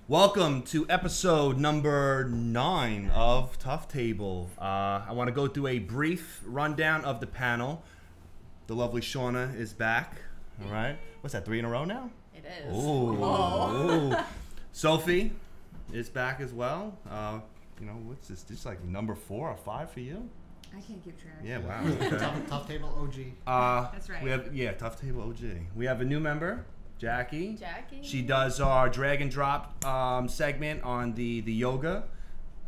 Welcome to episode number 9 of Tough Table. I want to go through a brief rundown of the panel. The lovely Shauna is back. All right. What's that, 3 in a row now? It is. Ooh. Ooh. Sophie is back as well. You know, what's this? Just like number 4 or 5 for you? I can't keep track. Yeah, wow. Okay. Tough Table OG. That's right. We have, Tough Table OG. We have a new member. Jackie. Jackie. She does our drag and drop segment on the yoga.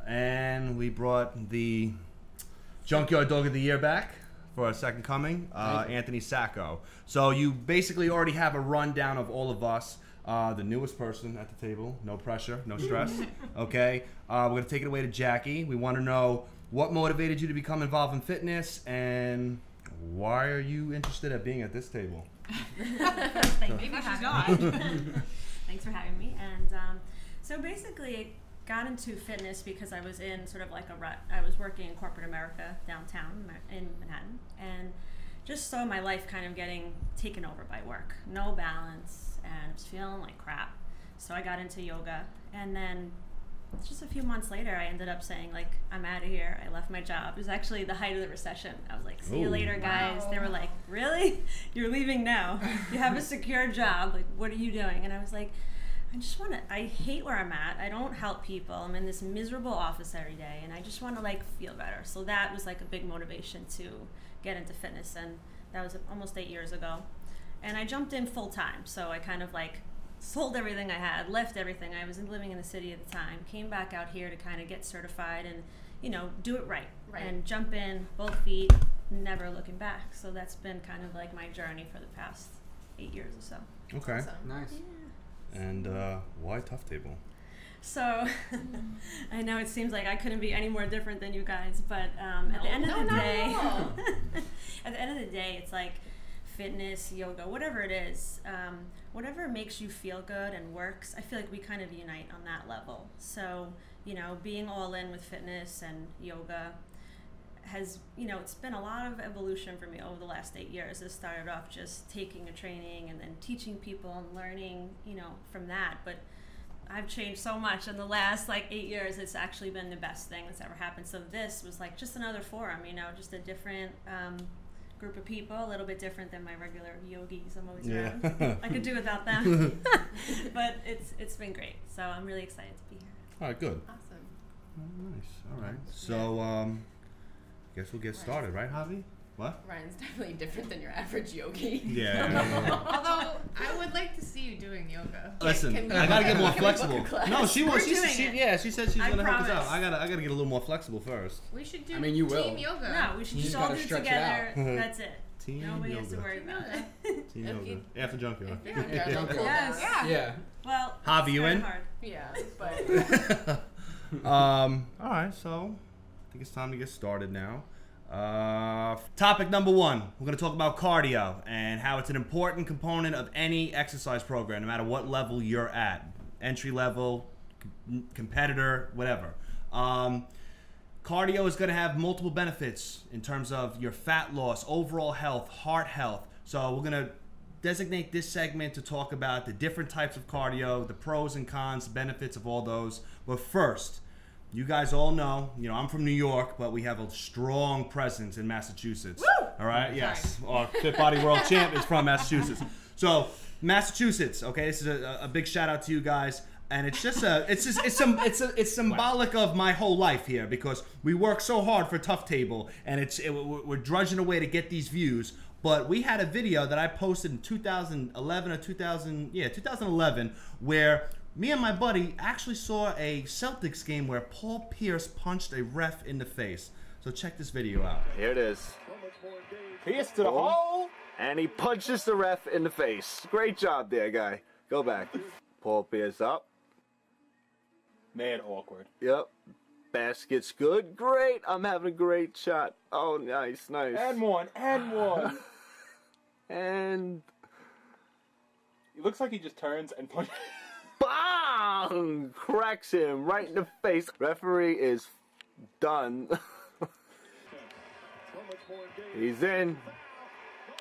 And we brought the Junkyard Dog of the Year back for our second coming, Anthony Sacco. So you basically already have a rundown of all of us. The newest person at the table. No pressure, no stress. Okay. We're going to take it away to Jackie. We want to know what motivated you to become involved in fitness and why are you interested at being at this table? Maybe she's not. Thanks for having me. And so basically, I got into fitness because I was in sort of like a rut. I was working in corporate America downtown in Manhattan, and just saw my life kind of getting taken over by work. No balance, and I was feeling like crap. So I got into yoga, and then just a few months later, I ended up saying, like, I'm out of here. I left my job. It was actually the height of the recession. I was like, see you later, guys. Wow. They were like, really? You're leaving now? You have a secure job. Like, what are you doing? And I was like, I hate where I'm at. I don't help people. I'm in this miserable office every day, and I just want to, like, feel better. So that was, like, a big motivation to get into fitness, and that was almost 8 years ago. And I jumped in full time, so I kind of, like, sold everything I had, left everything. I was living in the city at the time, came back out here to kind of get certified and, you know, do it right. And jump in, both feet, never looking back. So that's been kind of like my journey for the past 8 years or so. Okay. Awesome. Nice. Yeah. And why Tough Table? So, I know it seems like I couldn't be any more different than you guys, but at the end of the day, at the end of the day, it's like fitness, yoga, whatever it is, whatever makes you feel good and works, I feel like we kind of unite on that level. So, you know, being all in with fitness and yoga has, you know, it's been a lot of evolution for me over the last 8 years. It started off just taking a training and then teaching people and learning, you know, from that. But I've changed so much in the last, like, 8 years. It's actually been the best thing that's ever happened. So this was like just another forum, you know, just a different group of people, a little bit different than my regular yogis I'm always around. I could do without them. But it's been great. So I'm really excited to be here. All right, good. Awesome. Oh, nice. All right. So, I guess we'll get started, right, Javi? What? Ryan's definitely different than your average yogi. Yeah. Although, I would like to see you doing yoga. Listen, I gotta get more flexible. No, she wants. She said she's gonna help us out. I gotta get a little more flexible first. We should do you will. team yoga. No, we should just all do it together. That's it. Team Nobody yoga. has to worry about it. Team yoga. After Junkyard. Yes. Yeah. Well, Javi, you in? hard. Yeah, but All right, so I think it's time to get started now. Topic number 1, we're going to talk about cardio and how it's an important component of any exercise program, no matter what level you're at, entry level, competitor, whatever. Cardio is going to have multiple benefits in terms of your fat loss, overall health, heart health. So we're going to designate this segment to talk about the different types of cardio, the pros and cons, benefits of all those. But first, you guys all know, you know, I'm from New York, but we have a strong presence in Massachusetts. Woo! All right, yes. Our Fit Body World Champ is from Massachusetts. So, Massachusetts, okay, this is a big shout out to you guys. And it's just it's symbolic of my whole life here because we work so hard for Tough Table and we're drudging away to get these views. But we had a video that I posted in 2011 or 2011 where me and my buddy actually saw a Celtics game where Paul Pierce punched a ref in the face. So check this video out. Here it is. Pierce to the hole. And he punches the ref in the face. Great job there, guy. Go back. Paul Pierce up. Man, awkward. Yep. Basket's good. Great. I'm having a great shot. Oh, nice. And one. And It looks like he just turns and punches. bang! Cracks him right in the face. Referee is done. He's in.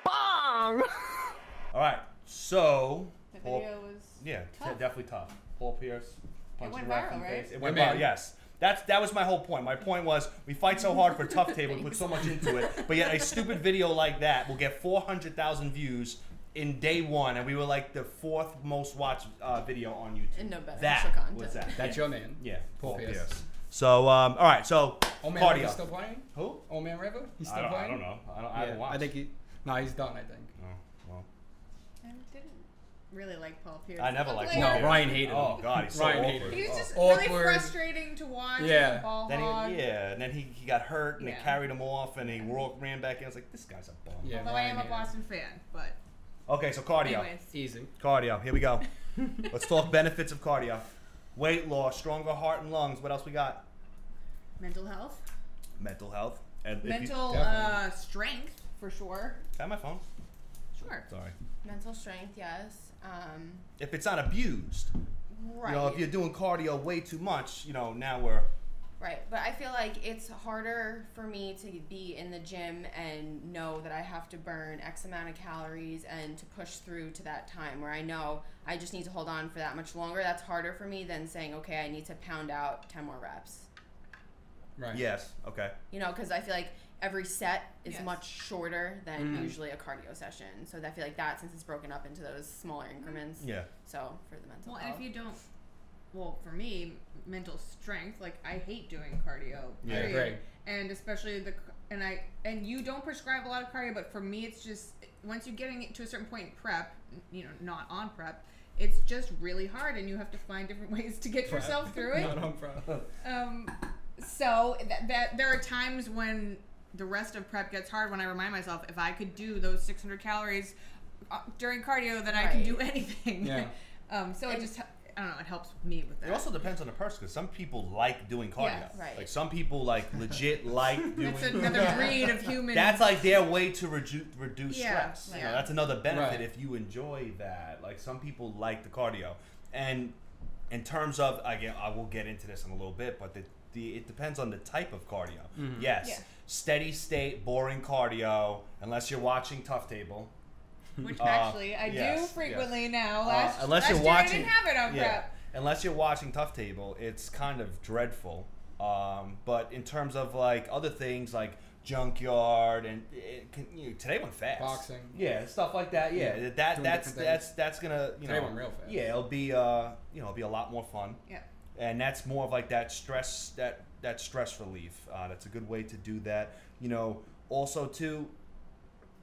Bang! All right. So the video was yeah, tough. definitely tough. Paul Pierce, punching went the ref viral, in the right? face. It went Yeah, man. viral, yes. That was my whole point. My point was we fight so hard for Tough Table, we put so much into it, but yet a stupid video like that will get 400,000 views in day one, and we were like the 4th most watched video on YouTube. And no beneficial That content. was that. That's your man. Yeah, Paul Pierce. Pierce. So, all right, so Old Man cardio. River still playing? Who? Old Man River? He's still I playing? don't know. I haven't watched. I think he's done, I think. Oh, well. I didn't really like Paul Pierce. I never liked Player. Paul No, Pierce. Ryan hated him. Oh God, he's so Ryan awkward. hated him. He was just Awkward. really frustrating to watch. Yeah. As a ball Then hog. and then he got hurt and Yeah. it carried him off, and he ran back in. I was like, this guy's a bum. Yeah, Although I am a Boston fan, but Okay, so cardio. anyways. Easy. Cardio. Here we go. Let's talk benefits of cardio. Weight loss, stronger heart and lungs. What else we got? Mental health. Mental health. And Mental definitely. strength, for sure. Can I have my phone? Sure. Sorry. Mental strength, yes. If it's not abused, Right. you know, if you're doing cardio way too much, you know, now we're. Right, but I feel like it's harder for me to be in the gym and know that I have to burn X amount of calories and to push through to that time where I know I just need to hold on for that much longer. That's harder for me than saying, okay, I need to pound out 10 more reps. Right. Yes. Okay. You know, because I feel like every set is Yes. much shorter than Mhm. usually a cardio session. So I feel like that, since it's broken up into those smaller increments. Yeah. So for the mental Well, health. and if you don't, well, for me, mental strength, like I hate doing cardio. Yeah, period. great. And especially and you don't prescribe a lot of cardio, but for me, it's just once you're getting it to a certain point in prep, you know, not on prep, it's just really hard, and you have to find different ways to get yourself through it. Not on prep. So that there are times when the rest of prep gets hard when I remind myself if I could do those 600 calories during cardio, then I can do anything. Yeah. So it just, I don't know, it helps me with that. It also depends on the person, because some people like doing cardio. Yes. Right. Like some people like legit like doing. It's another breed of human. That's like their way to reduce Yeah, stress. You yeah. know, that's another benefit Right. if you enjoy that. Like some people like the cardio, and in terms of, again, I will get into this in a little bit, but it depends on the type of cardio. Mhm. Yes, Yeah. steady state, boring cardio, unless you're watching Tough Table. Which actually I yes, do frequently now. unless Last you're year I watching, didn't have it on yeah, prep. unless you're watching Tough Table, it's kind of dreadful. But in terms of like other things like Junkyard and today went fast. Boxing. Yeah, stuff like that. Yeah, Yeah, that's doing different that's gonna Today went real fast. Yeah, it'll be it'll be a lot more fun. Yeah. And that's more of like that stress that stress relief. That's a good way to do that. You know, also too,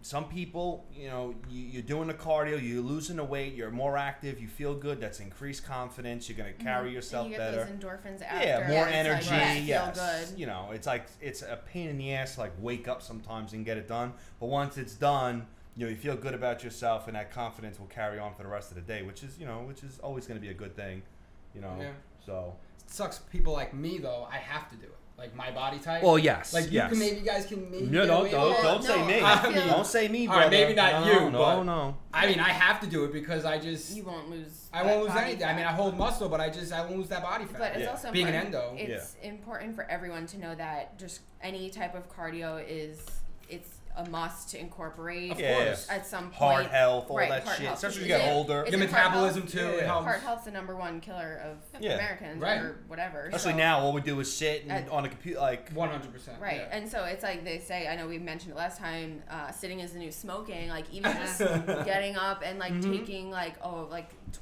some people, you know, you're doing the cardio, you're losing the weight, you're more active, you feel good. That's increased confidence. You're gonna carry yourself and you get better. those endorphins after. Yeah, more and it's energy. like, yeah, Yes, feel good. you know, it's like it's a pain in the ass to like wake up sometimes and get it done. But once it's done, you know, you feel good about yourself, and that confidence will carry on for the rest of the day, which is always going to be a good thing, you know. Yeah. So. It sucks. People like me though, I have to do it. Like my body type. Well, yes. Like yes. you guys can maybe. No, get don't away don't, with it. don't say No, me. I feel- Don't say me, All brother. right, maybe not no, you, No, but no. I mean, I have to do it because I just. You won't lose. I that won't lose body anything. I fat. mean, I hold muscle, but I won't lose that body fat. But it's Yeah. also Being an important, endo. it's important for everyone to know that just any type of cardio it's a must to incorporate Of course. at some point. Heart health, all Right, that heart shit. health. Especially as you Is get it- older. is Your it heart metabolism health? too. Yeah. It helps. Heart health's the number one killer of Yeah. Americans Right. or whatever. Especially so, now, all we do is sit and At- on a computer, like. 100%. Right, Yeah. and so it's like they say. I know we mentioned it last time. Sitting is the new smoking. Like even just getting up and like Mm-hmm. taking like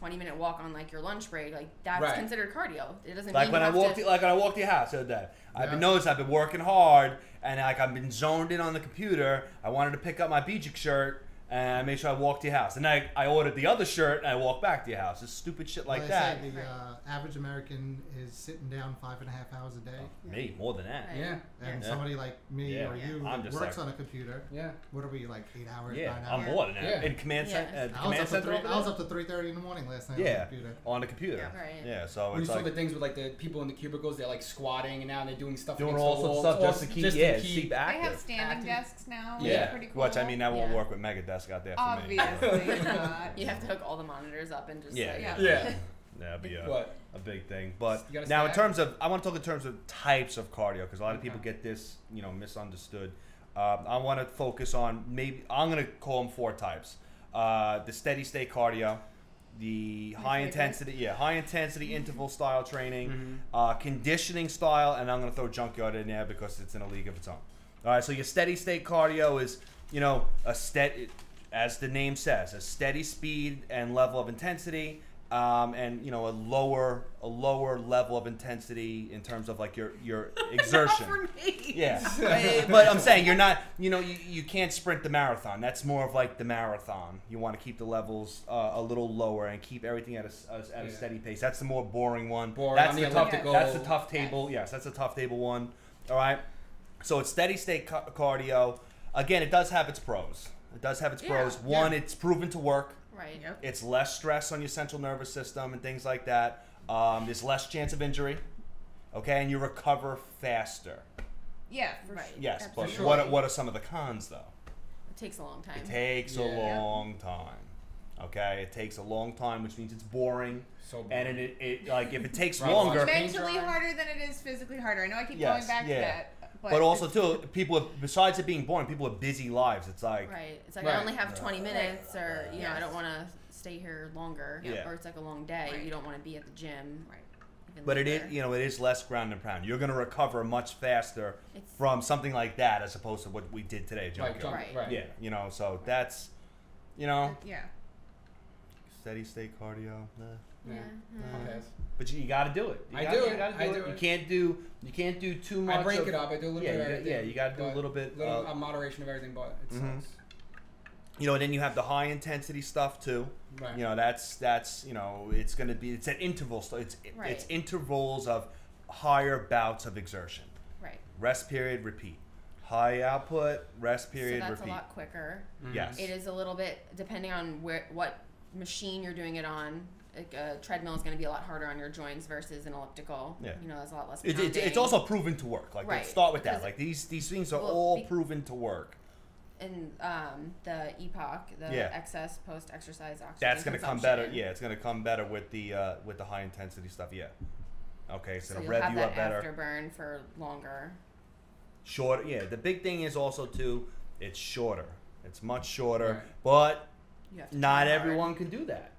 20-minute walk on like your lunch break. Like that's Right. considered cardio. It doesn't Like mean when you I have walked, to, like when I walked to your house the other day, I've been Yeah. noticing I've been working hard, and like I've been zoned in on the computer. I wanted to pick up my Bijik shirt, and I made sure I walked to your house. And then I ordered the other shirt, and I walked back to your house. It's stupid shit like Well, that. they say the average American is sitting down 5.5 hours a day, Me, more than that. Right. Yeah. and Yeah. somebody like me Yeah. or you I'm that just works like- on a computer. Yeah. What are we, like 8 hours, Yeah, 9 I'm hours? more than that. Yeah. In command, Yeah. command I was, up to center. over I was there? up to 3:30 in the morning last night on Yeah, the computer. on the computer. Yeah. Right. Yeah, so When you it's saw like the things with like the people in the cubicles, they're like squatting and now they're doing stuff doing against all the sorts of walls, stuff just to keep They have active. standing Active. desks now. which Yeah, is pretty cool. which I mean that won't Yeah. work with Mega Desk out there for me. Obviously not. You have to hook all the monitors up and just Yeah, like, yeah. Yeah. That'd be What? a big thing. But You gotta now, stay in terms of, I want to talk in terms of types of cardio because a lot of people get this, misunderstood. I want to focus on I'm going to call them 4 types: the steady state cardio, the My high favorite. intensity interval style training, Mm-hmm. conditioning style, and I'm going to throw junkyard in there because it's in a league of its own. All right, so your steady state cardio is, a steady, as the name says, a steady speed and level of intensity, and a lower level of intensity in terms of like your exertion. Not for me. Yeah, but I'm saying you're not, you can't sprint the marathon. That's more of like the marathon. You want to keep the levels a little lower and keep everything at a steady pace. That's the more boring one. That's the tough. That's the tough table. Yes, that's the tough table one. All right. So it's steady state cardio. Again, it does have its pros. It does have its pros. One, it's proven to work. Right. Yep. It's less stress on your central nervous system and things like that. There's less chance of injury. Okay, and you recover faster. Yeah, for Right. sure. Yes, but Absolutely. what are some of the cons though? It takes a long time. It takes a long time. Okay, it takes a long time, which means it's boring. So And it like if it takes Right. longer, Paint Mentally dry. harder than it is physically harder. I know I keep Yes, going back yeah. to that. but also too, people besides it being boring, people have busy lives. It's like Right. It's like Right. I only have 20 minutes, or I Yes. don't want to stay here longer, Yeah. or it's like a long day. Right. You don't want to be at the gym. Right. even But it later. is, it is less ground and pound. You're going to recover much faster It's- from something like that as opposed to what we did today, junkyard. Right. Yeah, so that's, Yeah. steady state cardio. Yeah. Okay. But you got to do it. You I gotta- do you it. gotta I do You it. can't do too much. I break of- it up. I do a little Yeah, bit of you, everything. you got to do a but little bit. a moderation of everything, but it Mhm. sucks. And then you have the high intensity stuff too. Right. That's it's going to be at intervals. So it's Right. intervals of higher bouts of exertion. Right. Rest period, repeat. High output, rest So period, that's repeat. a lot quicker. Yes. It is a little bit depending on what machine you're doing it on. Like a treadmill is going to be a lot harder on your joints versus an elliptical. Yeah. There's a lot less. It's pounding. also proven to work. Like Right. let's start with that. Because- Like these things are well, all proven to work. And the EPOC, the Yeah. excess post-exercise oxygen That's going to come better. consumption. Yeah, it's going to come better with the high intensity stuff. Yeah. Okay, it's So going to you'll rev have you that up better. afterburn for longer. Short. Yeah. The big thing is also too. It's shorter. It's much shorter, Right. but You have to not train hard. everyone can do that.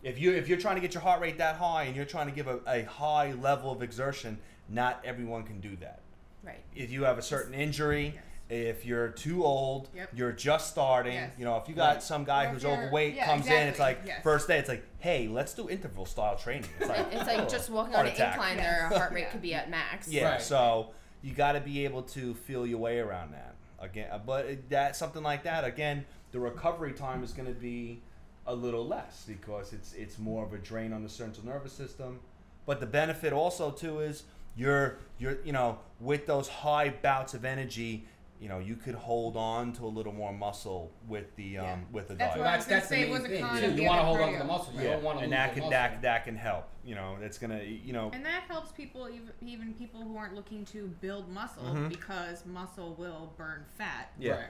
If you're trying to get your heart rate that high and you're trying to give a high level of exertion, not everyone can do that. Right. If you have a certain injury, Yes. if you're too old, Yep. you're just starting. Yes. If you got Right. some guy Or who's if you're- overweight yeah, comes in, it's like exactly. Yes. first day, it's like, hey, let's do interval style training. It's like, It's like oh, just walking heart on an attack. incline. Yes. Their heart rate Yeah. could be at max. Yeah, Right. so you got to be able to feel your way around that. Again, but that something like that, again, the recovery time is going to be a little less because it's more of a drain on the central nervous system. But the benefit also too is you're with those high bouts of energy, you could hold on to a little more muscle with the with the That's diet. what I was gonna That's say the was main a thing. con too. of the You want to other hold on to cardio. the muscle. You Yeah, don't want to and lose that the can muscle. that can help. It's gonna And that helps people, even people who aren't looking to build muscle, Mhm. because muscle will burn fat. yeah. Right.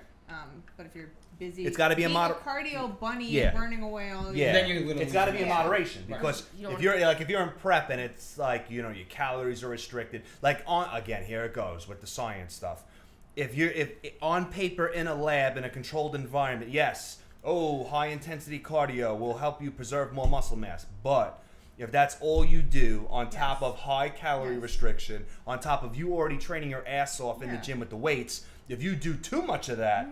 But if you're busy, It's gotta be a being cardio bunny, Yeah. burning away all Yeah, Then you literally it's got to be in Yeah. moderation Right. because You don't if you're in prep and it's like your calories are restricted. Like here it goes with the science stuff. If on paper in a lab in a controlled environment, yes, high intensity cardio will help you preserve more muscle mass, but if that's all you do on top of high calorie Yes. restriction, on top of you already training your ass off in the Yeah. gym with the weights, if you do too much of that,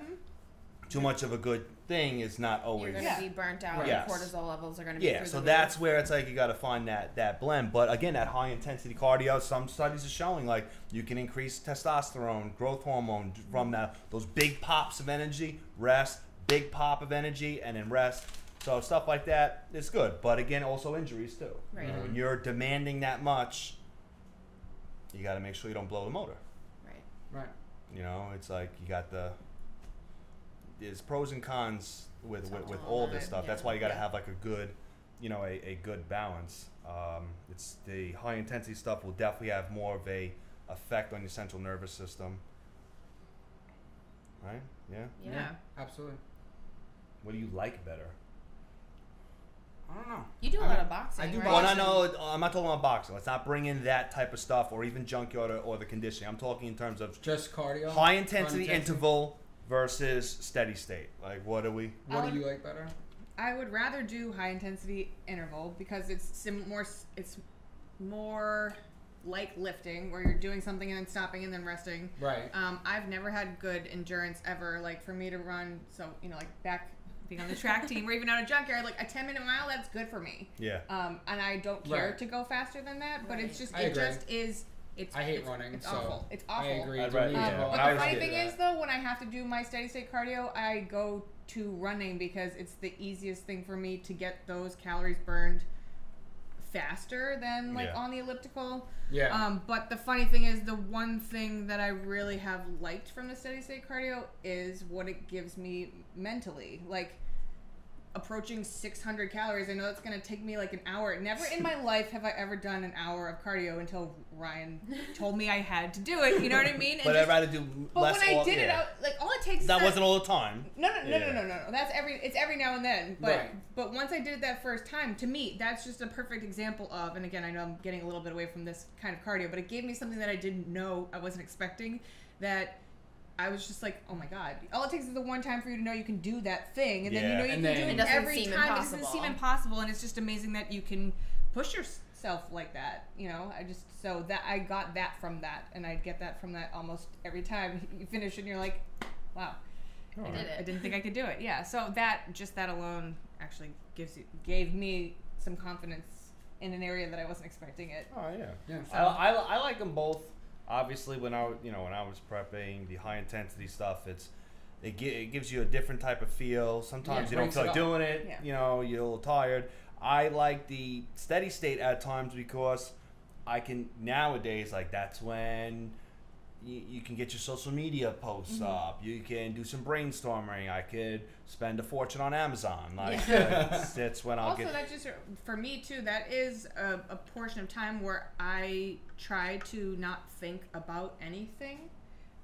too much of a good thing is not You're always. going to be burnt out. Right. Your Yes. cortisol levels are going to be Yeah, through so the that's roof. where it's like you got to find that blend. But again, that high intensity cardio, some studies are showing like you can increase testosterone, growth hormone from those big pops of energy, rest, big pop of energy, and then rest. So stuff like that is good. But again, also injuries too. Right. When you're demanding that much, you got to make sure you don't blow the motor. Right. Right. It's like you got there's pros and cons with Something all along this it, stuff. yeah. That's why you got to Yeah. have like a good, a good balance. It's the high intensity stuff will definitely have more of a effect on your central nervous system. Right? Yeah. Yeah. Absolutely. What do you like better? I don't know. You do a lot of boxing. I do right? Well, boxing. no, I'm not talking about boxing. Let's not bring in that type of stuff or even junkyard or the conditioning. I'm talking in terms of Just cardio. high intensity interval versus steady state. Like, what do What do you like better? I would rather do high intensity interval because it's more like lifting, where you're doing something and then stopping and then resting. Right. I've never had good endurance ever. Like for me to run, so like back being on the track team or even on a junkyard, like a 10-minute mile, that's good for me. Yeah. And I don't care Right. to go faster than that, but it's just I agree. I hate running. It's so awful. It's awful. I agree. I'd rather- yeah. But I the was funny getting thing is, though, when I have to do my steady state cardio, I go to running because it's the easiest thing for me to get those calories burned faster than like Yeah. on the elliptical. Yeah. But the funny thing is, the one thing that I really have liked from the steady state cardio is what it gives me mentally. Like approaching 600 calories. I know it's going to take me like an hour. Never in my life have I ever done an hour of cardio until Ryan told me I had to do it. You know what I mean? But I'd rather do But less. when I did it, like all it takes is that wasn't all the time. No. Yeah. That's every now and then. But Right. but once I did it that first time, to me, that's just a perfect example of. And again, I know I'm getting a little bit away from this kind of cardio, but it gave me something that I didn't know, I wasn't expecting. That I was just like, oh my god! All it takes is the one time for you to know you can do that thing, and then you know you And can then- do It it doesn't every seem time. It impossible. doesn't seem impossible, and it's just amazing that you can push yourself like that. You know, I got that from that, and I get that from that almost every time you finish, and you're like, wow. I did I it. didn't think I could do it. Yeah, so that alone actually gave me some confidence in an area that I wasn't expecting it. Oh yeah. Yeah. So- I like them both. Obviously, when I was prepping the high intensity stuff, it gives you a different type of feel. Sometimes Yeah, you don't feel like breaks it up. doing it. Yeah. You know, you're a little tired. I like the steady state at times because I can nowadays, like, that's when you can get your social media posts up. You can do some brainstorming. I could spend a fortune on Amazon. Like that's when I'll Also, get. that just for me too. That is a portion of time where I try to not think about anything.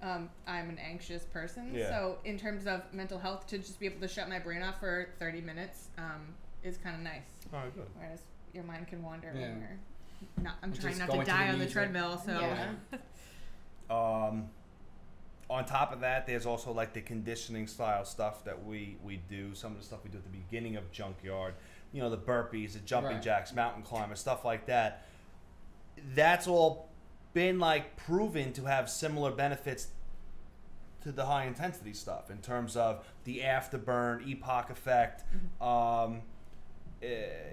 I'm an anxious person, Yeah. so in terms of mental health, to just be able to shut my brain off for 30 minutes is kind of nice. Oh, good. Whereas your mind can wander Yeah. when you're not. I'm Just trying not going to to the die on the music. treadmill, so. Yeah. On top of that, there's also like the conditioning style stuff that we do. Some of the stuff we do at the beginning of junkyard, you know, the burpees, the jumping Right. jacks, mountain climbers, stuff like that. That's all been like proven to have similar benefits to the high intensity stuff in terms of the afterburn, epoch effect,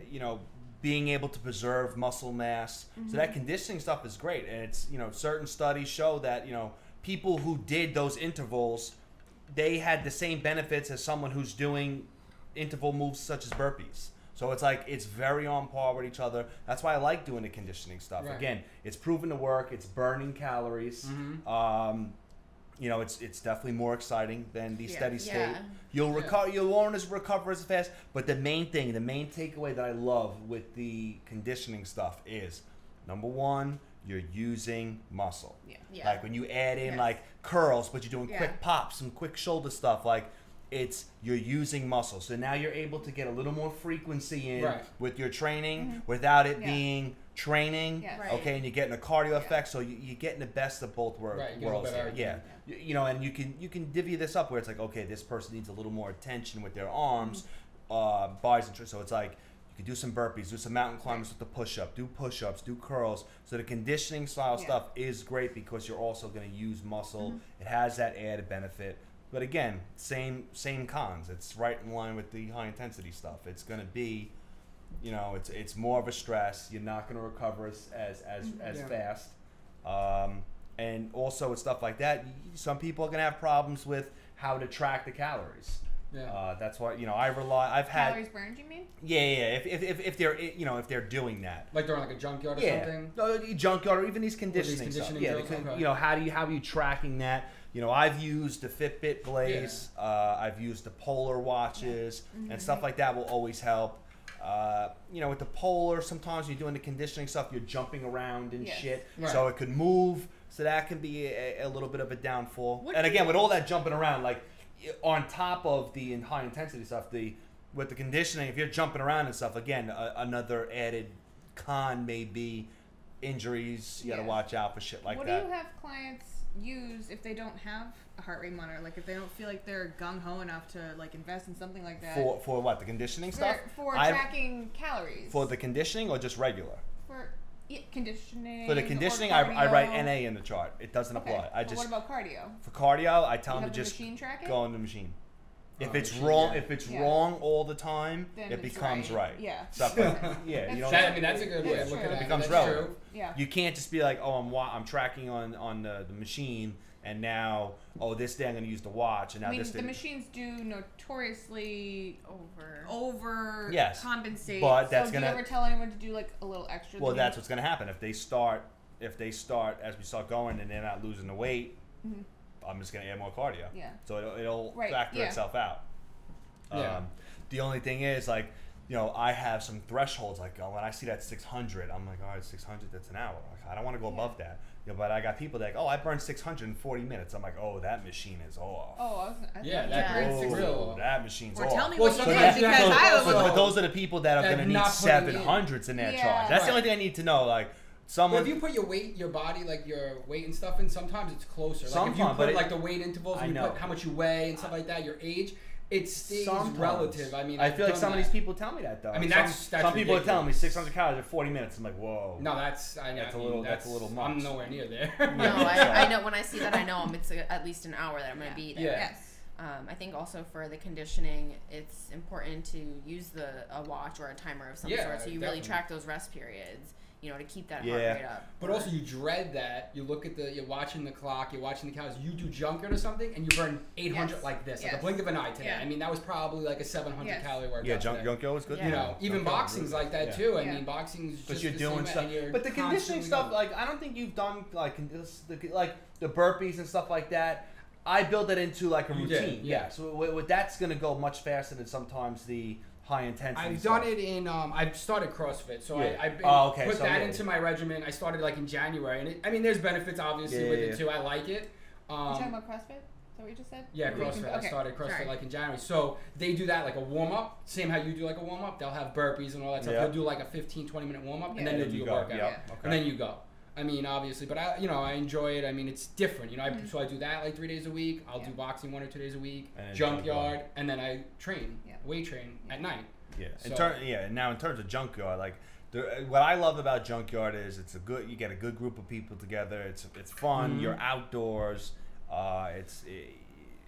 you know, being able to preserve muscle mass. So that conditioning stuff is great. And it's, you know, certain studies show that, you know, people who did those intervals, they had the same benefits as someone who's doing interval moves such as burpees. So it's like, it's very on par with each other. That's why I like doing the conditioning stuff. Right. Again, it's proven to work. It's burning calories. You know, it's definitely more exciting than the steady state. Yeah. You'll recover. You won't recover as fast. But the main takeaway that I love with the conditioning stuff is, number one, you're using muscle. Yeah. Like when you add in Yes. like curls, but you're doing Yeah. quick pops, some quick shoulder stuff. Like you're using muscle. So now you're able to get a little more frequency in Right. with your training without it Yeah. being training. Yes. Right. Okay, and you're getting a cardio effect, so you're getting the best of both Right, you get a worlds little here. bit Yeah. of You know, and you can divvy this up where it's like, okay, this person needs a little more attention with their arms, bodies, and so it's like you can do some burpees, do some mountain climbers with the push-up, do push-ups, do curls. So the conditioning style Yeah. stuff is great because you're also going to use muscle. It has that added benefit. But again, same cons. It's right in line with the high intensity stuff. It's going to be, you know, it's more of a stress. You're not going to recover as Yeah. fast. And also with stuff like that, some people are going to have problems with how to track the calories. Yeah. That's why, you know, I've had Calories burned, you mean? yeah. If they're, you know, if they're doing that. Like they're on like a junkyard or Yeah, something. junkyard or even these conditioning, conditioning stuff. drills, okay. You know, how are you tracking that? You know, I've used the Fitbit Blaze. I've used the Polar watches and stuff like that will always help. You know, with the Polar, sometimes when you're doing the conditioning stuff, you're jumping around and Yes. shit, Right. so it could move. So that can be a little bit of a downfall. What And do again, you- with all that jumping around, like on top of the high intensity stuff, with the conditioning, if you're jumping around and stuff, again, another added con may be injuries. You got to Yeah. watch out for shit like what that. do you have clients use if they don't have a heart rate monitor? Like if they don't feel like they're gung ho enough to like invest in something like that. For what, the conditioning stuff? For tracking calories. For the conditioning or just regular? For conditioning. For the conditioning, I write NA in the chart. It doesn't apply. But what about cardio? For cardio, I tell them to the just machine track it? go on the machine. If it's machine, wrong, yeah. if it's wrong all the time, Then it it's becomes right. Yeah. Stuff like that. Yeah, you know. I mean, that's a good way That's of looking true. at It it. becomes That's relevant. true. Yeah. You can't just be like, oh, I'm tracking on the machine, and now, oh, this day I'm going to use the watch, and now I mean, this day. the machines do notoriously over Yes. compensate. But that's so do gonna- you ever tell anyone to do like a little extra? Well, than that's what's going to happen if they start as we start going, and they're not losing the weight. Mhm. I'm just going to add more cardio. Yeah. So it'll Right, factor yeah. itself out. Yeah. The only thing is, like, you know, I have some thresholds. Like, when I see that 600, I'm like, all right, 600, that's an hour. Like, I don't want to go above that. You know, but I got people that, I burned 600 in 40 minutes. I'm like, oh, that machine is off. Oh, Yeah, thought that you were burns in 6 real. That machine's Or off. tell me Well, what you sometimes did you have because to I also- was. But those are the people that are That going to need not putting in. 700s in their Yeah. chart. That's the Right. only thing I need to know. Like, But someone. if you put your body, like your weight and stuff in, sometimes it's closer. Like if you Sometimes, but put it- like the weight intervals, I and you know. put how much you weigh and stuff like that, your age, it stays Sometimes. relative. I mean, I I've feel like done some of that. these people tell me that though. I mean, Some- that's some people are telling me ridiculous. 600 calories in 40 minutes. I'm like, whoa. No, that's I That's a mean, little- that's a little I'm much. nowhere near there. No, I know when I see that, I know it's at least an hour that I'm going to be there. Yeah. Yes. I think also for the conditioning, it's important to use a watch or a timer of some Yeah, sort, so you really definitely. track those rest periods, you know, to keep that Yeah. heart rate up. But also, you dread that. You look at you're watching the clock, you're watching the calories. You do junkyard or something, and you burn 800 Yes. like this, like Yes. a blink of an eye today. Yeah. I mean, that was probably like a 700 Yes. calorie workout. Yeah, today. junkyard was good. Yeah. You know, even Junkyard was boxing's really like that good. too. I Yeah. mean, boxing's just But you're the doing same, stuff. and you're But the conditioning constantly- stuff, like, I don't think you've done like the burpees and stuff like that. I build that into like a You routine. did, yeah. So with that's gonna go much faster than sometimes the high intensity. I've stuff. done it in. I've started CrossFit, so Yeah. I've Oh, okay, put so that yeah. into my regimen. I started like in January, and I mean, there's benefits obviously Yeah, with yeah, it too. I like it. You talking about CrossFit? Is that what you just said? Yeah, Or you CrossFit. can- I okay. started CrossFit Sorry. like in January. So they do that like a warm up, same how you do like a warm up. They'll have burpees and all that stuff. Yeah. They'll do like a 15-20 minute warm up, and Yeah. then they'll And do you a go. workout, Yeah. Yeah. Okay. and then you go. I mean, obviously, but I enjoy it. I mean, it's different. So I do that like 3 days a week. I'll do boxing 1 or 2 days a week, And then junkyard, and then I train, Yeah. weight train at night. Yeah. So- And now in terms of junkyard, like what I love about junkyard is you get a good group of people together. It's fun. Mhm. You're outdoors.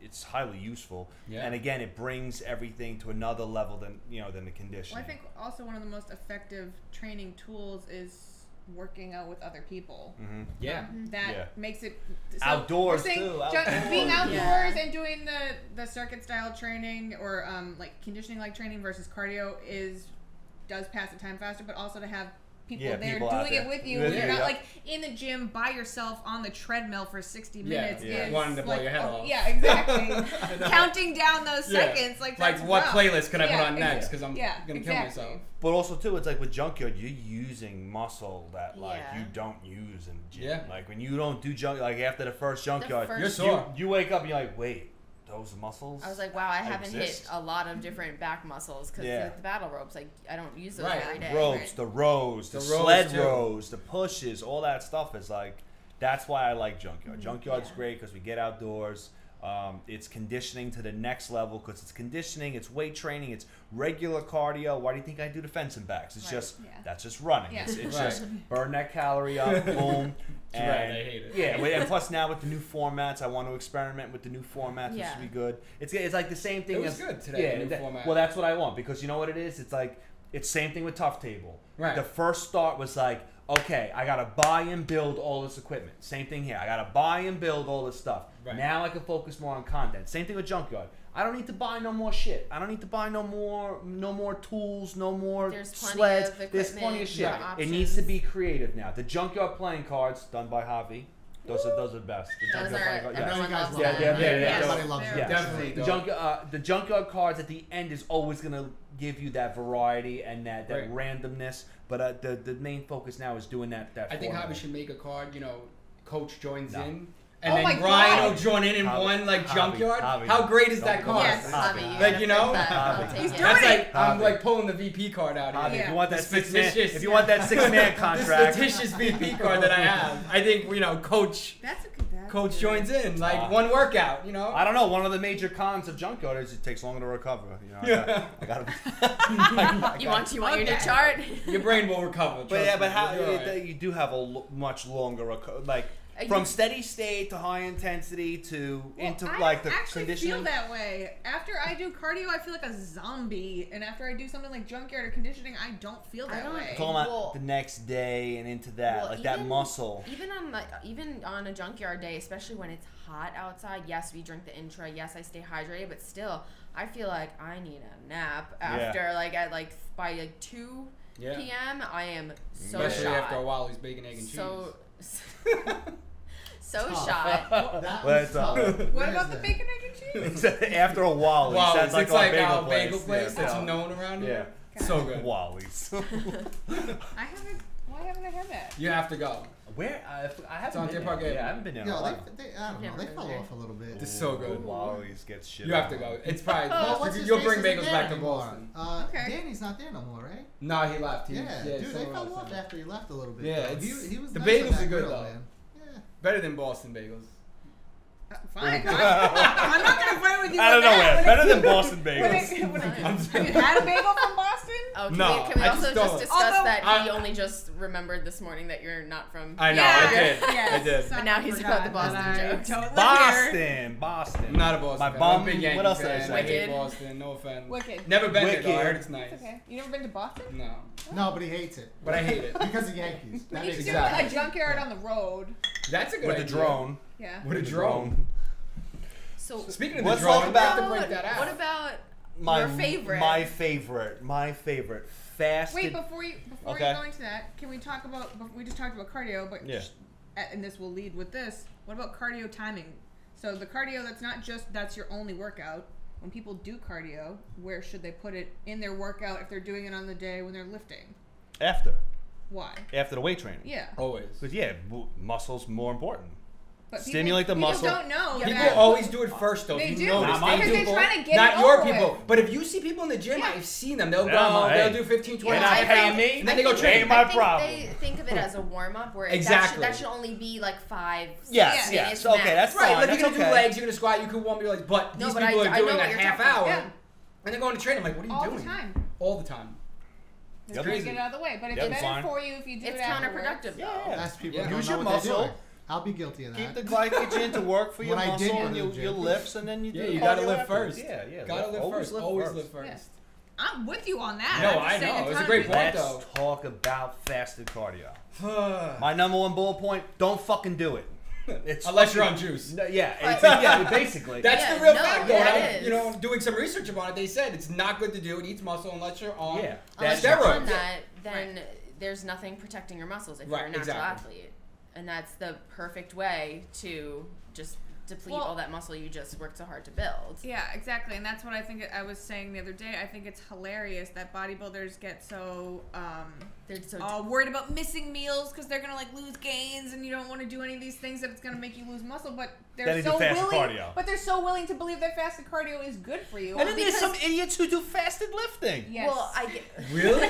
It's highly useful. Yeah. And again, it brings everything to another level than the conditioning. Well, I think also one of the most effective training tools is working out with other people. Mm-hmm. Yeah. That Yeah. makes it Outdoors, we're saying too, being outdoors. outdoors Yeah. and doing the circuit style training or like conditioning like training versus cardio does pass the time faster, but also to have people Yeah, there people out doing it there. with you. Yeah, You're not yeah. like in the gym by yourself on the treadmill for 60 minutes. yeah. Is Wanting to blow like, your head off. Yeah, exactly. Counting down those Yeah. seconds, like Like that's what rough. playlist can I put Yeah, on next? Because I'm yeah, gonna exactly. kill myself. But also too, it's like with junkyard, you're using muscle that like Yeah. you don't use in the gym. Yeah. Like when you don't do like after the first junkyard, first- You're sore. you wake up and you're like, wait, those muscles. I was like, wow, I haven't exist? hit a lot of different back muscles because Yeah. the battle ropes, like I don't use those Right. every day. ropes, the rows, the The rows, sled too. rows, the pushes, all that stuff is like. That's why I like junkyard. Junkyard's Yeah. great because we get outdoors. It's conditioning to the next level because it's conditioning, it's weight training, it's regular cardio. Why do you think I do the fence and backs? It's Right. just Yeah. that's just running. Yeah. It's Right. just burn that calorie up, boom. Right, And I hate it. yeah, and plus now with the new formats, I want to experiment with the new formats, which Yeah. would be good. It's like the same thing. It was as, good today, Yeah, the new format. well, that's what I want because you know what it is. It's like it's same thing with Tough Table. Right. The first start was like, okay, I gotta buy and build all this equipment. Same thing here. I gotta buy and build all this stuff. Right. Now I can focus more on content. Same thing with Junkyard. I don't need to buy no more shit. I don't need to buy no more tools, no more There's plenty sleds. of There's plenty of equipment, shit. yeah, It needs to options. be creative now. The Junkyard playing cards done by Javi. Those are the best. The Those Junkyard are playing cards, yeah. everyone guys loves love Yeah, them. yeah, yeah, Yeah, everybody loves they're- it. Yeah. Definitely. The junkyard cards at the end is always gonna give you that variety and that Right. randomness. But the main focus now is doing that. I think format. Javi should make a card. Coach joins No. in. Oh And my then Ryan God. will join in Javi, one like Javi, junkyard. Javi. How great is that Don't card? Yes. Javi, Javi. Like, you know? I'll take He's it. doing That's it. like I'm Javi. like pulling the VP card out Javi, here. if you want that This six man, fictitious- if you want that 6 man This contract, fictitious VP card that I have, I think Coach. That's a good. coach joins in, like one workout, you know. I don't know. One of the major cons of junkyard is it takes longer to recover. You know, I gotta You want your new chart? Your brain will recover. But yeah, but how right. you do have a much longer like from steady state to high intensity to into like the I actually conditioning. feel that way. After I do cardio, I feel like a zombie, and after I do something like junkyard or conditioning, I don't feel that way. Talking about the next day and into that, like that muscle. Even on a junkyard day, especially when it's hot outside. Yes, we drink the Intra. Yes, I stay hydrated, but still, I feel like I need a nap after by 2 p.m. I am so especially shot. after a while he's bacon, egg, and cheese. So shot. What about the bacon, egg, and cheese? After a while, Wally's, sounds it's like a a bagel place that's known around here. Yeah, so good. Wally's. Why haven't I had that? You have to go. Where? I haven't been there. Yeah, I haven't been there. Yeah, I don't know. They fell off a little bit. It's so good. Wally's gets shit. You have to go. It's probably what's his you'll face bring isn't bagels there back to anymore. Boston. Okay. Danny's not there no more, right? No, he left. Dude, they somewhere fell else off now. after he left a little bit. Yeah, though. He was the nice bagels on that are good, grill, though. man. Yeah. Better than Boston bagels. Fine. I'm not gonna fight with you. I don't know where. Better than Boston bagels. Have you had a bagel from Boston? Oh, No, can we I also just just don't. discuss Although- that he only just remembered this morning that you're not from... I know, Yeah. I did. Yes. I did. But now he's about the Boston jokes. Boston. I'm not a Boston My fan. bum. I'm a big Yankee What else did I fan. say? I hate Wicked. Boston. No offense. Wicked. Never been there, though. I Wicked. heard it's nice. Okay. You never been to Boston? No. No, but he hates it. But I hate it. Because of Yankees. That You makes should Exactly. do a junkyard on the road. That's a good With idea. the drone. Yeah. With a drone. So, Speaking of the Let's drone, talk we about- have to break that out. what about My your favorite? My favorite. Fasted. Wait, before you Okay. go into that, can we talk about? We just talked about cardio, but Yeah. and this will lead with this. What about cardio timing? So the cardio that's your only workout. When people do cardio, where should they put it in their workout if they're doing it on the day when they're lifting? After Why? the weight training. Yeah. Always. But yeah, muscle's more important. But Stimulate the muscle. People don't know. People that. always do it first, though. They if you do. notice, Not Because my they're trying to get not it your over people. with. But if you see people in the gym, Yeah. I've seen them. They'll No, go, hey. they'll do 15, 20 You're not reps, paying me, and then they go ain't train. my I think problem. they think of it as a warm-up where Exactly. that should only be like 5 Yes, minutes yes. Okay, max. that's Right, fine. like That's you're gonna okay. do legs, you're gonna squat, you can warm your legs, but No, these but people I are know doing what a you're half talking hour, about. and they're going to train. I'm like, what are you all doing? the time. All the time. Just Yep. trying to get it out of the way. But it's Yep, better fine. for you if you do It's it afterwards. counterproductive, though. Yeah. That's people Yeah. who don't Use know your what they're muscle. doing. I'll be guilty of that. Keep the glycogen to work for your When I did muscle go and to the your gym. lifts, and then you do Yeah, the you gotta cardio live afterwards. first. Yeah. Gotta live first. Always live Yeah. first. I'm with you on that. No, I'm just I saying know. a It's a ton great of people- point. Let's though. talk about fasted cardio. My number one bullet point: don't fucking do it. It's Unless you're on juice. No, yeah, But- yeah, basically. That's Yeah, the real no, fact, though. yeah, And it is. you know, doing some research upon it, they said it's not good to do. It eats muscle unless you're on Yeah. Unless That's you're on steroids. that, then there's nothing protecting your muscles if you're a Right, natural exactly. athlete. And that's the perfect way to just deplete Well- all that muscle you just worked so hard to build. Yeah, exactly, and that's what I think I was saying the other day. I think it's hilarious that bodybuilders get so They're so all worried about missing meals because they're gonna like lose gains, and you don't want to do any of these things that it's gonna make you lose muscle. But Then they're they do so fasted willing. cardio. But they're so willing to believe that fasted cardio is good for you. And then there's because- some idiots who do fasted lifting. Yes. Well, I get, Really?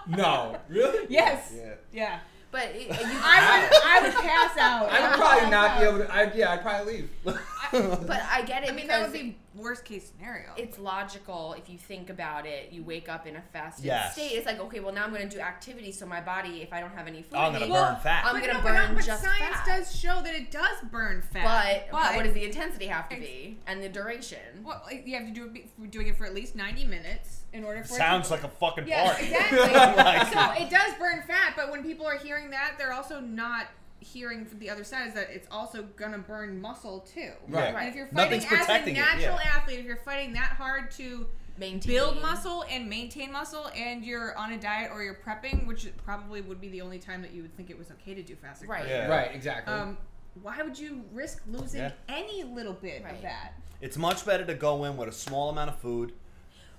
No. Really? Yes. Yeah. Yeah. but I would pass out. I would probably not be able to. I'd probably leave. but I get it I mean, that because would be worst case scenario. it's logical if you think about it. You wake up in a fasted Yes. state. It's like, okay, well now I'm going to do activity, so my body, if I don't have any food, I'm in gonna me, burn fat. I'm But going to no, burn but just science fat. does show that it does burn fat. But what does the intensity have to be and the duration? Well, like, you have to do it, doing it for at least 90 minutes in order for Sounds it to, like a fucking yeah, party. exactly. Like- So it does burn fat, but when people are hearing that, they're also not hearing from the other side is that it's also gonna burn muscle too. Right. And if you're Nothing's fighting as a protecting it, natural yeah. athlete, if you're fighting that hard to Maintain. build muscle and maintain muscle, and you're on a diet or you're prepping, which probably would be the only time that you would think it was okay to do fasted Right. cardio. Yeah. Right. Exactly. Why would you risk losing Yeah. any little bit of Right. that? It's much better to go in with a small amount of food.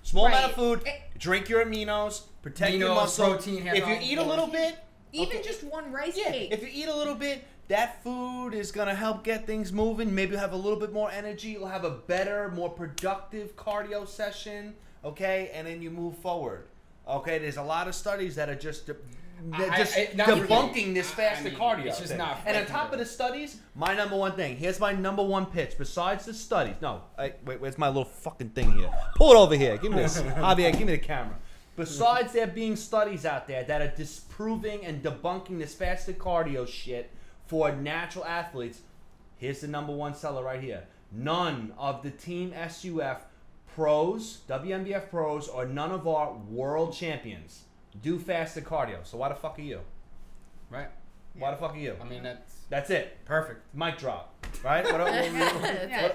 Small amount of Right. food. Drink your aminos. Protect your Aminos, muscle. protein, half If you ounce eat a little bit, Even okay. just one rice Yeah, cake. if you eat a little bit, that food is gonna help get things moving. Maybe you'll have a little bit more energy. You'll have a better, more productive cardio session. Okay, and then you move forward. Okay, there's a lot of studies that are just not debunking this faster mean, cardio. it's just thing. not And on freaking top good. of the studies, my number one thing. Here's my number one pitch. Besides the studies, wait, where's my little fucking thing here? Pull it over here. Give me this, Javier. Give me the camera. Besides there being studies out there that are disproving and debunking this faster cardio shit for natural athletes, here's the number one seller right here. None of the Team SUF pros, WNBF pros, or none of our world champions do faster cardio. So why the fuck are you? Right. Why the fuck are you? I mean, That's it. perfect. Mic drop. Right?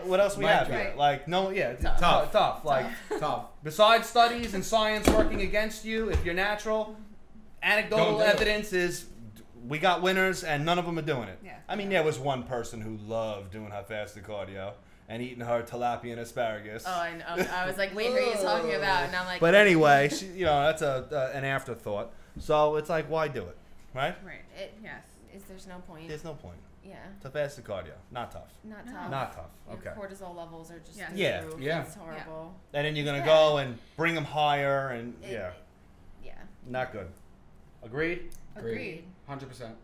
What else we Mic have drop. here? Like, no, yeah. Tough. Tough. Like, Tough. besides studies and science working against you, if you're natural, anecdotal Don't do it. evidence is we got winners and none of them are doing it. Yeah. I mean, there was one person who loved doing her faster cardio and eating her tilapia and asparagus. Oh, I know. I was like, wait, who are you talking about? And I'm like, But anyway, that's an afterthought. So it's like, why do it? Right? Right. yes. There's no point. There's no point. Yeah. To faster cardio. Not tough. Not No. tough. Not tough. Your Okay. cortisol levels are just Yeah. through the Yeah. roof. Yeah. It's horrible. And then you're going to Yeah. go and bring them higher and, Yeah. not good. Agreed? Agreed. 100%.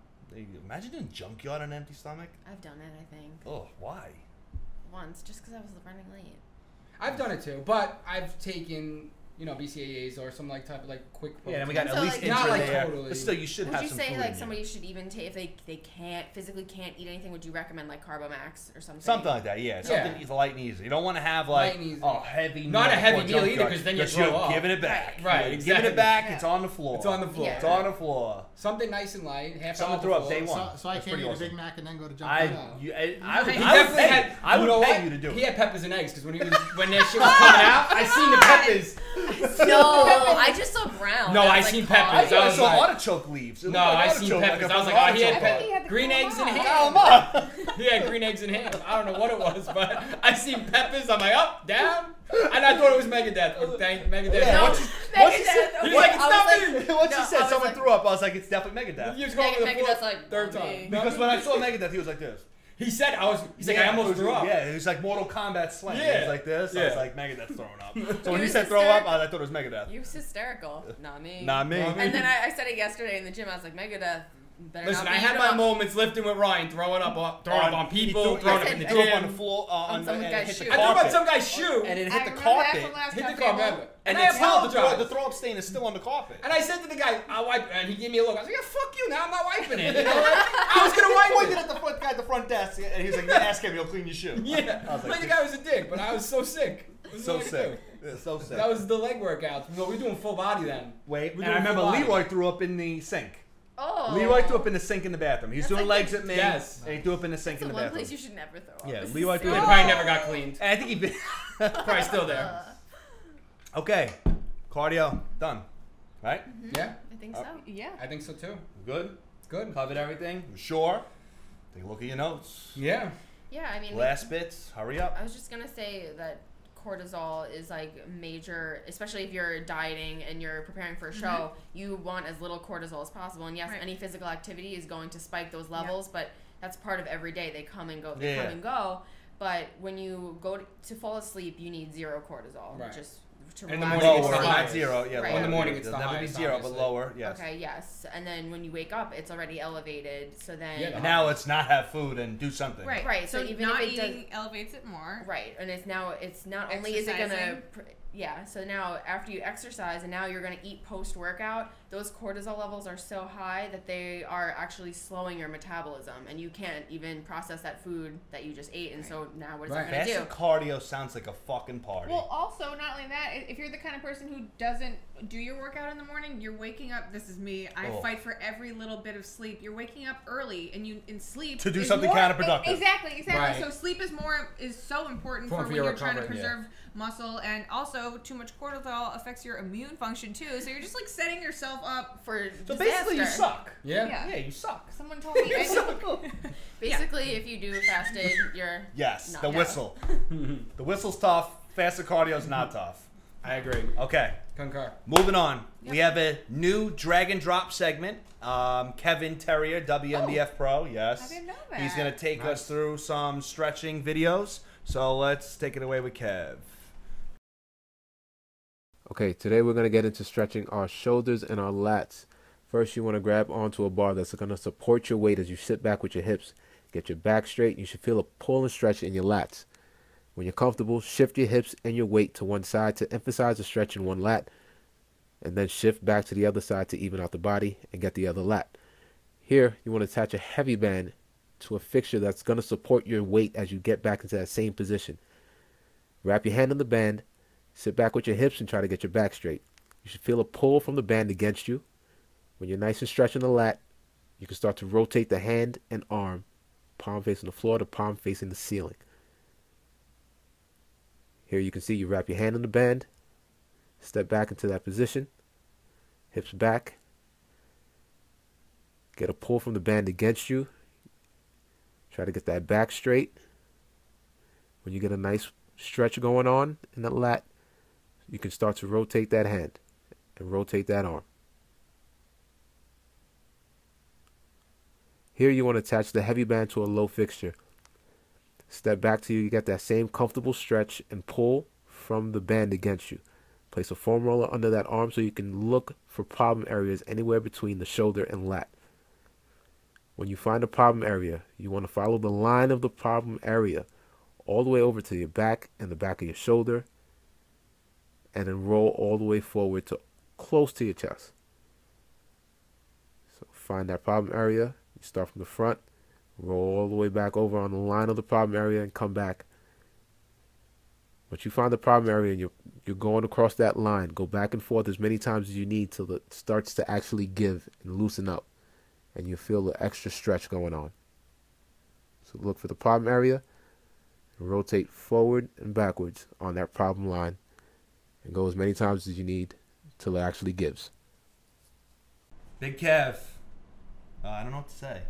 Imagine doing junkyard on an empty stomach. I've done it, I think. Oh, why? Once, just because I was running late. I've done it too, but I've taken, BCAAs or some type of quick. Yeah, and we got So, at least like, not Intra like there. totally. But still, you should Would have you some say food like in somebody you. should even take if they physically can't eat anything? Would you recommend like Carbomax or something? Something like that, yeah. Something Yeah. light and easy. You don't want to have Light and easy. heavy Not a meal heavy before meal either, junkyard, 'cause then you because throw you're up. giving it back. Right, You're exactly. giving it back. Yeah. It's on the floor. It's on the floor. Yeah. It's on the floor. Something nice and light. Half Someone hour threw up before. day one. So I That's can't pretty eat a awesome. Big Mac and then go to jump I around. would He pay. had. I would know pay what? you to do He it. had peppers and eggs because when that shit was coming out, I seen the peppers. No, I just saw brown. No, I I was seen like, peppers. I I was saw like- artichoke leaves. It No, looked like I seen artichoke, peppers. like I was like, fucking he had artichoke I think he had the green cool eggs and mom. ham. He had green eggs and ham. I don't know what it was, but I seen peppers. I'm like, up, down, and I thought it was Megadeth. Or thank Megadeth. Yeah. No, Once you Megadeth, said- okay. He's like, it's I was not like- me. once No, you I said was someone like- threw up, I was like, it's definitely Megadeth. You just called me the Megadeth's fourth, like, third not time. me. Because when I saw Megadeth, he was like this. He said, he's like, I almost threw up. Yeah, it was like Mortal Kombat slam. He Yeah. was like this. I was Yeah. like, Megadeth's throwing up. So He when he was said throw up, hysterical. I thought it was Megadeth. You was hysterical. Not me. Not me. Not me. And then I said it yesterday in the gym. I was like, Megadeth. Better Listen, not I be had eating my up. moments lifting with Ryan, throwing up on people, throwing up in the He threw up on the gym. floor, On some and guy's hit the shoe. I threw up on carpet. some guy's shoe, And it I hit the remember that carpet. from last hit the time carpet, table. and I it's still apologized. the throw up stain is still on the carpet. And I said to the guy, I'll wipe it. And he gave me a look. I was like, yeah, fuck you. Now I'm not wiping it. You know? I was going to wipe pointed it. at the front guy at the front desk, and he was like, ask him, he'll clean your shoe. Yeah. I was Like the guy was a dick, but I was so sick. What so was I gonna sick. do? Yeah, so sick. That was the leg workouts. No, we were doing full body then. Wait, We're and I doing remember full body. Leroy threw up in the sink. Oh. Leroy threw up in the sink in the bathroom. He was That's doing like legs the- at me, Yes. and he threw up in the sink That's in the the one bathroom. place you should never throw up. Yeah, This is Leroy threw They up. probably never got cleaned. And I think he been. Probably still there. Okay, cardio done, right? Yeah, I think so. Yeah. I think so too. Good. Good. Covered everything. You sure? Take a look at your notes. Yeah. Yeah, I mean, Last bits. Hurry up. I was just gonna say that cortisol is like major, especially if you're dieting and you're preparing for a show. You want as little cortisol as possible, and yes, Right. any physical activity is going to spike those levels, but that's part of every day. They come and go. Yeah. Come and go. But when you go to fall asleep, you need zero cortisol, Right. just to In the relax morning, and it's Lower, the sleep. not highest. zero. Yeah, Right. lower. In the morning, it's It'll the never be highest, zero, obviously. but lower. Yes. Okay, yes, and then when you wake up, it's already elevated. So then, Yeah, Now it's not have food and do something. Right. Right, so So, even not if it does- eating elevates it more. right, and it's not only is it gonna, Exercising. yeah. So now after you exercise and now you're gonna eat post workout, those cortisol levels are so high that they are actually slowing your metabolism, and you can't even process that food that you just ate. And so now what is Right. it gonna Faster do? cardio sounds like a fucking party. Well, also, not only that, if you're the kind of person who doesn't do your workout in the morning, you're waking up. This is me. I Oh. fight for every little bit of sleep. You're waking up early, and you in sleep To do is something more- counterproductive. Exactly. Right. So sleep is so important for For when your you're trying to recovery, preserve muscle, and also too much cortisol affects your immune function too. So you're just like setting yourself up. For so disaster. basically, you suck. Yeah. Yeah. Yeah, you suck. Someone told me. Basically, if you do fasted, you're Yes, Not the yet. whistle. The whistle's tough. Faster cardio's not tough. I agree. Okay, Concur. moving on. We have a new drag and drop segment. Kevin Terrier, WNBF Pro. Yes. I didn't know that. He's going to take Nice. us through some stretching videos. So let's take it away with Kev. Okay, today we're going to get into stretching our shoulders and our lats. First, you want to grab onto a bar that's going to support your weight as you sit back with your hips. Get your back straight. You should feel a pull and stretch in your lats. When you're comfortable, shift your hips and your weight to one side to emphasize the stretch in one lat, and then shift back to the other side to even out the body and get the other lat. Here, you want to attach a heavy band to a fixture that's going to support your weight as you get back into that same position. Wrap your hand on the band, sit back with your hips and try to get your back straight. You should feel a pull from the band against you. When you're nice and stretching the lat, you can start to rotate the hand and arm, palm facing the floor to palm facing the ceiling. Here you can see you wrap your hand on the band, step back into that position, hips back, get a pull from the band against you, try to get that back straight. When you get a nice stretch going on in the lat, you can start to rotate that hand and rotate that arm. Here you want to attach the heavy band to a low fixture. Step back till you get that same comfortable stretch and pull from the band against you. Place a foam roller under that arm so you can look for problem areas anywhere between the shoulder and lat. When you find a problem area, you want to follow the line of the problem area all the way over to your back and the back of your shoulder, and then roll all the way forward to close to your chest. So find that problem area. You start from the front, roll all the way back over on the line of the problem area and come back. Once you find the problem area and you're going across that line, go back and forth as many times as you need till it starts to actually give and loosen up, and you feel the extra stretch going on. So look for the problem area and rotate forward and backwards on that problem line and go as many times as you need till it actually gives. Big Kev. I don't know what to say.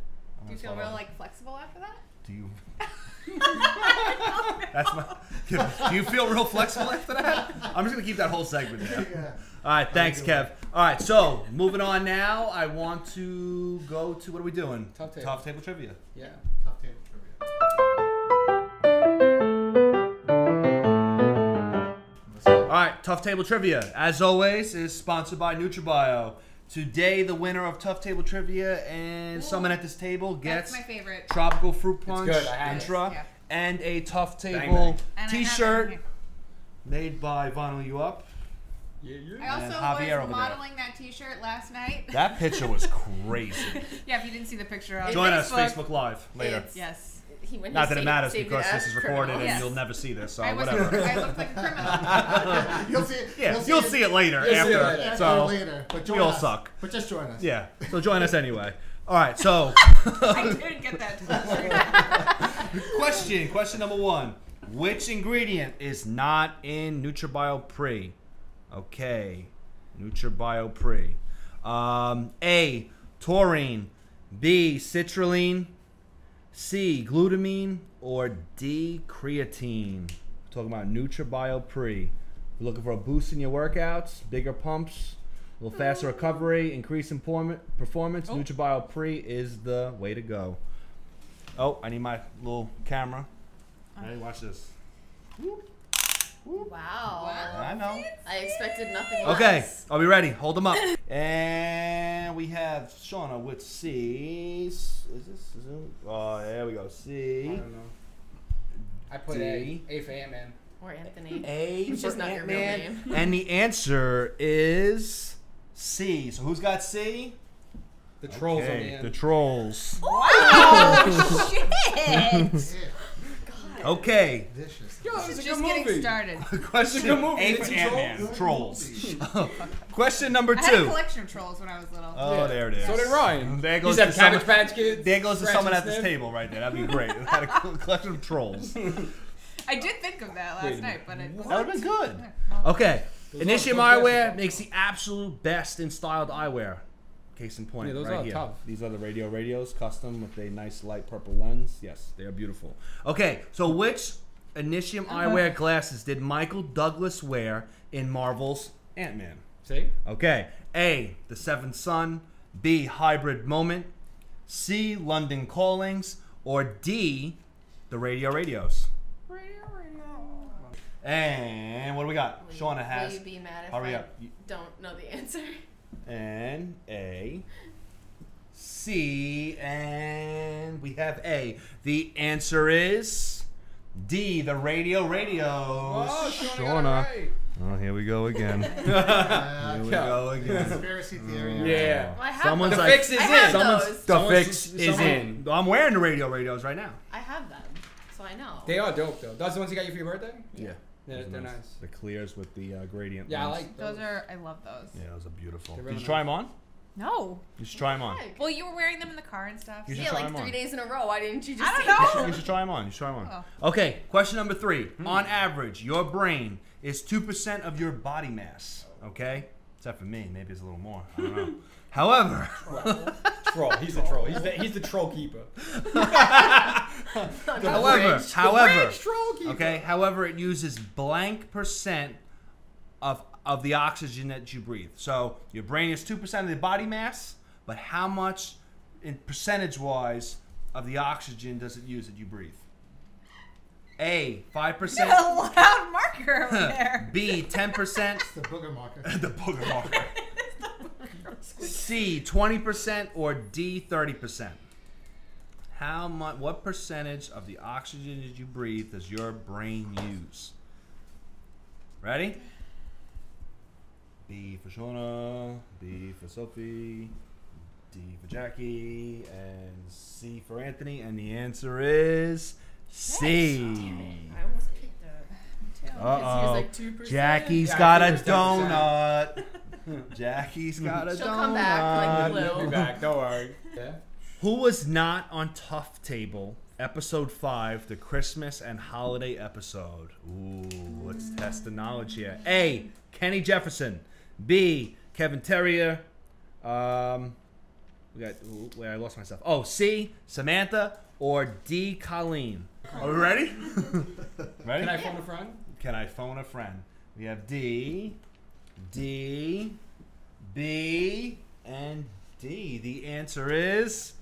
Do you feel real flexible after that? Do you? Do you feel real flexible after that? I'm just gonna keep that whole segment there. Yeah. All right, thanks, Kev. All right, so moving on now. I want to go to what are we doing? Tough table trivia. Yeah. Tough table trivia. All right, Tough Table Trivia, as always, is sponsored by NutriBio. Today, the winner of Tough Table Trivia and someone at this table gets That's my favorite. Tropical Fruit Punch, It's good, I had Intra, yeah. and a Tough Bang, Table bang. t-shirt made by VinylYouUp. I also Javier over was modeling that t-shirt last night. That picture was crazy. Yeah, if you didn't see the picture on Join us Facebook. Facebook Live later. Yes. Not that it matters because this is recorded and you'll never see this, so whatever. I looked like a criminal. You'll see it. Yeah, you'll see it later. You'll see it After. later. So later. But join we all us. suck. But just join us. Yeah. So join us anyway. All right. So I didn't get that. question number 1: which ingredient is not in NutriBio Pre? Okay, NutriBio Pre. A, taurine. B, citrulline. C, glutamine, or D, creatine. We're talking about NutriBio Pre. You're looking for a boost in your workouts, bigger pumps, a little faster recovery, increased performance. NutriBio Pre is the way to go. Oh, I need my little camera. Hey, watch this. Wow. I know. I expected nothing less. Okay, are we ready? Hold them up. And we have Shauna with C. Is this? Oh, there we go. C. I don't know. I put D. A for Ant-Man. Or Anthony. A Which for is not your real Ant-Man. name. And the answer is C. So who's got C? The trolls on the Okay, end. the trolls. Oh, shit! Okay. Vicious. Yo, This it's is a just good getting movie. started. Question good movie. A It's for a Ant-Man. Trolls. Question number I had a 2. collection of trolls when I was little. Oh, Yeah. there it is. So did Ryan. There He goes said to someone. Cabbage Patch Kids. There goes to Scratch someone and at this Sniff. table right there. That'd be great. It had a collection of trolls. I did think of that last Wait, night, but it That would have been good. Yeah. Okay. Those Initium are Eyewear best. makes the absolute best in styled eyewear. Case in point, Yeah, those right are here. tough. These are the radios, custom with a nice light purple lens. Yes, they are beautiful. Okay, so which Initium Eyewear glasses did Michael Douglas wear in Marvel's Ant-Man? See? Okay. A, The Seventh Son. B, Hybrid Moment. C, London Callings. Or D, the radios. And what do we got? Shauna has. Will you be mad if Hurry I up. don't know the answer? And A, C, and we have A. The answer is D, the radio. Oh, Shauna. Got it right. Oh, here we go again. Here we go again. Conspiracy theory. Yeah. Well, I have Someone's those. The like, fix is I have in. those. The fix is in. I'm wearing the radios right now. I have them, so I know. They are dope though. Those are the ones you got you for your birthday? Yeah. Yeah, Those are they're nice. The clears with the gradient. Yeah, I ones. like Those are, I love those. Yeah, those are beautiful. They're Did really you try them on? No. You should try them on. Well, you were wearing them in the car and stuff. You should Yeah, try like them 3 on. days in a row. Why didn't you just I take don't them? know. You should try them on. You should try them on. Oh. Okay, question number 3. On average, your brain is 2% of your body mass. Okay? Except for me. Maybe it's a little more. I don't know. However... Troll. He's the troll. He's the troll keeper. However, troll keeper. okay, however, it uses blank percent of the oxygen that you breathe. So your brain is 2% of the body mass, but how much, in percentage-wise, of the oxygen does it use that you breathe? A, 5%. A loud marker over there. B, 10%. It's the booger marker. The booger marker. C, 20%, or D, 30%. How much? What percentage of the oxygen that you breathe does your brain use? Ready? B for Shauna, B for Sophie, D for Jackie, and C for Anthony. And the answer is C. I almost picked that. Uh-oh. Like 2%. Jackie's Yeah, got I a think it's 10%. donut. Jackie's got a She'll donut. come back like He'll Blue. be back. Don't worry. Yeah. Who was not on Tough Table, episode 5, the Christmas and holiday episode? Ooh, let's test the knowledge here. A, Kenny Jefferson. B, Kevin Terrier. We got, where I lost myself. Oh, C, Samantha, or D, Colleen. Are we ready? Ready? Can I phone a friend? Can I phone a friend? We have D, B, and D. The answer is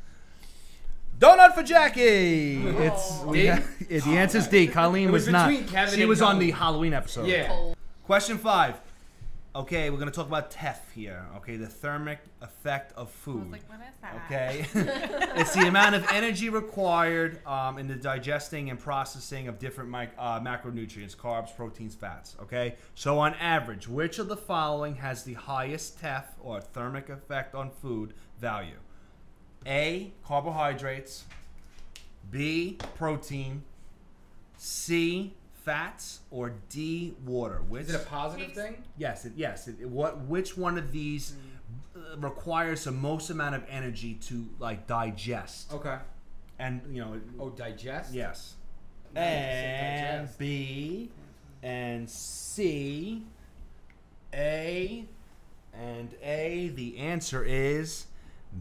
donut for Jackie. The answer is D. Colleen It was was not. between Kevin She and was on Colleen. the Halloween episode. Yeah. Cold. Question 5. Okay, we're gonna talk about TEF here. Okay, the thermic effect of I food. was like, what is that? Okay, it's the amount of energy required in the digesting and processing of different macronutrients, carbs, proteins, fats. Okay, so on average, which of the following has the highest TEF or thermic effect on food value? A, carbohydrates. B, protein. C, fats, or D, water. Which, Is it a positive thing? yes. Which one of these requires the most amount of energy to like digest? Okay. And Oh, digest? yes. Nice. And Digest. B, and C, A, and A. The answer is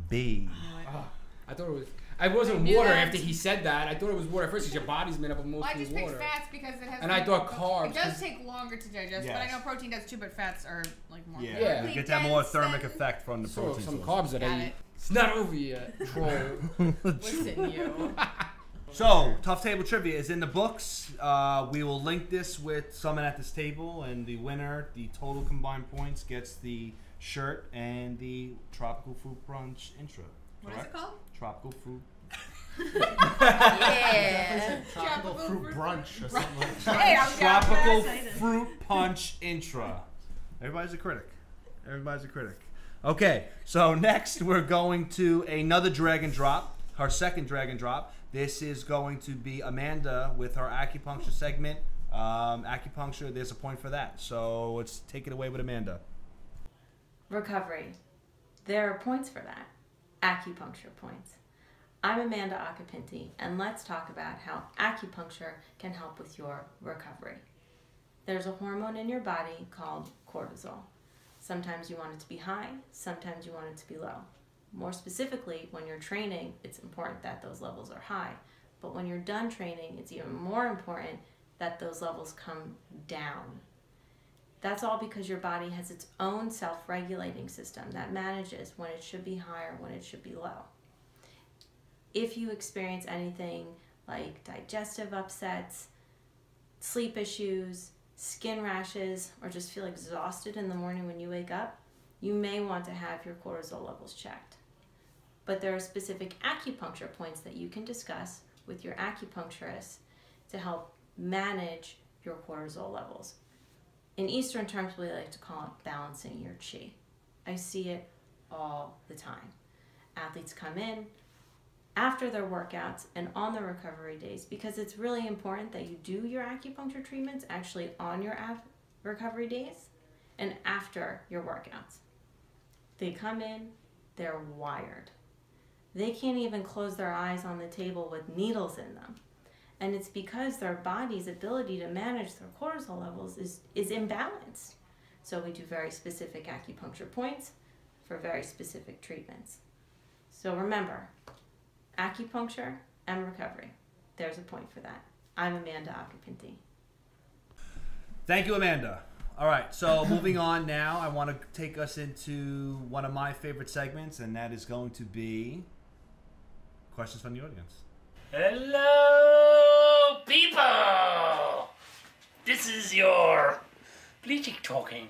B. Ah, I thought it was. I wasn't I knew water that. after he said that. I thought it was water at first because your body's made up of Well, I mostly just picked water. fats because it has. And I thought carbs, It does 'cause- take longer to digest, but I Yes. know protein does too. But fats are like more. Yeah, Yeah. you get that more dense thermic than- effect from the So protein some source. carbs that Got I eat. it. It's not over yet, troll. Listen, you. So, Tough Table Trivia is in the books. We will link this with someone at this table, and the winner, the total combined points, gets the shirt and the Tropical Fruit Brunch intro. What is it called? Tropical Fruit. Yeah. Tropical fruit brunch or something like that. Hey, I'm Tropical excited. Fruit Punch intro. Everybody's a critic. Okay, so next we're going to another drag and drop, her second drag and drop. This is going to be Amanda with her acupuncture segment. Acupuncture, there's a point for that. So let's take it away with Amanda. Recovery. There are points for that. Acupuncture points. I'm Amanda Occhipinti, and let's talk about how acupuncture can help with your recovery. There's a hormone in your body called cortisol. Sometimes you want it to be high, sometimes you want it to be low. More specifically, when you're training, it's important that those levels are high. But when you're done training, it's even more important that those levels come down. That's all because your body has its own self-regulating system that manages when it should be high or when it should be low. If you experience anything like digestive upsets, sleep issues, skin rashes, or just feel exhausted in the morning when you wake up, you may want to have your cortisol levels checked. But there are specific acupuncture points that you can discuss with your acupuncturist to help manage your cortisol levels. In Eastern terms, we like to call it balancing your chi. I see it all the time. Athletes come in after their workouts and on the recovery days, because it's really important that you do your acupuncture treatments actually on your recovery days and after your workouts. They come in, they're wired. They can't even close their eyes on the table with needles in them. And it's because their body's ability to manage their cortisol levels is imbalanced. So we do very specific acupuncture points for very specific treatments. So remember, acupuncture and recovery. There's a point for that. I'm Amanda Occhipinti. Thank you, Amanda. All right, so moving on now, I want to take us into one of my favorite segments, and that is going to be questions from the audience. Hello, people! This is your Bleachik talking.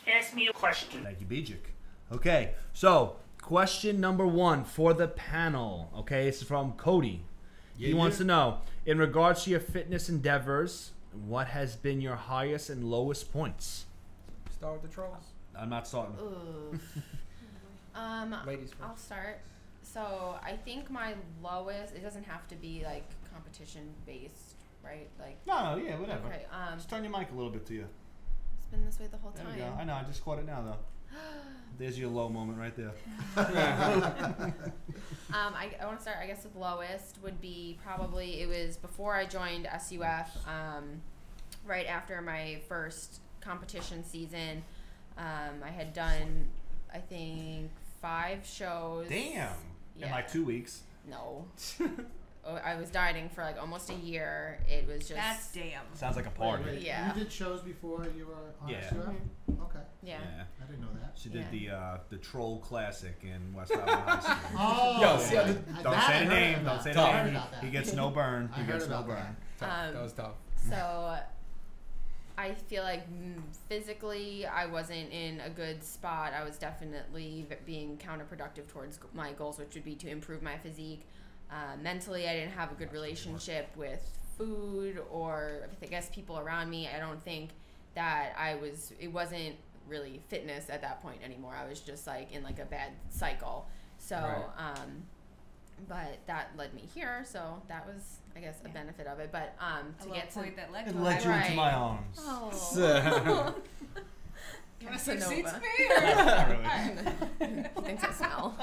Ask me a question. Thank you, Bijik. Okay, so question number 1 for the panel. Okay, it's from Cody. He wants to know, in regards to your fitness endeavors, what has been your highest and lowest points? Start with the trolls. I'm not starting. Ladies first. I'll start. So I think my lowest, it doesn't have to be like competition based, right? Like No, yeah, whatever. Okay. Just turn your mic a little bit to you. It's been this way the whole There time. we go. I know, I just caught it now, though. There's your low moment right there. I want to start, I guess, with lowest would be probably, it was before I joined SUF, right after my first competition season. I had done, I think, 5 shows. Damn. Yeah. In like 2 weeks. No. I was dieting for like almost a year. It was just... That's damn. Sounds like a party. Wait, Yeah. You did shows before you were on Yeah. SUF? Okay. Yeah. I didn't know that. She did the Troll Classic in West Island High School. Oh, Yo, see, yeah. Don't That say I the heard name. about. Don't say I the heard name. about that. He gets no burn. I He heard gets no about burn. That was tough. So I feel like physically I wasn't in a good spot. I was definitely being counterproductive towards my goals, which would be to improve my physique. Mentally, I didn't have a good relationship with food or I guess people around me. I don't think that it wasn't really fitness at that point anymore. I was just like in like a bad cycle. So, Right. but that led me here. So that was, I guess, a benefit of it. But to get to point that led It to led you Right. into my arms. Oh. You want to switch seats Casanova. with me? Or? Not really. He thinks I smell.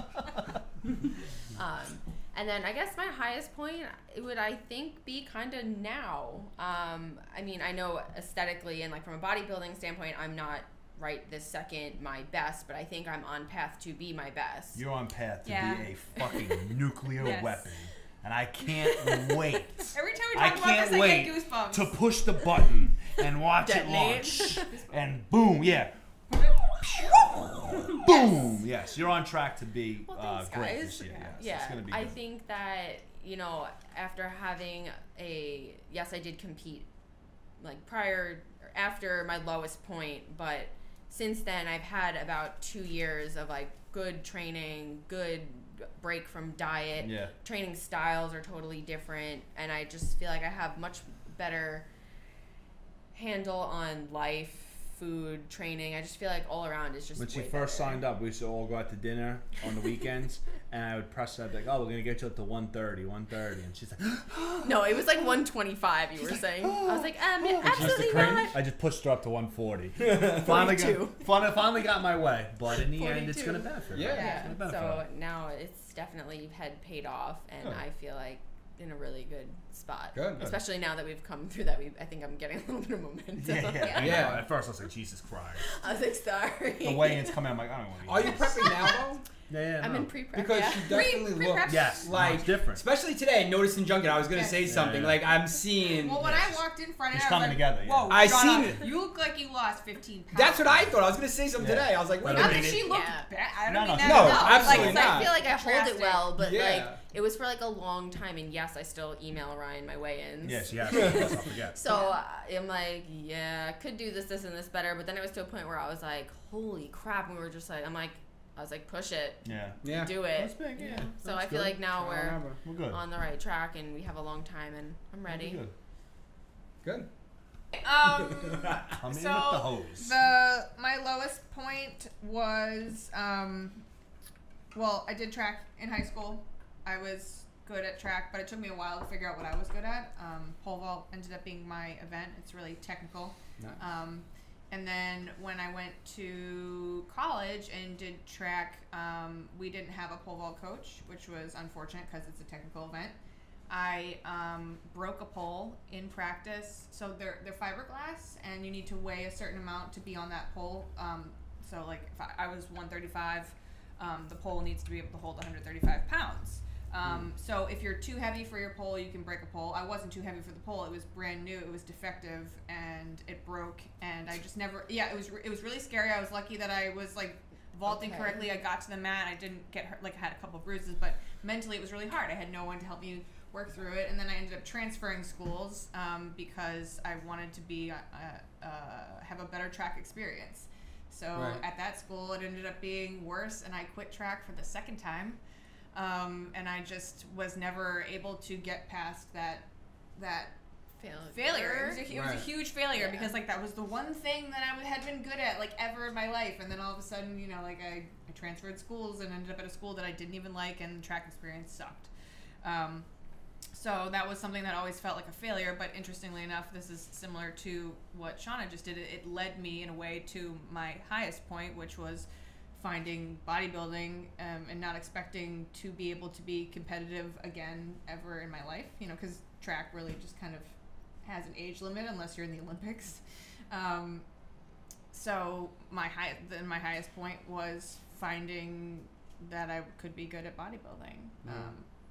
And then I guess my highest point, it would, I think, be kind of now. I mean, I know aesthetically and like from a bodybuilding standpoint, I'm not right this second my best, but I think I'm on path to be my best. You're on path to Yeah. be a fucking nuclear Yes. weapon. And I can't wait. Every time we I talk about can't this, I wait get goosebumps. to push the button and watch Detonate. it launch. And boom, yeah. Boom. Yes, you're on track to be Well, thanks, great guys. this year. Yes, Yeah, it's gonna be I good. think that, you know, after having yes, I did compete like after my lowest point, but since then I've had about 2 years of like good training, good break from diet. Yeah. Training styles are totally different, and I just feel like I have much better handle on life, food, training. I just feel like all around is just When she way first better. signed up, we used to all go out to dinner on the weekends, and I would press her, I'd be like, oh, we're going to get you up to 130, and she's like, No, it was like 125. You were saying. I was like, absolutely not. I just pushed her up to 140. finally got my way, but in the end, it's 42. going to benefit. Yeah. Right? It's Yeah. gonna benefit So her. now it's definitely had paid off, and Good. I feel like in a really good spot. Good. Especially now that we've come through that. I think I'm getting a little bit of momentum. Yeah. Yeah. At first, I was like, Jesus Christ. I was like, sorry. The weigh-ins come in, I'm like, I don't want to Are you prepping now though? Yeah, I'm no. in pre-prep. Because yeah. she definitely Pre-prep. looks Yes, like it's different. Especially today, noticing junket. I was gonna Yes. say something yeah. like I'm seeing. Well, when I walked in Friday, It's I was coming like, together, yeah. Whoa, I Shauna, seen it. You look like you lost 15 pounds. That's what I thought. I was gonna say something Yeah. today. I was like, wait But a Not I that minute. she looked Yeah. bad. I No, don't mean no, that no, at all. absolutely Like, Like, I not. feel like I hold it well, but Yeah. like it was for like a long time, and yes, I still email Ryan my weigh-ins. Yes, yes. Let's not forget. So I'm like, yeah, I could do this, and this better. But then it was to a point where I was like, holy crap. And we were just like, I was like, push it. Yeah. Do it. That's big, yeah. So I feel like now we're good. on the right track, and we have a long time, and I'm ready. Good. Come in with the hose. My lowest point was, well, I did track in high school. I was good at track, but it took me a while to figure out what I was good at. Pole vault ended up being my event. It's really technical. Nice. And then when I went to college and did track, we didn't have a pole vault coach, which was unfortunate because it's a technical event. I broke a pole in practice. So they're fiberglass, and you need to weigh a certain amount to be on that pole. So like if I was 135, the pole needs to be able to hold 135 pounds. So if you're too heavy for your pole, you can break a pole. I wasn't too heavy for the pole. It was brand new. It was defective, and it broke. And I just never. Yeah, it was really scary. I was lucky that I was like vaulting correctly. I got to the mat. I didn't get hurt. Like I had a couple of bruises, but mentally it was really hard. I had no one to help me work through it. And then I ended up transferring schools because I wanted to be have a better track experience. So at that school, it ended up being worse, and I quit track for the second time. And I just was never able to get past that failure. It was a huge failure because like that was the one thing that I had been good at like ever in my life, and then all of a sudden, you know, like I transferred schools and ended up at a school that I didn't even like, and the track experience sucked. So that was something that always felt like a failure, but interestingly enough, this is similar to what Shauna just did. It led me in a way to my highest point, which was finding bodybuilding and not expecting to be able to be competitive again ever in my life, you know, because track really just kind of has an age limit unless you're in the Olympics. So my highest point was finding that I could be good at bodybuilding.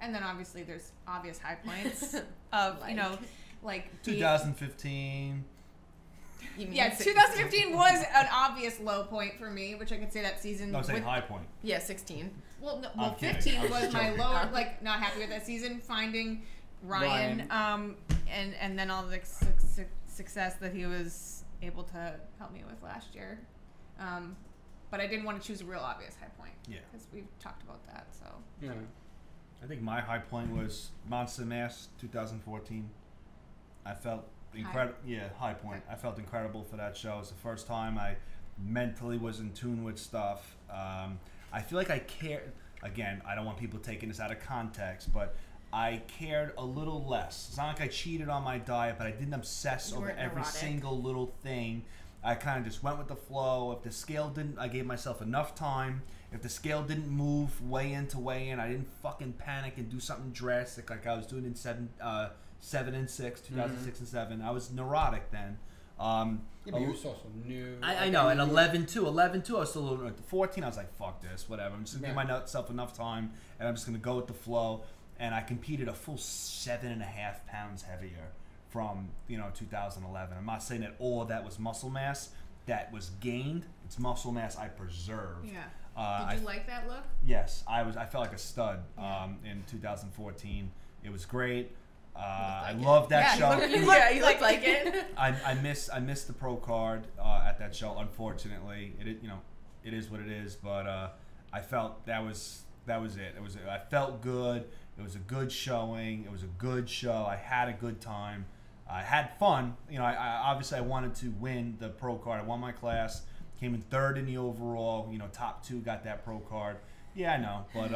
And then obviously there's obvious high points of, you know, like 2015. Yeah, 2015 was an obvious low point for me, which I could say that season. No, I'm saying high point. Yeah, 16. Well, 15 was my lower, like not happy with that season. Finding Ryan. And then all the success that he was able to help me with last year. But I didn't want to choose a real obvious high point. Yeah. Because we've talked about that, so. Yeah. I think my high point was Monster Mass 2014. I felt incredible. Yeah, high point. I felt incredible for that show. It was the first time I mentally was in tune with stuff. I feel like I cared. Again, I don't want people taking this out of context, but I cared a little less. It's not like I cheated on my diet, but I didn't obsess over every single little thing. I kind of just went with the flow. If the scale didn't, I gave myself enough time. If the scale didn't move weigh in to weigh in, I didn't fucking panic and do something drastic like I was doing in 7 and 6, 2006 and 7. I was neurotic then. Yeah, but you were also new. I know. At 11 too, I was still a little. At 14, I was like, "Fuck this, whatever." I'm just gonna give myself enough time, and I'm just gonna go with the flow. And I competed a full 7.5 pounds heavier from 2011. I'm not saying that all of that was muscle mass that was gained. It's muscle mass I preserved. Yeah. Did you like that look? Yes, I felt like a stud in 2014. It was great. I love that show. You looked like it. I missed the pro card at that show. Unfortunately, it is what it is. But I felt that was it. I felt good. It was a good showing. It was a good show. I had a good time. I had fun. I wanted to win the pro card. I won my class. Came in 3rd in the overall. Top 2 got that pro card. Yeah, I know, but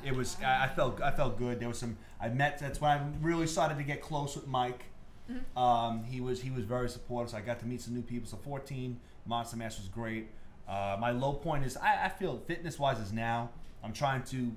it was. I felt good. There was some. That's when I really started to get close with Mike. Mm-hmm. He was very supportive. So I got to meet some new people. So 14 Monster Mass was great. My low point is I feel fitness wise is now. I'm trying to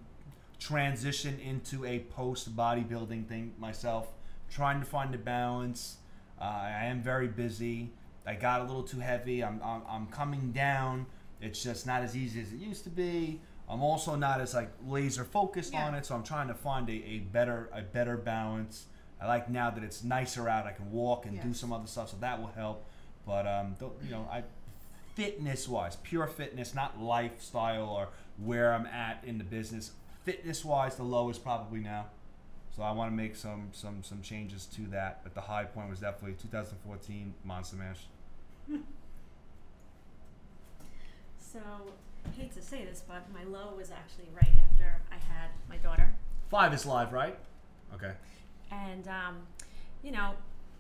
transition into a post bodybuilding thing myself. Trying to find a balance. I am very busy. I got a little too heavy. I'm coming down. It's just not as easy as it used to be. I'm also not as laser focused on it, so I'm trying to find a better balance. I like now that it's nicer out. I can walk and do some other stuff, so that will help. But fitness wise, pure fitness, not lifestyle or where I'm at in the business. fitness-wise, the low is probably now. So I want to make some changes to that. But the high point was definitely 2014 Monster Mash. So, I hate to say this, but my low was actually right after I had my daughter. 5 is live, right? Okay. And, you know,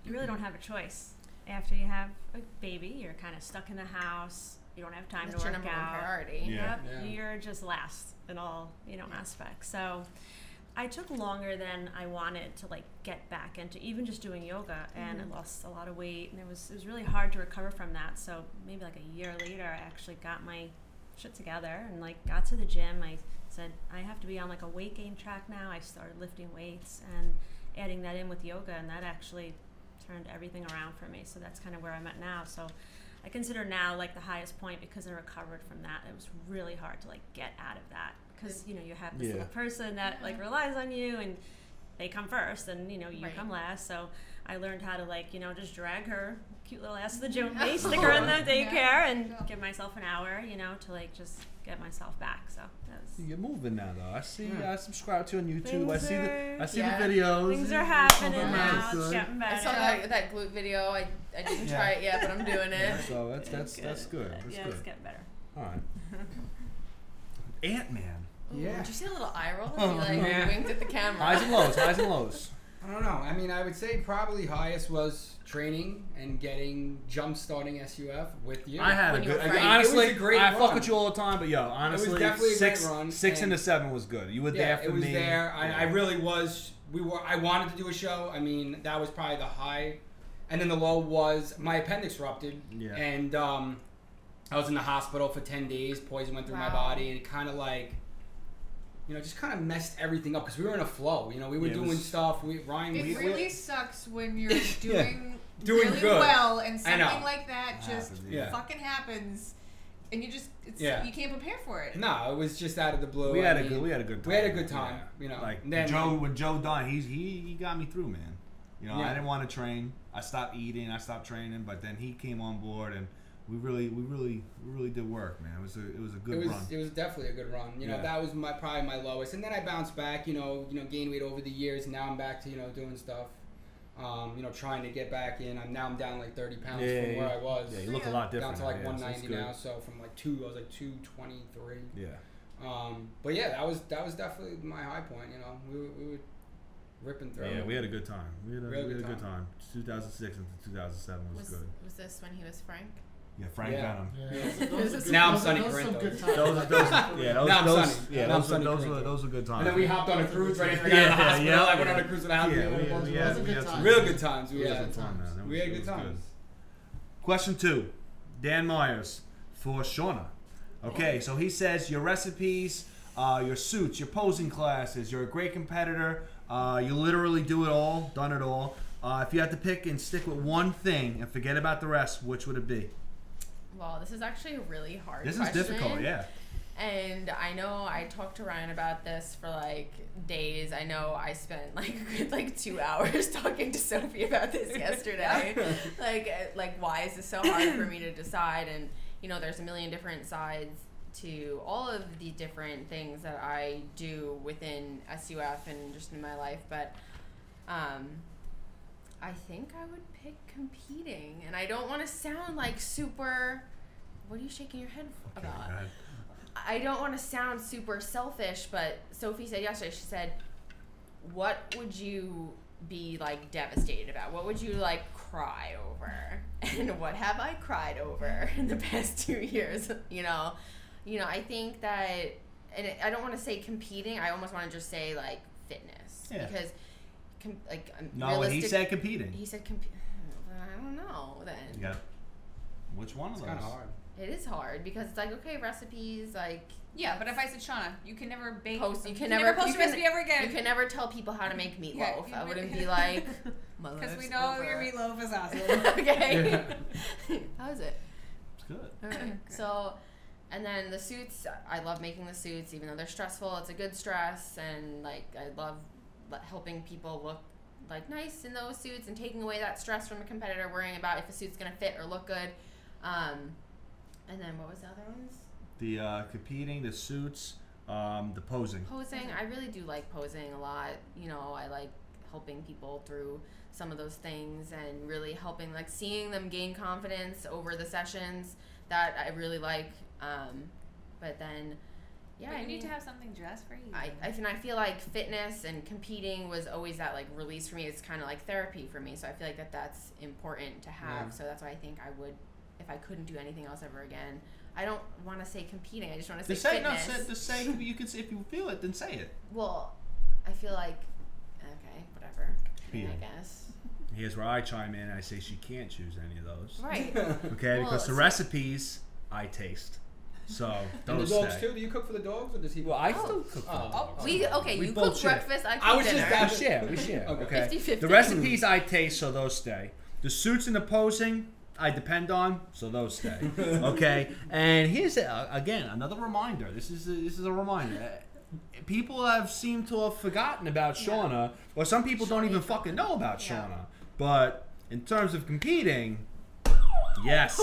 you really don't have a choice. After you have a baby, you're kind of stuck in the house. You don't have time That's to your work number one out. priority. Yeah. Yep, you're just last in all, you know, aspects. So I took longer than I wanted to like get back into even just doing yoga, and I lost a lot of weight, and it was really hard to recover from that. So maybe like a year later, I actually got my shit together and like got to the gym. I said I have to be on like a weight gain track now. I started lifting weights and adding that in with yoga, and that actually turned everything around for me. So that's kind of where I'm at now. So I consider now like the highest point because I recovered from that. It was really hard to like get out of that because you know you have this little person that like relies on you, and they come first, and you know you come last. So I learned how to like just drag her cute little ass to the gym with me, stick her in the daycare, and give myself an hour, to like just get myself back. So that was. You're moving now, though. I see. I subscribe to you on YouTube. Things I see the videos. Things are happening now. It's getting better. I saw that glute video. I didn't try it yet, but I'm doing it. Yeah, so that's good. That's good. It's getting better. All right. Ant-Man. Yeah. Did you see a little eye roll? He winked at the camera. Highs and lows. Highs and lows. I don't know. I mean, I would say probably highest was training and getting jump-starting SUF with you. I had a good. Honestly, it was a great run. Fuck with you all the time, but honestly, it was definitely a six, great run. 6 into 7 was good. You were there for me. It was there. I really was. I wanted to do a show. I mean, that was probably the high, and then the low was my appendix ruptured, and I was in the hospital for 10 days. Poison went through my body, and it kind of like. Just kind of messed everything up because we were in a flow. We were doing stuff. It really sucks when you're doing really good. Well and something like that just fucking happens, and you just you can't prepare for it. No, it was just out of the blue. We had a good time. We had a good time. Like then, when Joe died, he got me through, man. I didn't want to train. I stopped eating. I stopped training. But then he came on board and. We really did work, man. It was a good run. It was definitely a good run. That was probably my lowest, and then I bounced back. Gained weight over the years. And now I'm back to doing stuff. Trying to get back in. I'm down like 30 pounds from where I was. Yeah, you look a lot different. Down to like 190 now. So from like I was like 223. Yeah. But yeah, that was definitely my high point. We were ripping through. Yeah, we had a good time. We had a good time. 2006 into 2007 was good. Was this when he was Frank? Yeah, Frank Venom. Yeah. Now I'm Sonny Corinto. Those were good times. And then we hopped on a cruise right after I got out of the hospital. I went on a cruise with Javier. We had real good times. We had good times. Question 2, Dan Myers for Shauna. Okay, so he says your recipes, your suits, your posing classes. You're a great competitor. You literally do it all, done it all. If you had to pick and stick with one thing and forget about the rest, which would it be? Well, this is actually a really hard question. This is difficult, yeah. And I know I talked to Ryan about this for like days. I know I spent like 2 hours talking to Sophie about this yesterday. like why is this so hard for me to decide? And there's a million different sides to all of the different things that I do within SUF and just in my life, but I think I would pick competing, and I don't want to sound like super. What are you shaking your head about? I don't want to sound super selfish, but Sophie said yesterday. She said, "What would you be like devastated about? What would you like cry over?" And what have I cried over in the past 2 years? I think that, and I don't want to say competing. I almost want to just say like fitness because. No, he said competing. He said I don't know then. Yeah. Which one of those? It's kind of hard. It is hard because it's like, okay, recipes, like... Yeah, but if I said, Shauna, you can never bake... You can never post a recipe ever again. You can never tell people how to make meatloaf. I wouldn't be like... Because we know your meatloaf is awesome. Okay. How is it? It's good. Okay. So, and then the suits, I love making the suits, even though they're stressful. It's a good stress, and like I love helping people look like nice in those suits and taking away that stress from a competitor worrying about if a suit's gonna fit or look good. And then what was the other ones? The competing, the suits, the posing. Posing, I really do like posing a lot. You know, I like helping people through some of those things and really helping, like seeing them gain confidence over the sessions. That I really like. But then, yeah, but you need to have something just for you. I feel like fitness and competing was always that like release for me. It's kind of like therapy for me. So I feel like that's important to have. Yeah. So that's why I think I would, if I couldn't do anything else ever again. I don't want to say competing. I just want to say fitness. No, just say you can. If you feel it, then say it. Well, I feel like okay, whatever. Yeah. I guess. Here's where I chime in. I say she can't choose any of those. Right. Okay, well, because the recipes I taste. So and the dogs too. Do you cook for the dogs, or does he? Well, I still cook for the dogs. We you cook breakfast. I cook dinner. We share. Okay. 50-50. The recipes I taste, so those stay. The suits and the posing I depend on, so those stay. Okay. And here's again another reminder. This is a reminder. People have seemed to have forgotten about Shauna, or some people don't even fucking know about Shauna. But in terms of competing, yes,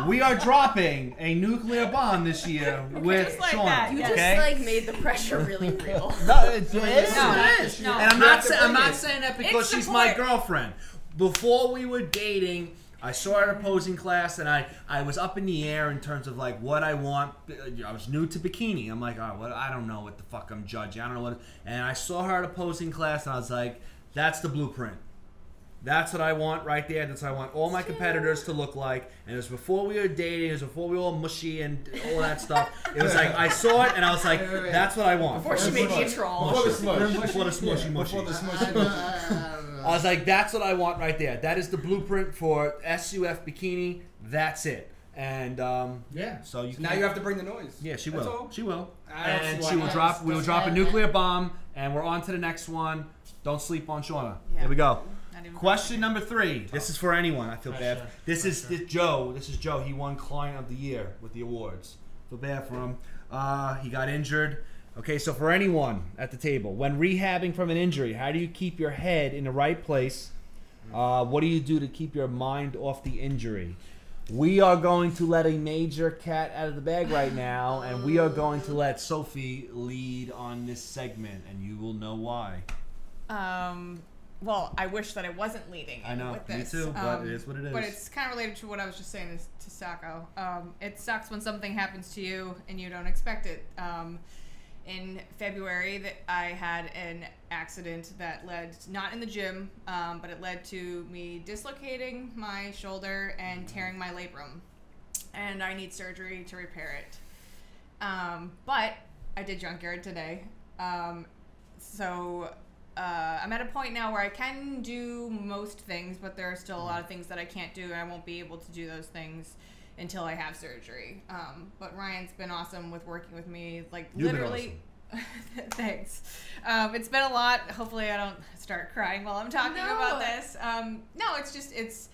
we are dropping a nuclear bomb this year with like Shauna. That. You just like made the pressure really real. No, it is. No. And I'm not saying that because she's my girlfriend. Before we were dating, I saw her at a posing class, and I was up in the air in terms of like what I want. I was new to bikini. I'm like, oh, I don't know what the fuck I'm judging. I don't know what. And I saw her at a posing class, and I was like, that's the blueprint. That's what I want right there. That's what I want all my competitors to look like. And it was before we were dating. It was before we were all mushy and all that stuff. It was like, I saw it and I was like, that's what I want. Before she made me a troll. Before the smushy. I was like, that's what I want right there. That is the blueprint for SUF bikini. That's it. And so now you have to bring the noise. Yeah, she will. She will. And she will drop. We will drop a nuclear bomb, and we're on to the next one. Don't sleep on Shauna. Yeah. Here we go. Question number 3. This is for anyone. I feel bad. This is Joe. This is Joe. He won Client of the Year with the awards. Feel bad for him. He got injured. Okay, so for anyone at the table, when rehabbing from an injury, how do you keep your head in the right place? What do you do to keep your mind off the injury? We are going to let a major cat out of the bag right now, and we are going to let Sophie lead on this segment, and you will know why. Well, I wish that I wasn't leading. I know, with this. Me too, but it is what it is. But it's kind of related to what I was just saying to Sacco. It sucks when something happens to you and you don't expect it. In February, I had an accident that led, not in the gym, but it led to me dislocating my shoulder and tearing my labrum. And I need surgery to repair it. But I did junkyard today. I'm at a point now where I can do most things, but there are still a lot of things that I can't do, and I won't be able to do those things until I have surgery. But Ryan's been awesome with working with me, like literally. Awesome. Thanks. It's been a lot. Hopefully I don't start crying while I'm talking about this. No, it's just it's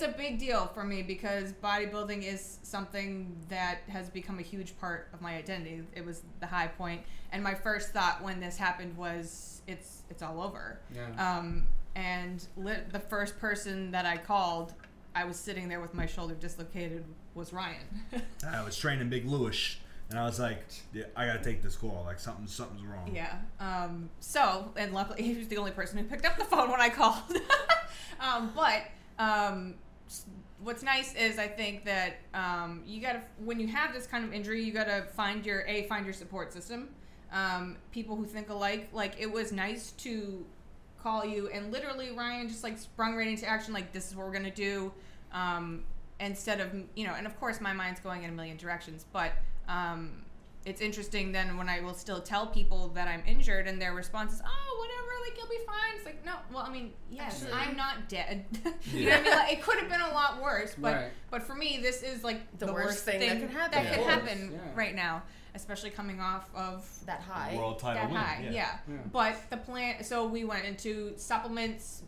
a big deal for me because bodybuilding is something that has become a huge part of my identity. It was the high point, and my first thought when this happened was it's all over. Yeah. The first person that I called, I was sitting there with my shoulder dislocated, was Ryan. I was training Big Lewis, and I was like, yeah, I gotta take this call. Like something's wrong. Yeah. And luckily he was the only person who picked up the phone when I called. What's nice is I think that you gotta, when you have this kind of injury, you gotta find your support system. People who think alike. Like, it was nice to call you, and literally Ryan just like sprung right into action, like, this is what we're gonna do, instead of, and of course my mind's going in a million directions, but it's interesting then when I will still tell people that I'm injured and their response is, oh, whatever, like, you'll be fine. It's like, no, well, I mean, yes, I'm not dead. You know what I mean? Like, it could have been a lot worse, but for me, this is like the worst thing that could happen right now, especially coming off of that high. World title win. Yeah. But the plan, so we went into supplements,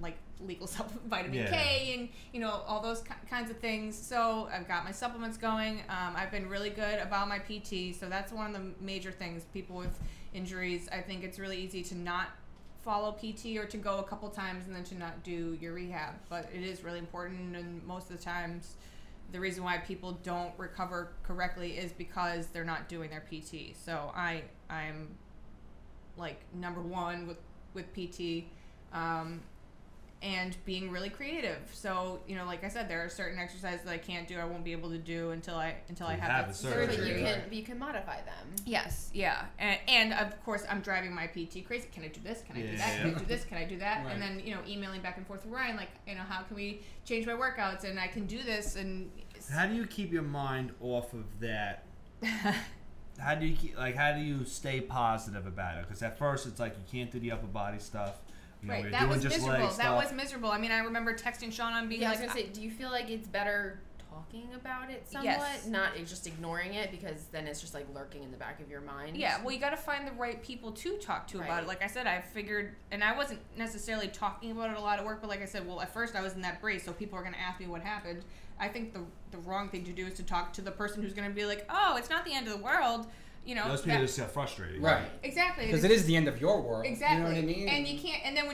like legal vitamin K and all those kinds of things. So I've got my supplements going. I've been really good about my PT, so that's one of the major things. People with injuries, I think it's really easy to not follow PT or to go a couple times and then to not do your rehab, but it is really important, and most of the times the reason why people don't recover correctly is because they're not doing their PT. So I'm like number one with PT, and being really creative. So, you know, like I said, there are certain exercises that I can't do, I won't be able to do until I have that surgery. You can modify them. Yes, yeah. And of course, I'm driving my PT crazy. Can I do this? Can I do that? Can I do this? Can I do that? Right. And then, you know, emailing back and forth with Ryan, like, you know, how can we change my workouts? And I can do this. And how do you keep your mind off of that? How do you stay positive about it? Because at first it's like you can't do the upper body stuff. You know, right, that was miserable. That was miserable. I mean, I remember texting Shauna and being like, I was gonna say, do you feel like it's better talking about it somewhat, yes. not just ignoring it, because then it's just like lurking in the back of your mind? Yeah, well, you got to find the right people to talk to about it. Like I said, I figured, and I wasn't necessarily talking about it a lot at work, but like I said, well, at first I was in that brace, so people are going to ask me what happened. I think the wrong thing to do is to talk to the person who's going to be like, oh, it's not the end of the world. You know, those people just get frustrated. Right. Exactly. Because it is the end of your world. Exactly. You know what I mean? And you can't. And then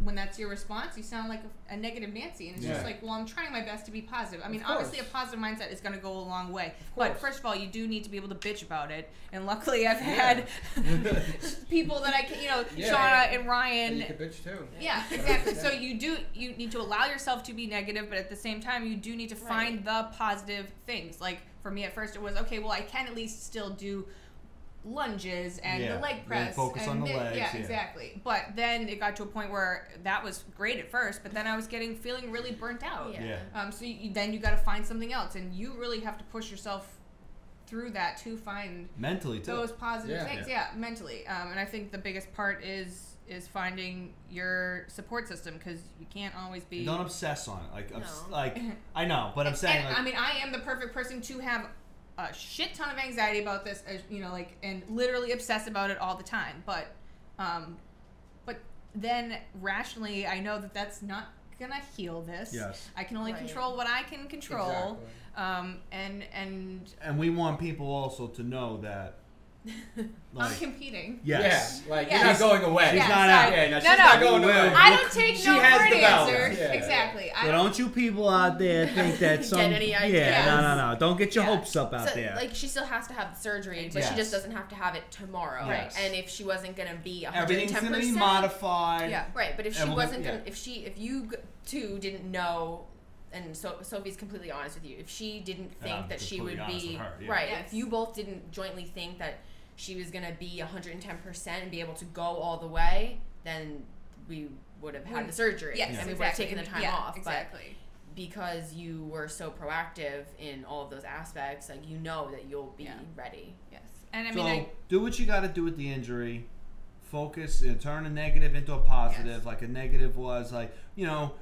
when that's your response, you sound like a negative Nancy, and it's just like, well, I'm trying my best to be positive. I mean, obviously, a positive mindset is going to go a long way. But first of all, you do need to be able to bitch about it. And luckily, I've had people that I can, you know, Shauna and Ryan. And you can bitch too. Yeah, exactly. So you need to allow yourself to be negative, but at the same time, you do need to find the positive things. Like for me, at first, it was okay. Well, I can at least still do lunges and the leg press. Focus on the legs. Yeah, exactly. But then it got to a point where that was great at first, but then I was feeling really burnt out. So then you got to find something else, and you really have to push yourself through that to find mentally too those positive things. Yeah, mentally. And I think the biggest part is finding your support system, because you can't always be. Don't obsess on it. Like I know, but I'm saying. I mean, I am the perfect person to have a shit ton of anxiety about this, you know, like, and literally obsess about it all the time. But then rationally, I know that that's not gonna heal this. Yes. I can only control what I can control. Exactly. And we want people also to know that. Like, I'm competing. Yes. Yeah, like you're not going away. She's not out. Yeah, she's not going away. I don't take no for an answer. Yeah. Exactly. So don't you people out there think that some... Get any ideas. Yeah, no. Don't get your hopes up out there. Like, she still has to have the surgery, but she just doesn't have to have it tomorrow. Yes. And if she wasn't going to be 110%... Everything's going to be modified. Yeah, right. But if she wasn't going to... If you two didn't know... And so Sophie's completely honest with you. If she didn't think that she would be... Right. Yes. If you both didn't jointly think that she was going to be 110% and be able to go all the way, then we would have had the surgery. Yes, and we would have taken the time off. Exactly. But because you were so proactive in all of those aspects, like, you know that you'll be ready. Yes. And I mean, do what you got to do with the injury. Focus, turn a negative into a positive. Yes. Like a negative was like, you know,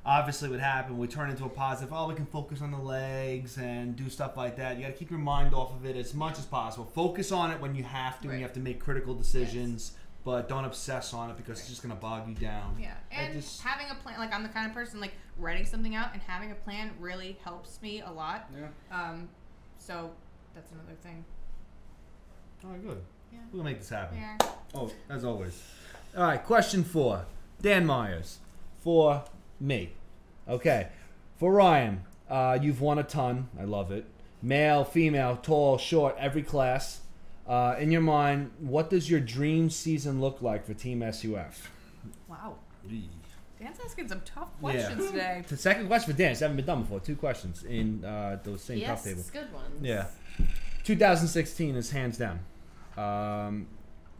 obviously what happened, we turn into a positive, we can focus on the legs and do stuff like that. You got to keep your mind off of it as much as possible. Focus on it when you have to, when you have to make critical decisions, but don't obsess on it, because it's just going to bog you down. Yeah, and having a plan, like, I'm the kind of person, like, writing something out and having a plan really helps me a lot. Yeah. So that's another thing. All right, good. Yeah. We'll make this happen. Yeah. Oh, as always. All right, question 4. Dan Myers. For me. Okay. For Ryan, you've won a ton. I love it. Male, female, tall, short, every class. In your mind, what does your dream season look like for Team SUF? Wow. Dan's asking some tough questions today. The second question for Dan. It's haven't been done before. 2 questions in those same top tables. Yes, good ones. Yeah. 2016 is hands down.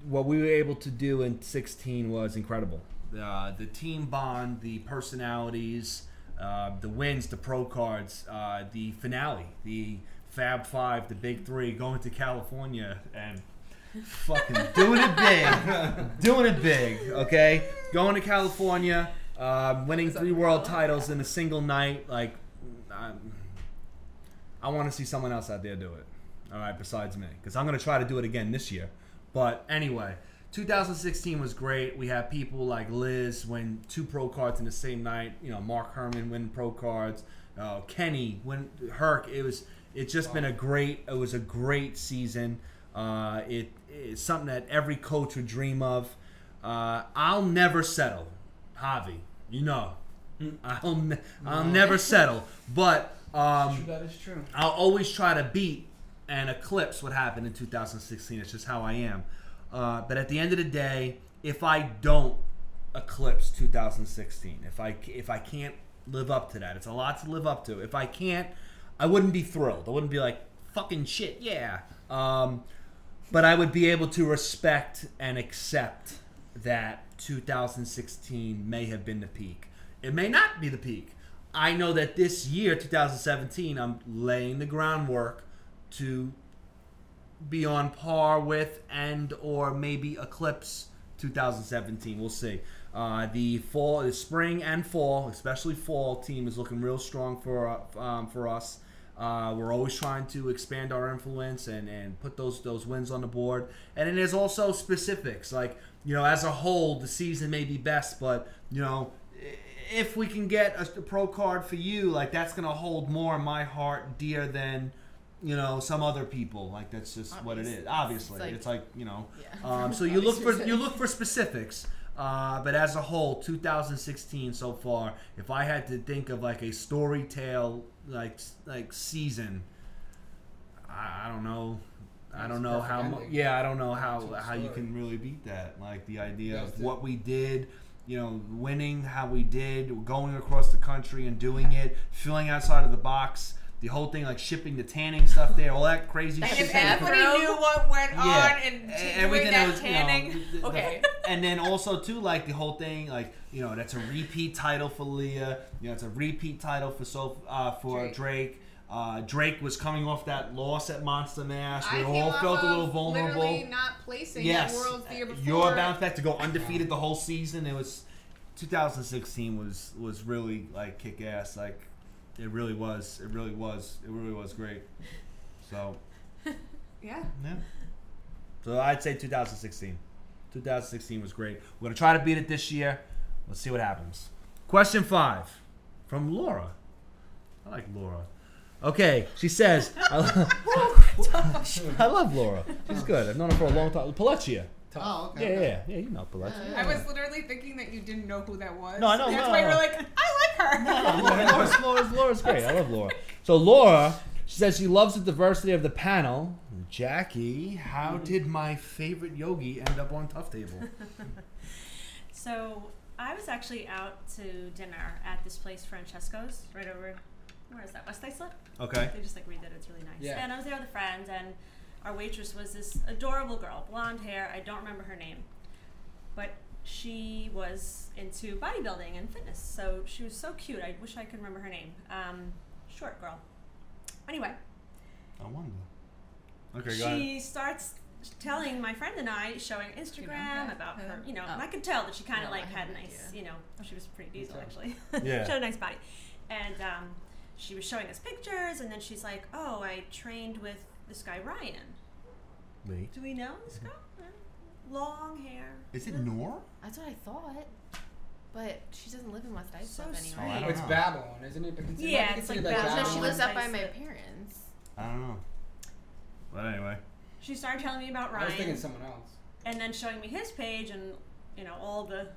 What we were able to do in 16 was incredible. The team bond, the personalities, the wins, the pro cards, the finale, the Fab Five, the Big Three, going to California and fucking doing it big, okay? Going to California, winning 3 world titles in a single night. Like, I want to see someone else out there do it, all right, besides me, because I'm going to try to do it again this year. But anyway, 2016 was great. We had people like Liz win 2 pro cards in the same night. You know, Mark Herman win pro cards. Kenny win Herc. It's just been it was a great season. It's something that every coach would dream of. I'll never settle, Javi. You know, I'll never settle. But That is true. I'll always try to beat and eclipse what happened in 2016. It's just how I am. But at the end of the day, if I don't eclipse 2016, if I can't live up to that, it's a lot to live up to. If I can't, I wouldn't be thrilled. I wouldn't be like, fucking shit, yeah. But I would be able to respect and accept that 2016 may have been the peak. It may not be the peak. I know that this year, 2017, I'm laying the groundwork to be on par with and or maybe eclipse 2017. We'll see. The spring and fall, especially fall team is looking real strong for us. We're always trying to expand our influence and put those wins on the board. And then there's also specifics, like, you know, as a whole, the season may be best, but, you know, if we can get a pro card for you, like, that's going to hold more in my heart dear than, you know, some other people. Like, that's just what it is. Obviously, it's like you know. Yeah. So you look for specifics. But as a whole, 2016 so far, if I had to think of like a story tale like season, I don't know. I don't know how. Yeah, I don't know how you can really beat that. Like the idea of what we did, you know, winning how we did, going across the country and doing it, feeling outside of the box. The whole thing, like shipping the tanning stuff there, all that crazy shit. If everybody knew what went on and everything that was tanning, you know, okay. And then also too, like the whole thing, like, you know, that's a repeat title for Leah. You know, it's a repeat title for Drake. Drake was coming off that loss at Monster Mash. We all felt a little vulnerable. Literally not placing at Worlds the year before. Your bounce back to go undefeated the whole season. It was 2016 was really like kick ass. Like. It really was. It really was great. So, yeah. So I'd say 2016. 2016 was great. We're gonna try to beat it this year. Let's see what happens. Question 5 from Laura. I like Laura. Okay, she says, I love Laura. She's good. I've known her for a long time. Palacia. Oh, okay. Yeah, you know Palacia. I was literally thinking that you didn't know who that was. No, I know. That's why you were like, I like her. Laura's great. I love Laura. So Laura, she says she loves the diversity of the panel. Jackie, how did my favorite yogi end up on Tough Table? So I was actually out to dinner at this place, Francesco's, right over, where is that, West Islip? Okay. They just like redid it. It's really nice. Yeah. And I was there with a friend, and our waitress was this adorable girl, blonde hair. I don't remember her name, but she was into bodybuilding and fitness. So she was so cute. I wish I could remember her name. Short girl. Anyway. I wonder. Okay, go ahead. She starts telling my friend and I, showing Instagram about her, you know, and I could tell that she kind of like had a nice, you know, she was pretty diesel actually. Yeah. She had a nice body. And she was showing us pictures, and then she's like, oh, I trained with this guy Ryan. Wait. Do we know this guy? Long hair. Is it Noor? That's what I thought. But she doesn't live in West Islip Oh, anymore. It's Babylon, isn't it? Yeah, it's like Babylon. No, she lives up by my parents. I don't know. But anyway. She started telling me about Ryan. I was thinking someone else. And then showing me his page and, you know, all the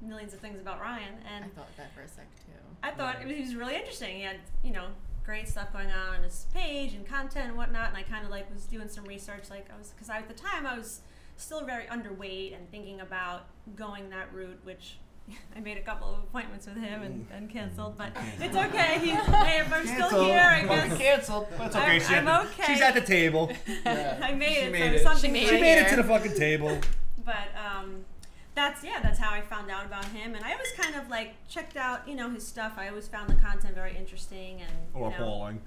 millions of things about Ryan. And I thought that for a sec, too. I thought it was really interesting. He had, you know, great stuff going on his page and content and whatnot. And I kind of like was doing some research. Like because at the time I was still very underweight and thinking about going that route, which I made a couple of appointments with him and canceled, but it's okay. I'm still here, I guess. Canceled. That's okay. I'm okay. She's at the table. Yeah. I made it. She made it to the fucking table. But that's how I found out about him, and I always kind of like checked out, you know, his stuff. I always found the content very interesting and appalling.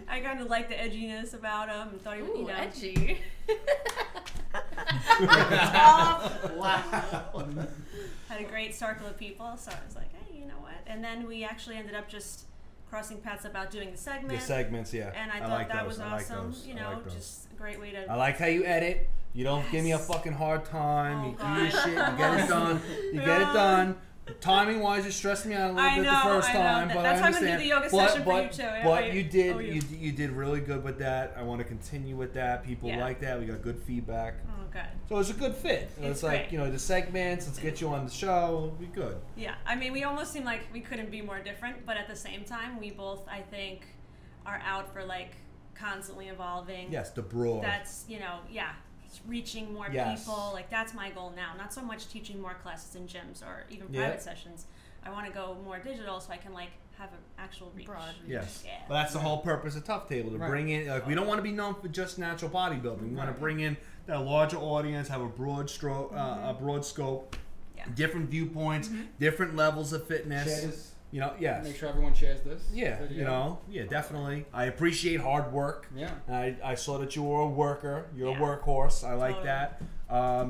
I kind of liked the edginess about him and thought he was, you know, edgy. Wow. Had a great circle of people, so I was like, hey, you know what? And then we actually ended up just crossing paths about doing the segment. The segments, yeah. And I thought like that those. was awesome. You know, just a great way to. I like how you edit. You don't give me a fucking hard time. You do your shit. You get it done. You get it done. Timing wise, it stressed me out a little bit the first time, but that's I why I'm understand. gonna do the yoga session for you too. But you did really good with that. I want to continue with that. People like that. We got good feedback. Oh, good. So it's a good fit. It's like great. the segments. Let's get you on the show. It'll be good. Yeah, I mean, we almost seem like we couldn't be more different, but at the same time, we both, I think, are out for like constantly evolving. Yes, the broad. That's reaching more people. Like that's my goal now. Not so much teaching more classes in gyms or even private sessions. I want to go more digital so I can like have an actual reach. Broad reach. Yes. Yeah. Well, that's the whole purpose of Tough Table, to bring in, we don't want to be known for just natural bodybuilding. We want to bring in that larger audience, have a broad stroke, a broad scope, different viewpoints, different levels of fitness. Yes. Make sure everyone shares this. Yeah, definitely. I appreciate hard work. Yeah. I saw that you were a worker. You're a workhorse. I like that.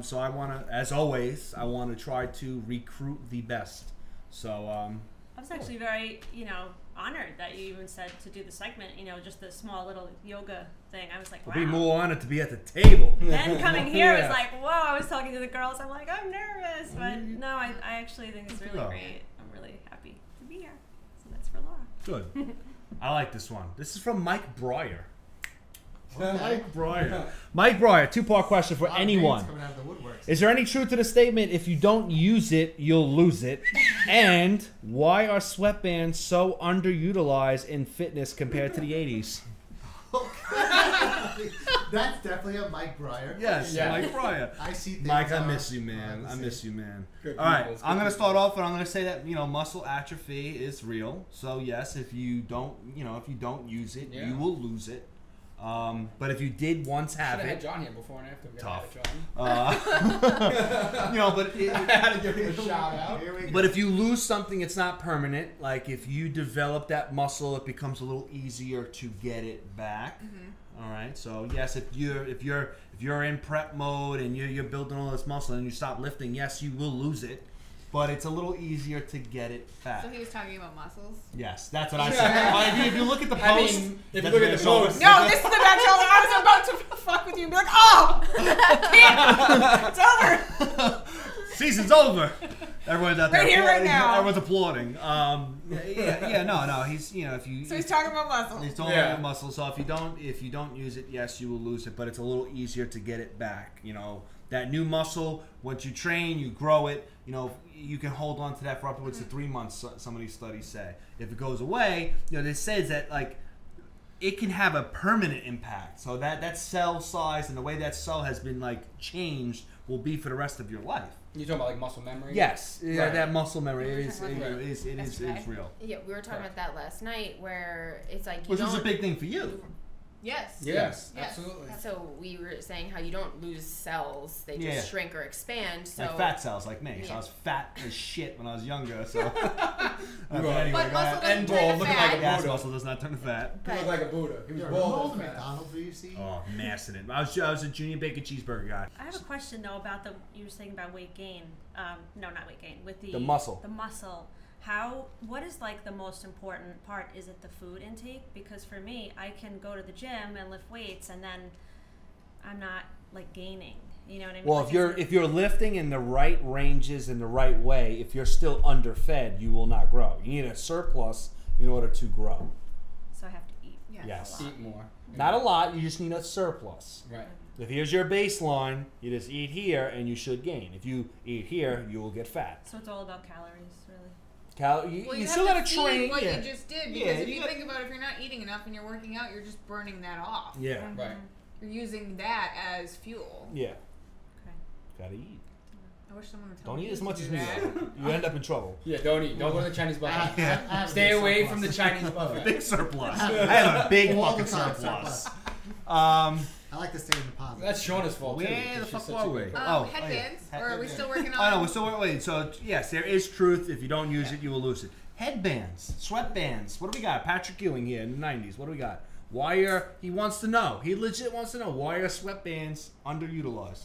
So I want to, as always, I want to try to recruit the best. So I was actually very, honored that you even said to do the segment, just the small little yoga thing. I was like, wow. I'll be more honored to be at the table. Then coming here was like, whoa, I was talking to the girls. I'm like, I'm nervous. But no, I actually think it's really great. I'm really happy to be here. So that's for Laura. Good. I like this one. This is from Mike Breyer. Mike Breyer. Mike Breyer, two-part question for anyone. Is there any truth to the statement, if you don't use it, you'll lose it? And why are sweatbands so underutilized in fitness compared to the 80s? That's definitely a Mike Breyer. Yes, Mike Breyer. I see things. Mike, I miss you, man. I miss you, man. All right, I'm going to start off and I'm going to say that, muscle atrophy is real. So yes, if you don't use it, you will lose it. But if you did once have it, it, had John here before and after. Tough. But I had to give him a shout out. But if you lose something, it's not permanent. Like if you develop that muscle, it becomes a little easier to get it back. All right. So yes, if you're in prep mode and you're building all this muscle and you stop lifting, yes, you will lose it. But it's a little easier to get it back. So he was talking about muscles? Yes, that's what I said. If you look at the post... if you look at the post... No, this is the back shoulder. I was about to fuck with you and be like, oh! It's over! Season's over! Everyone's out there right here, right now. Everyone's applauding. No. He's, if you... So he's talking about muscle. He's talking about muscle. So if you don't use it, yes, you will lose it. But it's a little easier to get it back. That new muscle, once you train, you grow it, you can hold on to that for upwards of 3 months, some of these studies say. If it goes away, this says that, like, it can have a permanent impact. So that cell size and the way that cell has been, like, changed will be for the rest of your life. You're talking about, like, muscle memory? Yes. Right. That muscle memory, it is real. Yeah, we were talking about that last night, where it's like... Which was a big thing for you. Yes, absolutely. So we were saying how you don't lose cells; they just shrink or expand. So like fat cells, like me. So I was fat as shit when I was younger. So, anyway, but muscle doesn't turn to fat. Yes, muscle does not turn to fat. He looked like a Buddha. He was bald and fat. McDonald's, do you see? Oh, massing it. I was a junior bacon cheeseburger guy. I have a question though about you were saying about weight gain. No, not weight gain. With the muscle. The muscle. What is like the most important part? Is it the food intake? Because for me, I can go to the gym and lift weights and then I'm not like gaining. You know what I mean? Well, like if you're lifting in the right ranges in the right way, if you're still underfed, you will not grow. You need a surplus in order to grow. So I have to eat. Yes. Eat more. Not a lot, you just need a surplus. Right. If here's your baseline, you just eat here and you should gain. If you eat here, you will get fat. So it's all about calories, really. You still gotta train. What you just did, because if you think about it, if you're not eating enough and you're working out, you're just burning that off. Yeah. Right. You're using that as fuel. Yeah. Okay. Gotta eat. I wish someone would tell Don't me eat as much as me. You end up in trouble. Yeah, don't eat. Don't go to the Chinese buffet. Stay away from the Chinese buffet. Big surplus. I have a big fucking surplus. I like to stay in the positive. That's Shauna's fault. Where the fuck are we? Headbands? Or are we still working on? Oh no, we're still working. So yes, there is truth. If you don't use it, you will lose it. Headbands, sweatbands. What do we got? Patrick Ewing here in the 90s. What do we got? He wants to know. He legit wants to know, why are sweatbands underutilized?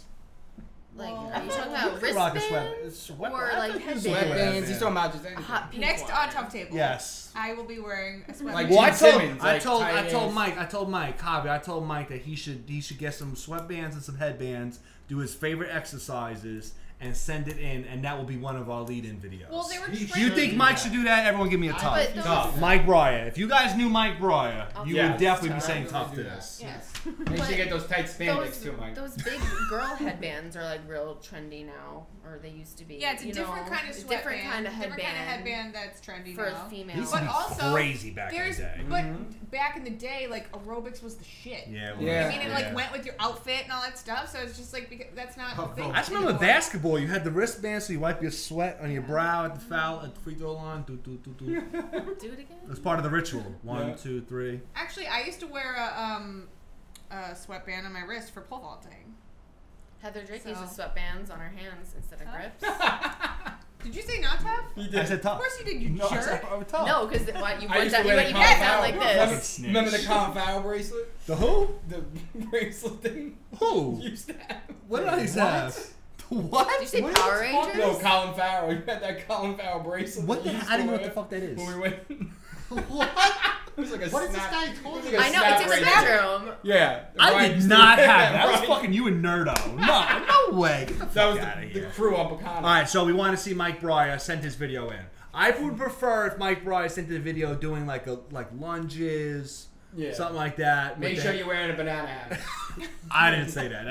Like, are you talking about wristbands? Or like headbands? Sweatbands. He's talking about just anything. Hot pink Next one. on Tough Table. Yes. I will be wearing a sweatband. Like Well, I told Mike, Javier, that he should get some sweatbands and some headbands, do his favorite exercises, and send it in, and that will be one of our lead-in videos. Well, they were If you think Mike should do that, everyone give me a tough. Mike Breyer. If you guys knew Mike Breyer, you would definitely be saying tough to this. Yes. Make sure you get those tight spandex too, Mike. Those big girl headbands are like real trendy now, or they used to be. Yeah, it's a different kind of sweatband. Different kind of headband that's trendy for now. females. These but also crazy back in the day. But back in the day, like aerobics was the shit. Yeah. I mean, it like went with your outfit and all that stuff. So it's just like because that's not a thing. I just remember basketball. You had the wristband, so you wipe your sweat on your brow at the foul at the free throw line. Do it again. It was part of the ritual. 1, 2, 3. Actually, I used to wear a sweatband on my wrist for pole vaulting. Heather Drake uses sweatbands on her hands instead of grips. Did you say not tough? You did. I said tough. Of course you did, you jerk. I said tough. No, because you went down like this. Remember the Colin Farrell bracelet? The who? The bracelet thing. Who? You used to have. What did I have? What? Did you say Power Rangers? No, Colin Farrell. You had that Colin Farrell bracelet. What the? I don't know what the fuck that is. When we went. What? It was like a What is this snap. guy talking I know, it's in the bedroom. Yeah. I did not have that. That was fucking you and Nerdo. No way. Get the fuck That was out of here. the crew on Bacana. All right, so we want to see Mike Breyer send his video in. I would prefer if Mike Breyer sent the video doing like lunges, something like that. Make sure you're wearing a banana hat. I didn't say that.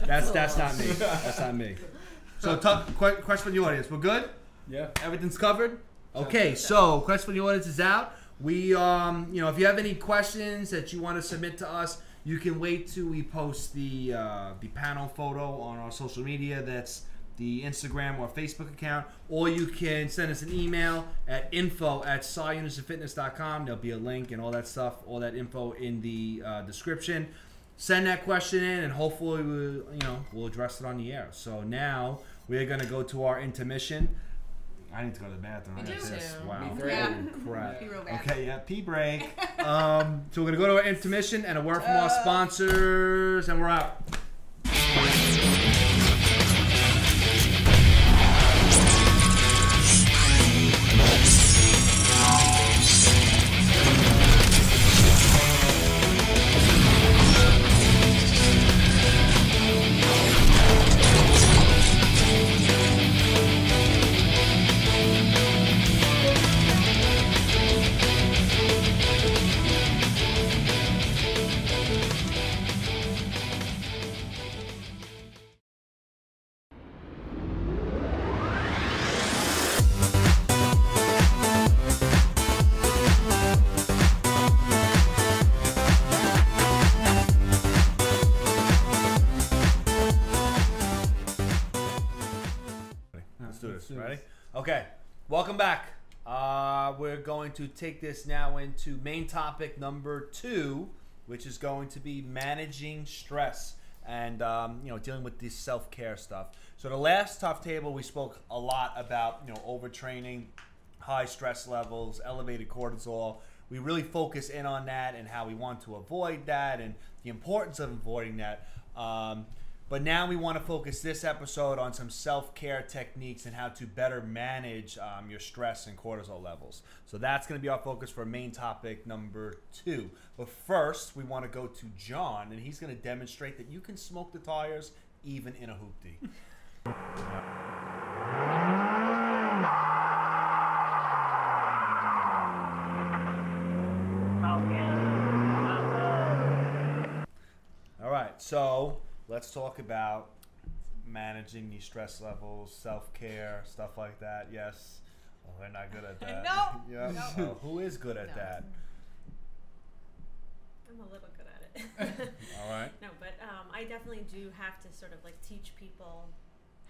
That's not me. That's not me. So, question from the audience. We're good? Yeah. Everything's covered? Okay, so question from the audience is out. We, if you have any questions that you want to submit to us, you can wait till we post the panel photo on our social media. That's the Instagram or Facebook account. Or you can send us an email at info@Sci-Unisonfitness.com. There'll be a link and all that stuff, all that info in the description. Send that question in, and hopefully we'll address it on the air. So now we're gonna go to our intermission. I need to go to the bathroom. Me too. Wow. Yeah. Crap. Pee real bad. Okay, yeah, pee break. So we're gonna go to our intermission and a word from our sponsors, and we're out. Ready? Okay, welcome back. We're going to take this now into main topic number 2, which is going to be managing stress and dealing with this self-care stuff. So the last Tough Table, we spoke a lot about overtraining, high stress levels, elevated cortisol. We really focus in on that and how we want to avoid that and the importance of avoiding that. But now we want to focus this episode on some self-care techniques and how to better manage your stress and cortisol levels. So that's going to be our focus for main topic number 2. But first, we want to go to John, and he's going to demonstrate that you can smoke the tires even in a hoopty. All right, so let's talk about managing these stress levels, self-care, stuff like that. Yes. Oh, they're not good at that. No. Yeah. No. Oh, who is good at that? I'm a little good at it. All right. No, but I definitely do have to sort of like teach people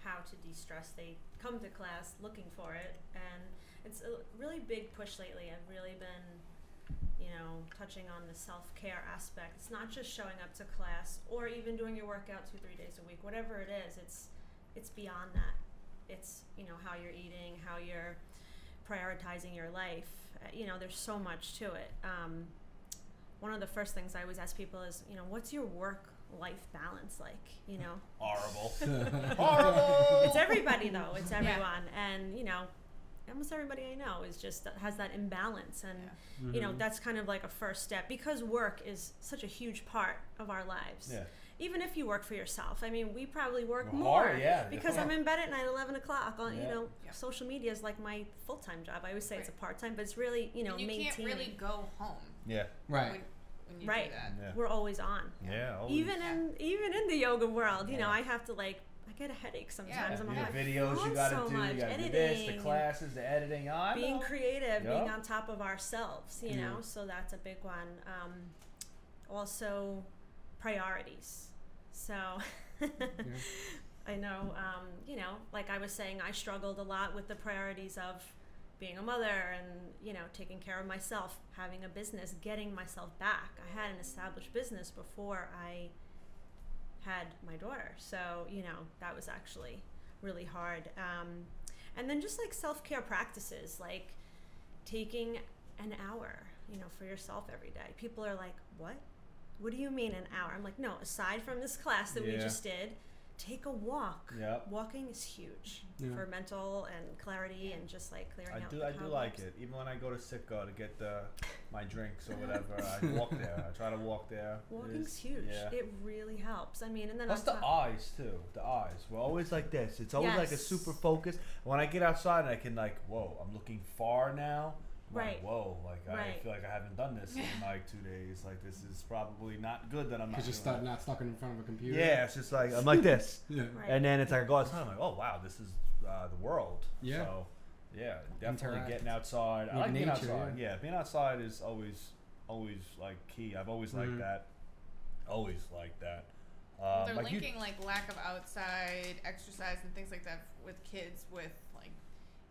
how to de-stress. They come to class looking for it, and it's a really big push lately. I've really been touching on the self-care aspect. It's not just showing up to class or even doing your workout 2-3 days a week. Whatever it is, it's beyond that. It's how you're eating, how you're prioritizing your life. There's so much to it. One of the first things I always ask people is, what's your work-life balance like? Horrible. Horrible. It's everybody though. It's everyone, and almost everybody I know has that imbalance, and that's kind of like a first step, because work is such a huge part of our lives. even if you work for yourself, I mean, we probably work We're more hard, yeah. because I'm in bed at night, 11 o'clock. On, Yeah. you know, social media is like my full-time job. I always say it's a part-time, but it's really, you know, And you maintaining. can't really go home. Yeah. Right. When you Right. do that. Yeah. We're always on. Yeah. Always. Even in the yoga world, you know, I have to like, I get a headache sometimes. I'm Yeah, like, videos you on gotta so do, much, you gotta do editing, this, the classes, the editing. I being know. creative, being Yup. on top of ourselves, you know, so that's a big one. Also, priorities. So, I know, you know, like I was saying, I struggled a lot with the priorities of being a mother and, you know, taking care of myself, having a business, getting myself back. I had an established business before I had my daughter. So, you know, that was actually really hard. And then just like self-care practices, like taking an hour, you know, for yourself every day. People are like, what? What do you mean an hour? I'm like, no, aside from this class that we just did, take a walk. Yep. Walking is huge for mental and clarity and just like clearing out the I do like it. Even when I go to Sacco to get my drinks or whatever, I walk there. I try to walk there. Walking's huge. Yeah. It really helps. I mean, and then Plus on the top- eyes too. The eyes. We're always like this. It's always like a Yes. super focus. When I get outside, I can like, whoa, I'm looking far now. I'm Right. Like, whoa, like I Right. feel like I haven't done this in like 2 days. Like this is probably not good that I'm not. Because you're not stuck in front of a computer. Yeah, it's just like I'm like this. Yeah. Right. And then it's like I go outside. I'm like, oh wow, this is the world. Yeah. So yeah, definitely Interact getting outside. I with like being nature, outside. Yeah, being outside is always like key. I've always liked that. Always liked that. They're like linking like lack of outside exercise and things like that with kids with like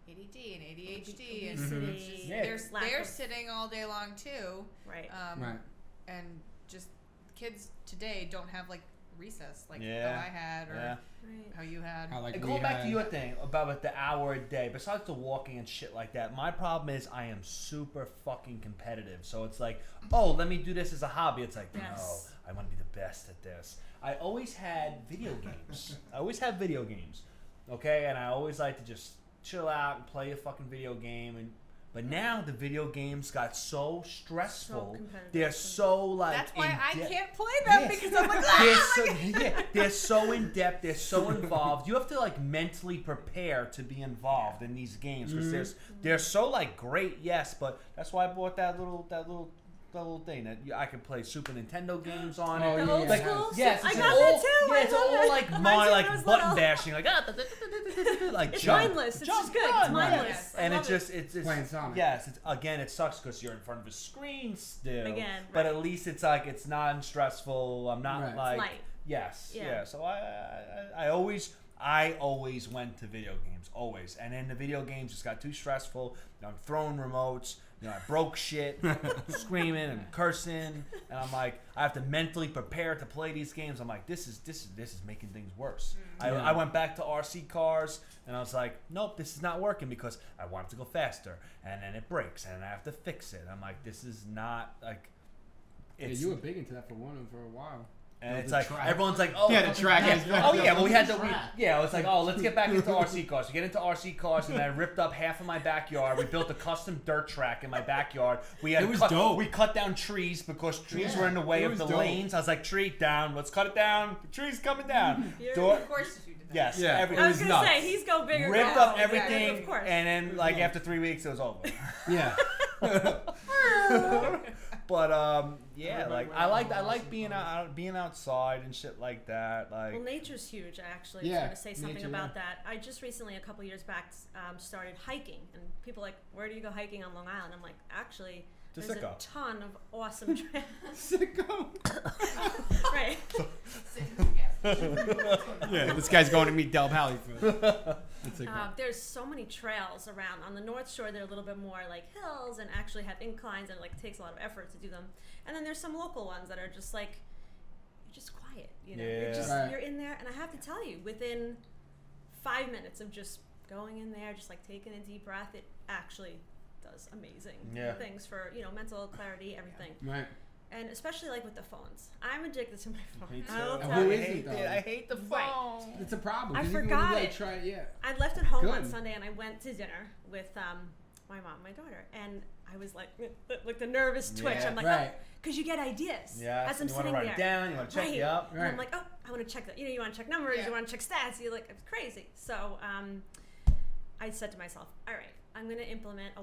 ADD and ADHD and obesity, it's just, Yeah. they're sitting all day long too. Right. Right. And just kids today don't have like recess like Yeah. how I had or Yeah. Right. how you had. How, like, And we going back had- to your thing about like the hour a day, besides the walking and shit like that, my problem is I am super fucking competitive. So it's like, oh, let me do this as a hobby. It's like, Yes. no, I want to be the best at this. I always had video games. I always had video games, okay? And I always like to just chill out and play a fucking video game. But now the video games got so stressful. competitive. They're so like. That's why I in-depth. can't play them Yeah. because I'm like, They're so in depth. They're so involved. You have to like mentally prepare to be involved in these games because they're so like great. Yes, but that's why I bought that little thing that I can play Super Nintendo games on Oh, it. yeah, old yeah. school? Yes, I it's got all, that too. Yeah, I it's love all it. like Mine my too, like when I was button little. bashing, like like It's jump, mindless. It's jump, just good. done. It's mindless. Yes. I And love it's just it's Playing Sonic. yes, it's again it sucks because you're in front of a screen still. Again, but right. at least it's like it's non-stressful. I'm not Right. like It's light. yes, Yeah. yeah. So I always went to video games, always, and then the video games just got too stressful. You know, I'm throwing remotes. You know, I broke shit, screaming and cursing, and I'm like, I have to mentally prepare to play these games. I'm like, this is making things worse. I went back to RC cars, and I was like, nope, this is not working because I want it to go faster, and then it breaks, and I have to fix it. I'm like, this is not like. Yeah, you were big into that for a while. And it's the like track. everyone's like, oh, Yeah, the track is back. oh yeah, well we had the Track. yeah. I was like, oh, let's get back into RC cars. We get into RC cars, and I ripped up half of my backyard. We built a custom dirt track in my backyard. We had It was dope. We cut down trees because trees were in the way it of was the dope. lanes. I was like, tree down. Let's cut it down. The tree's coming down. of course you did that. Yes, Yeah. everything. I It was was gonna nuts. say he's go bigger. Ripped go up home. everything, Yeah, of course. and then like after 3 weeks, it was over. Yeah. But yeah, like I like being outside and shit like that. Like Well, nature's huge. I actually Yeah, was going to say something nature, about that. I just recently, a couple years back, started hiking, and people are like, "Where do you go hiking on Long Island?" I'm like, actually, To there's Sacco. a ton of awesome trails. Sicko. Right. Yeah, this guy's going to meet Del Pally for. It's like There's so many trails around. On the North Shore, they're a little bit more like hills and actually have inclines, and like takes a lot of effort to do them. And then there's some local ones that are just like, you're just quiet, you know. You're Yeah. just Right. you're in there, and I have to tell you, within 5 minutes of just going in there, just like taking a deep breath, it actually does amazing things for, you know, mental clarity, everything. right. And especially like with the phones. I'm addicted to my phone. Me too. I will And tell who you. isn't, though? I hate the Right. phone. It's a problem. I 'cause even when forgot you, like, it. Try, yeah. I left at home on Good. Sunday and I went to dinner with my mom and my daughter. And I was like the nervous twitch. Yeah. I'm like, Right. because you get ideas Yeah. as I'm You want sitting to write there. it down. You want to check Right. you up. And I'm like, oh, I want to check that. You want to check numbers. Yeah. You want to check stats. You like, it's crazy. So I said to myself, all right, I'm going to implement a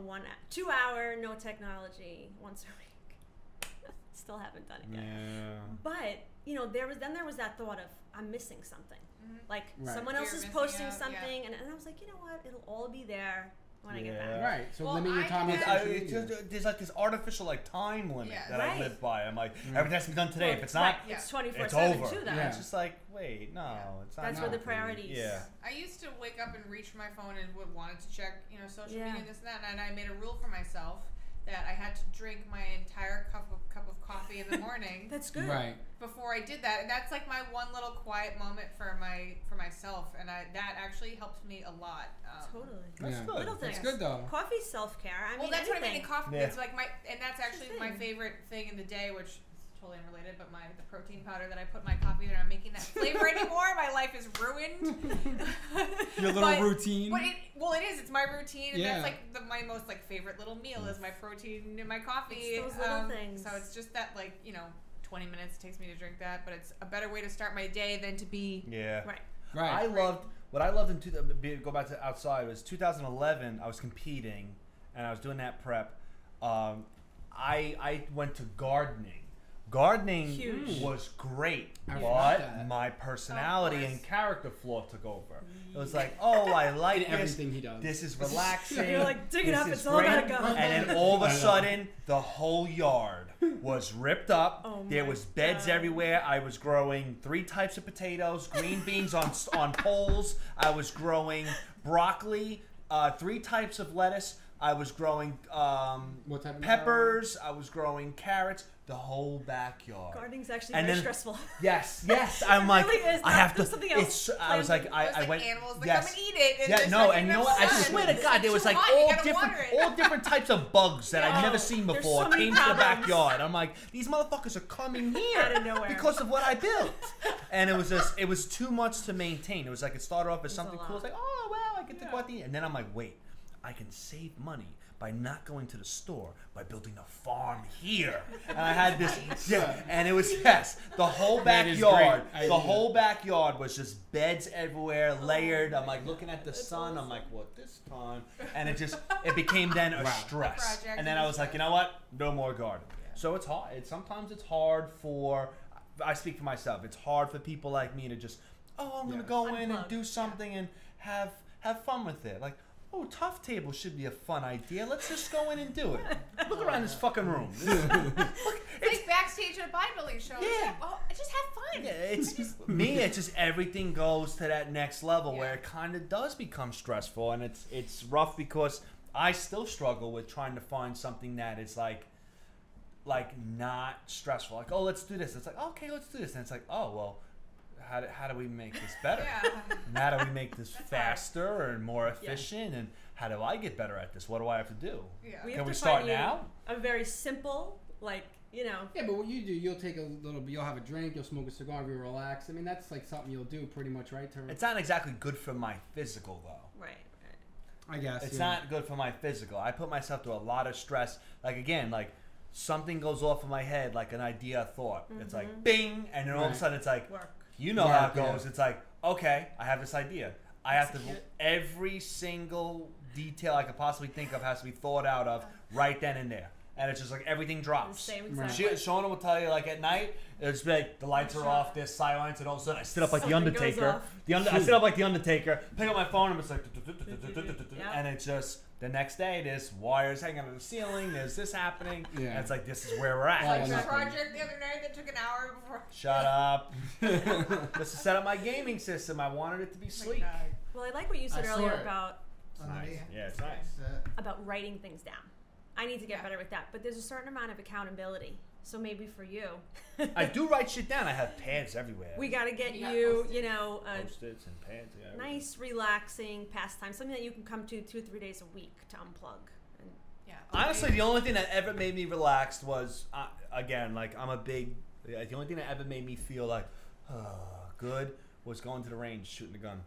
2 hour no technology once a week. Still haven't done it yet. Yeah. But there was that thought of I'm missing something. Like Right. someone Fear else of is missing posting out, something, and I was like, you know what? It'll all be there when I get back. Right. So Well, limit your I time on did- social media. There's like this artificial like time limit Yeah. that I Right. live by. I'm like, everything has to be done today. Well, If it's not, right. Yeah. It's 24/7 it's over. too. Though. Yeah. It's just like, wait, no, it's not. That's where the now. priorities. Yeah. I used to wake up and reach for my phone and wanted to check, social Yeah. media and this and that, and I made a rule for myself that I had to drink my entire cup of coffee in the morning That's good. Right. before I did that, and that's like my one little quiet moment for myself, and that actually helps me a lot. Totally. That's Yeah. good. Little That's things. good though. Coffee self-care. I Well, mean, that's what I mean. anything. In coffee, Yeah. it's like and that's actually my thing. favorite thing in the day, which is totally unrelated. But the protein powder that I put in my coffee, and I'm making that flavor anymore. My life is ruined. Your little routine. But it is. It's my routine, and Yeah. that's like my most favorite little meal is my protein in my coffee. It's those little things. So it's just that 20 minutes it takes me to drink that, but it's a better way to start my day than to be. Yeah. Right. Right. What I loved go back to outside was 2011. I was competing, and I was doing that prep. I went to gardening. Gardening Huge. was great, I but forgot that. my personality Of course. and character flaw took over. It was like, oh, I like In everything he does. This is relaxing. You're like, dig it This up, is it's all gotta great. go. And then all of a sudden, the whole yard was ripped up. Oh There my was beds God. everywhere. I was growing 3 types of potatoes, green beans on poles. I was growing broccoli, 3 types of lettuce. I was growing What type of peppers. I was growing carrots. The whole backyard. Gardening's actually And very then- stressful. Yes. I'm like, really is. I have to. There's something else It's. I was like, There's I went. animals that yes. come and eat it. And Yeah, there's no, like and you know enough what? I sun. swear to It's God, there was too like hot, you all gotta different, water it. all different types of bugs that I'd never Oh, seen there's before so many came to the problems. backyard. I'm like, these motherfuckers are coming here Out of nowhere. because of what I built, and it was too much to maintain. It was like it started off as It's a something cool. It's lot. like, oh well, I get to go out to eat, and then I'm like, wait, I can save money by not going to the store, by building a farm here. And I had this, and it was, the whole That is backyard, great. the whole backyard was just beds everywhere, layered. I'm like looking at the sun, I'm like, what this time? And it became then a stress. Project And then I was like, you know what? No more garden. So it's hard. Sometimes it's hard I speak for myself, it's hard for people like me to just, I'm gonna go in and Unplug. do something and have fun with it. Like, oh, tough table should be a fun idea. Let's just go in and do it. Look around this fucking room. It's like backstage at a bodybuilding show. Yeah. It's like, well, just have fun. Yeah, it's just everything goes to that next level where it kind of does become stressful, and it's rough because I still struggle with trying to find something that is like not stressful. Like, oh, let's do this. It's like, okay, let's do this. And it's like, oh, well, how do we make this better? Yeah. And how do we make this faster and more efficient? And how do I get better at this? What do I have to do? Yeah. We Can have we to start find you now? A very simple, Yeah, but what you do, you'll take a little, you'll have a drink, you'll smoke a cigar, you'll relax. I mean, that's like something you'll do pretty much, right? It's not exactly good for my physical, though. Right. I guess. It's not good for my physical. I put myself through a lot of stress. Like, again, like, something goes off in my head, like an idea, a thought. It's like, bing, and then all of a sudden it's like, Work. you know how it Yeah. goes. It's like, okay, I have this idea. I have to, every single detail I could possibly think of has to be thought out of right then and there. And it's just like everything drops. Same Right. exactly. Shauna will tell you, like, at night, it's like the lights are off, there's silence, and all of a sudden I sit up like the Something goes Undertaker. off. I sit up like the Undertaker, pick up my phone, and it's like, Yeah. and it's just the next day. There's wires hanging on the ceiling. There's this happening. Yeah. And it's like, this is where we're at. All Like or the nothing. project the other night that took an hour before. Shut up. Just to set up my gaming system. I wanted it to be sleek. Well, I like what you said I saw earlier it. about Underneath. Yeah, it's nice. about writing things down. I need to get better with that, but there's a certain amount of accountability. So maybe for you, I do write shit down. I have pads everywhere. we got to get You got you, Post-its. a Post-its and pads. Yeah, nice, relaxing pastime, something that you can come to 2 or 3 days a week to unplug. And Yeah. Honestly, the only thing that ever made me relaxed was, again, like, I'm a big, the only thing that ever made me feel like, good was going to the range, shooting the gun.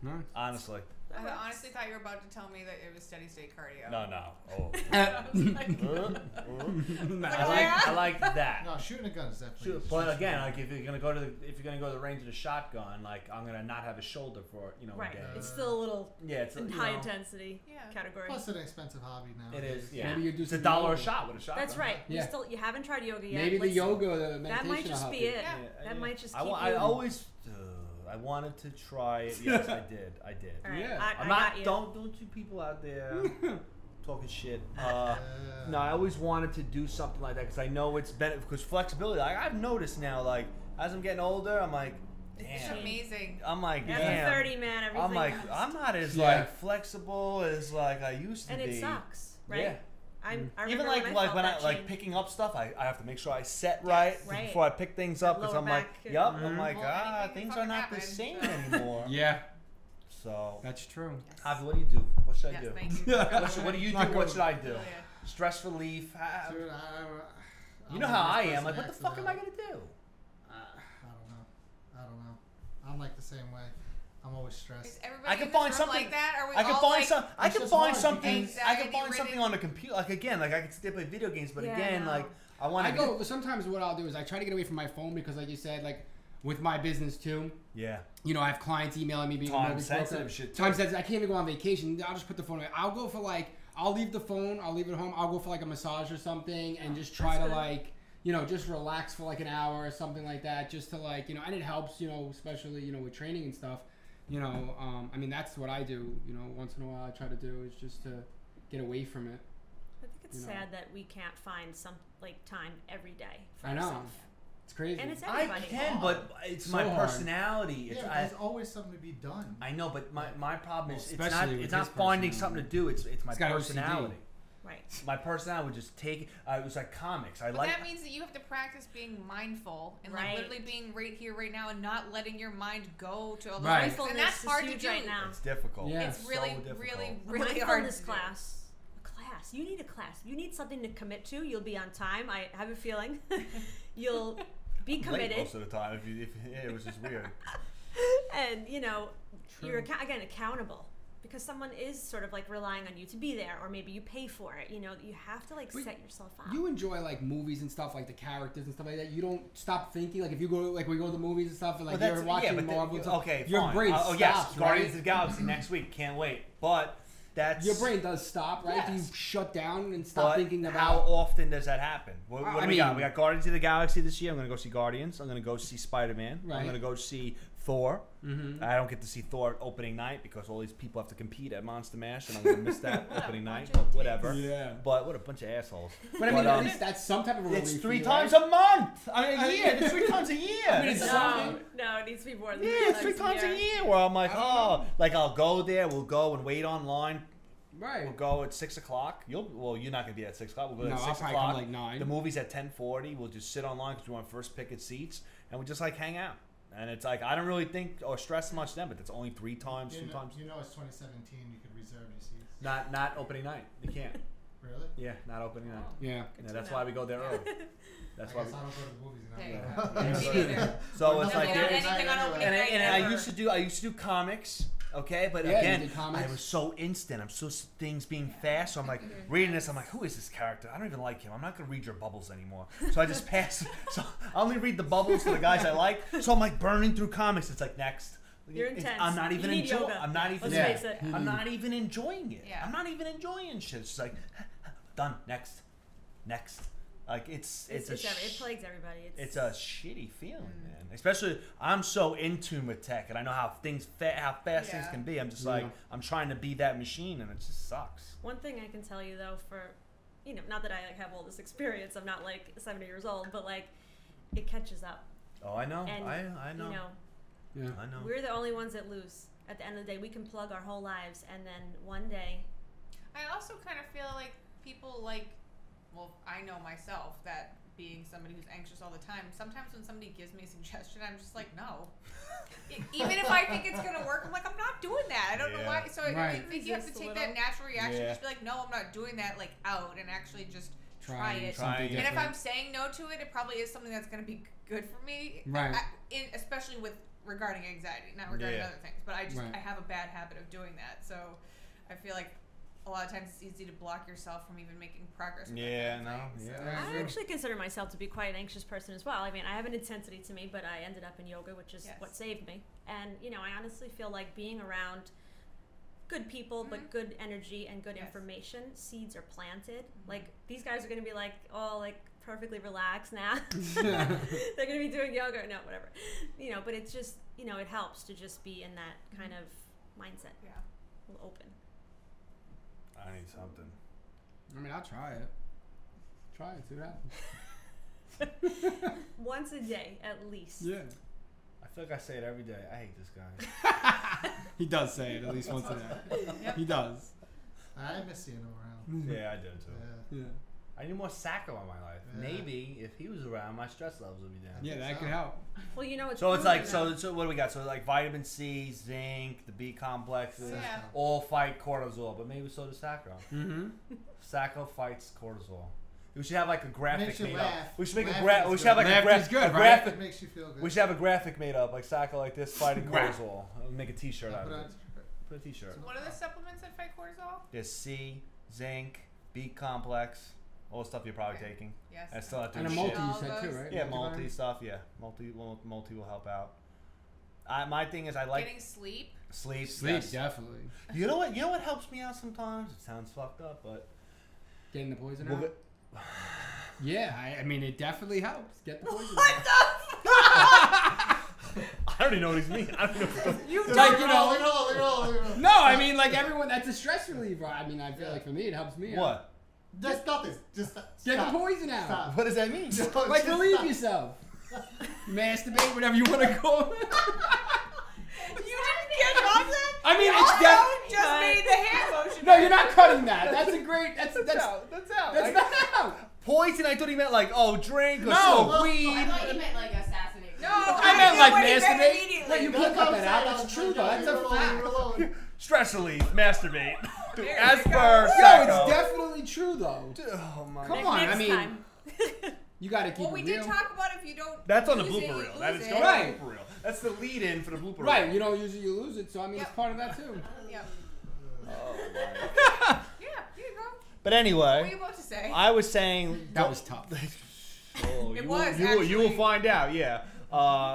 Nice. Honestly. I honestly thought you were about to tell me that it was steady state cardio. No. Oh. I like that. No, shooting a gun is definitely. But again, like if you're gonna go to the range of the shotgun, like I'm gonna not have a shoulder for a day. It's still a little it's high intensity category. Plus, an expensive hobby now. It is. Yeah. Maybe you do it's $1 yoga. a shot with a shotgun. That's right. Yeah. You haven't tried yoga yet. Maybe the yoga, the meditation. That might just be it. That might just keep you. I always. I wanted to try it. Yes, I did. All right. Yeah. I'm not. Don't you people out there talking shit. No, I always wanted to do something like that because I know it's better. Because flexibility, like I've noticed now, like as I'm getting older, I'm like, damn, It's amazing. I'm like, After damn. 30, man, everything. I'm like, I'm not as like flexible as like I used to be. And it sucks, right? Yeah. I Even remember when I change. picking up stuff, I have to make sure I set right before I pick things up because I'm like, I'm like, things are not the same anymore. Yeah. So that's true. Javi, what do you do? What should I do? Thank you. What do you do? What should I do? Stress relief. Dude, You know how I am. Like, what the fuck am I gonna do? I don't know. I'm like the same way. I'm always stressed. Is everybody I can in this find room something like that? Are we I can all find like, some. I can find something. I can find anxiety-ridden? something on the computer. Like again, like I can still play video games, but Yeah, again, no. like I want I to go. Sometimes what I'll do is I try to get away from my phone because, like you said, like with my business too. Yeah. You know, I have clients emailing me being Time sensitive shit. Time sensitive. I can't even go on vacation. I'll just put the phone away. I'll go for like. I'll leave the phone. I'll leave it at home. I'll go for like a massage or something and just try to like. You know, just relax for like an hour or something like that, just to like, you know, and it helps, you know, especially, you know, with training and stuff. You know, I mean, that's what I do, you know, once in a while I try to do is just to get away from it. I think it's sad that we can't find some like time every day for I know. ourselves. It's crazy. And it's I everybody. can, but it's So my hard. personality. It's, Yeah, there's always something to be done. I know, but my problem is Especially with it's not his finding personality. something to do. It's my He's got OCD. personality. Right. My personality would just take. It was like comics. But that means that you have to practice being mindful and like literally being right here, right now, and not letting your mind go to all those things. And that's hard to do right now. It's difficult. Yeah. It's really, So really, A really hard. mindfulness class. A class. You need a class. You need something to commit to. You'll be on time. I have a feeling. You'll be committed. Late most of the time, it was just weird. And you know, you're again accountable. Because someone is sort of like relying on you to be there, or maybe you pay for it. You know, you have to like set yourself up. You enjoy like movies and stuff, like the characters and stuff like that. You don't stop thinking. Like if you go, like we go to the movies and stuff, and like you're watching Marvel. And stuff, okay, your fine. brain Oh stops. yes, right? Guardians of the Galaxy next week. Can't wait. But that's Your brain does stop, right? Yes. You shut down and stop but thinking about. how often does that happen? What do I we got? mean- We got Guardians of the Galaxy this year. I'm going to go see Guardians. I'm going to go see Spider-Man. Right. I'm going to go see Thor. Mm-hmm. I don't get to see Thor opening night because all these people have to compete at Monster Mash, and I'm going to miss that opening night. Whatever. Yeah. But what a bunch of assholes. But I mean, at least that's some type of a relief. It's for 3 you, times right? a month. I mean, a year. It's 3 times a year. I mean, it's something. No, it needs to be more than Yeah, it's 3 times a year where I'm like, oh, like I'll go there. We'll go and wait online. Right. We'll go at 6 o'clock. You're not gonna be at 6 o'clock. We'll go No, at I'll 6 probably o'clock. come like 9. The movie's at 10:40. We'll just sit online because we want first picket seats, and we just like hang out. And it's like I don't really think or stress much then, but it's only 3 times, 2 times. You know, it's 2017. You could reserve your seats. Not opening night. You can't. Really? Yeah, not opening night. Yeah. Yeah, that's why we go there early. That's I why. guess I don't go to the movies There you enough. go. So it's Don't like do there- anything on opening night and I ever. used to do comics. Okay, but Yeah, you again, did comics. I was so instant. I'm so things being fast. So I'm like reading this. I'm like, who is this character? I don't even like him. I'm not gonna read your bubbles anymore. So I just pass. So I only read the bubbles for the guys I like. So I'm like burning through comics. It's like next. You're intense. I'm not even You need enjoying. yoga. I'm not even. Let's face it. I'm not even enjoying it. Yeah. I'm not even enjoying shit. It's just like done. Next. Like it plagues everybody. It's a shitty feeling, man. Especially, I'm so in tune with tech, and I know how how fast things can be. I'm just like, I'm trying to be that machine, and it just sucks. One thing I can tell you though, for not that I like have all this experience. I'm not like 70 years old, but like it catches up. Oh, I know. And, I know. Yeah. I know. We're the only ones that lose. At the end of the day, we can plug our whole lives, and then one day. I also kind of feel like people like, well, I know myself that being somebody who's anxious all the time, sometimes when somebody gives me a suggestion, I'm just like, no. Even if I think it's going to work, I'm like, I'm not doing that. I don't know why. So I think you have to take that natural reaction, just be like, no, I'm not doing that, like, out, and actually just try it. And if I'm saying no to it, it probably is something that's going to be good for me. Right. Especially with regarding anxiety, not regarding Yeah. other things. But I just Right. I have a bad habit of doing that, so I feel like a lot of times it's easy to block yourself from even making progress. With Yeah, that kind of thing, no, so. yeah. I actually consider myself to be quite an anxious person as well. I mean, I have an intensity to me, but I ended up in yoga, which is what saved me. And, you know, I honestly feel like being around good people, but good energy and good information, seeds are planted. Like, these guys are going to be like, all like perfectly relaxed now. They're going to be doing yoga. No, whatever. You know, but it's just, you know, it helps to just be in that kind of mindset. Yeah. A little open. I need something. I mean, I'll try it. Try it, see what happens. Once a day, at least. Yeah. I feel like I say it every day. I hate this guy. He does say it at least once a day. Yep. He does. I miss seeing him around. Yeah, I do too. Yeah. Yeah. I need more Sacco in my life. Yeah. Maybe if he was around, my stress levels would be down. Yeah, that so. could help. Well, you know, it's So it's like proven so what do we got? So like vitamin C, zinc, the B complexes, Yeah. all fight cortisol, but maybe so does Sacco. Mm-hmm. Sacco fights cortisol. We should have like a graphic Makes you made laugh. up. We should make a Laugh graphic. is We should have like good. a, Laugh is good, a right? graphic. It makes you feel good. We should have a graphic made up, like Sacco like this fighting Graph. cortisol. Make a T-shirt out of Put it. on- Put a T-shirt. What are the supplements that fight cortisol? There's C, zinc, B complex, all the stuff you're probably taking. Yes. I still have to And a do multi, shit. you All said too, those- right? Yeah, Multivitamin? multi stuff. Yeah, multi will help out. My thing is I like Getting sleep. sleep. Sleep, yes. definitely. You know what? You know what helps me out sometimes. It sounds fucked up, but Getting the poison we'll out? get- Yeah, I mean, it definitely helps. Get the poison What out. I don't even know what he's mean. I don't know. You Leave like, it you all, know. leave it all, leave it all, leave it all. No, I mean, like everyone, that's a stress reliever. I mean, I feel like for me, it helps me out. What? Just stop this. Just Get stop. the poison out. Stop. What does that mean? Just Like, stop. relieve yourself. Masturbate, whatever you want to call it. You didn't get off that? I mean, You it's also def- just made the hand motion. No, you're not cutting that. That's a great. That's out. That's out. That's not out. Poison. I thought he meant like drink or No. smoke I weed. thought you meant like assassinate. No, I meant like what he meant masturbate. immediately. No, you can't cut that out. That's true though. That's a fact. Stress relief. Masturbate. There As you per go. Yo, Sacco. it's definitely true though. Oh my. Come Next on, I mean, time. you gotta keep Well, we it did real. talk about if you don't. That's on the use it, blooper you reel. That lose is it. going Right. on the blooper reel. That's the lead-in for the blooper reel. Right, you don't use it, you lose it. So I mean, Yep. it's part of that too. Yep. Oh, Yeah, here you go. but What were anyway, you about to say? I was saying That was tough. Oh, It you was, you will actually. find out. Yeah.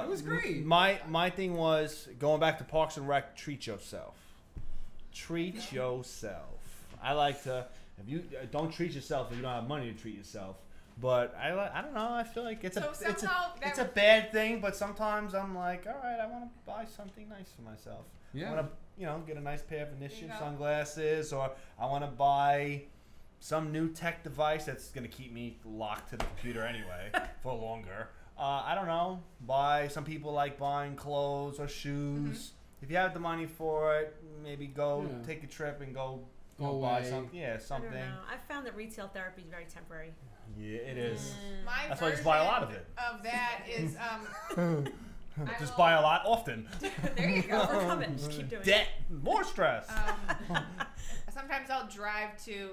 It was great. My thing was going back to Parks and Rec. Treat yourself. Treat yourself. I like to. If you don't treat yourself if you don't have money to treat yourself. But I don't know. I feel like it's So somehow that- it's a bad thing. But sometimes I'm like, all right, I want to buy something nice for myself. Yeah. I want to get a nice pair of Initiative go. sunglasses, or I want to buy some new tech device that's going to keep me locked to the computer anyway for longer. I don't know. Some people like buying clothes or shoes. If you have the money for it, maybe go Yeah. take a trip and go Go buy away. something. Yeah, I something. don't know. I found that retail therapy is very temporary. Yeah, it is. My That's why I just buy a lot of version it. Of that is I Just will- buy a lot often. There you go. Overcome it. Just keep doing Debt, more stress. Sometimes I'll drive to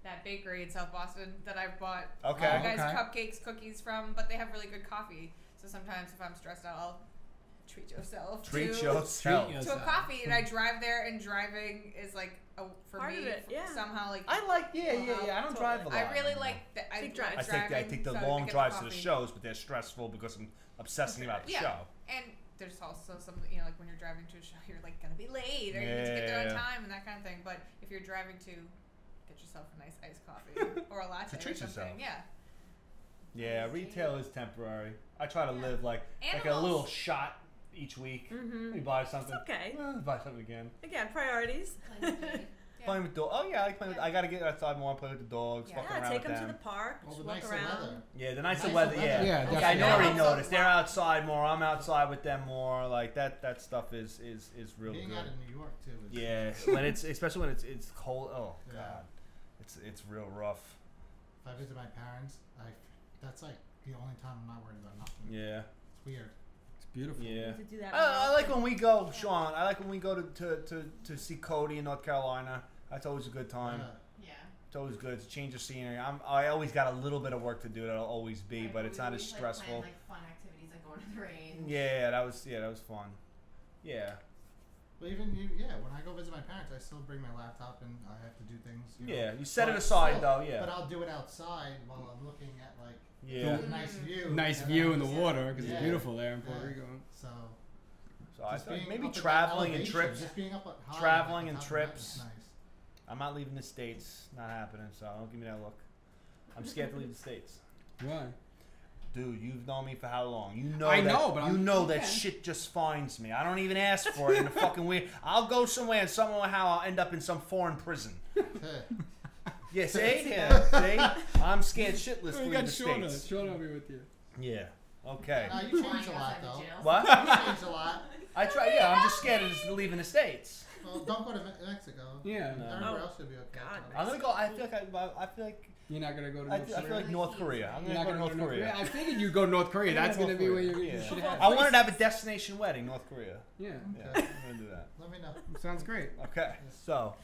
that bakery in South Boston that I've bought Okay. you guys Okay. cupcakes, cookies from, but they have really good coffee. So sometimes if I'm stressed out, I'll treat yourself Treat to, yourself. to a coffee, and I drive there, and driving is like for Part me of it, yeah. somehow like I like, yeah. I don't drive a lot. I really like that. I Take drives. like I take the driving, so long get drives to the coffee. shows, but they're stressful because I'm obsessing about the Yeah. show. And there's also some, like when you're driving to a show, you're like gonna be late, or you need to get there on Yeah. time, and that kind of thing. But if you're driving to get yourself a nice iced coffee or a latte or treat something, yourself. yeah. Yeah, retail is temporary. I try to live like a Animals. little shot each week. Mm-hmm. We buy something. It's okay. Buy something again. Again, priorities. Playing with dogs. Oh yeah, I like playing with. I gotta get outside more. Play with the dogs. Yeah. Fucking Yeah, around take with them to them. the park. All Just the walk nicer around. weather. Yeah, the nicer Nicer weather. weather. Yeah, Yeah, I definitely. already Yeah. noticed. They're outside more. I'm outside with them more. Like that stuff is real Being good. out in New York too. Is Yeah, when it's especially when it's cold. Oh Yeah. god, it's real rough. If I visit my parents, that's like the only time I'm not worried about nothing. Yeah, It's weird. It's beautiful. yeah. To do that I like when we go, Sean. I like when we go to see Cody in North Carolina. That's always a good time. Yeah. It's always good. It's a change of scenery. I always got a little bit of work to do. That'll always be, but it's not as stressful. Plan, like fun activities like going to the rain. Yeah, that was fun. Yeah. But even when I go visit my parents, I still bring my laptop and I have to do things. You set it aside though. Yeah. But I'll do it outside while I'm looking at the nice view. Nice view in the water because it's beautiful there in Puerto Rico. So I think maybe traveling and trips. Traveling and trips. Nice. I'm not leaving the States. Not happening. So don't give me that look. I'm scared to leave the States. Why? Dude, you've known me for how long? You know that shit just finds me. I don't even ask for it in a fucking way. I'll go somewhere and somehow I'll end up in some foreign prison. Yeah, see? I'm scared shitless to leave the States. Shauna will be with you. Yeah. Okay. You changed a lot, though. What? You changed a lot. I try. Yeah, I'm just scared of leaving the States. Well, don't go to Mexico. Yeah. No. Everywhere else should be okay. God. I'm gonna go. I feel like. You're not gonna go to North Korea? I feel like North Korea. I'm gonna go to North Korea. I figured you'd go to North Korea. That's gonna be where you should have. I wanted to have a destination wedding, North Korea. Yeah. Yeah, I'm gonna do that. Let me know. Sounds great. Okay, so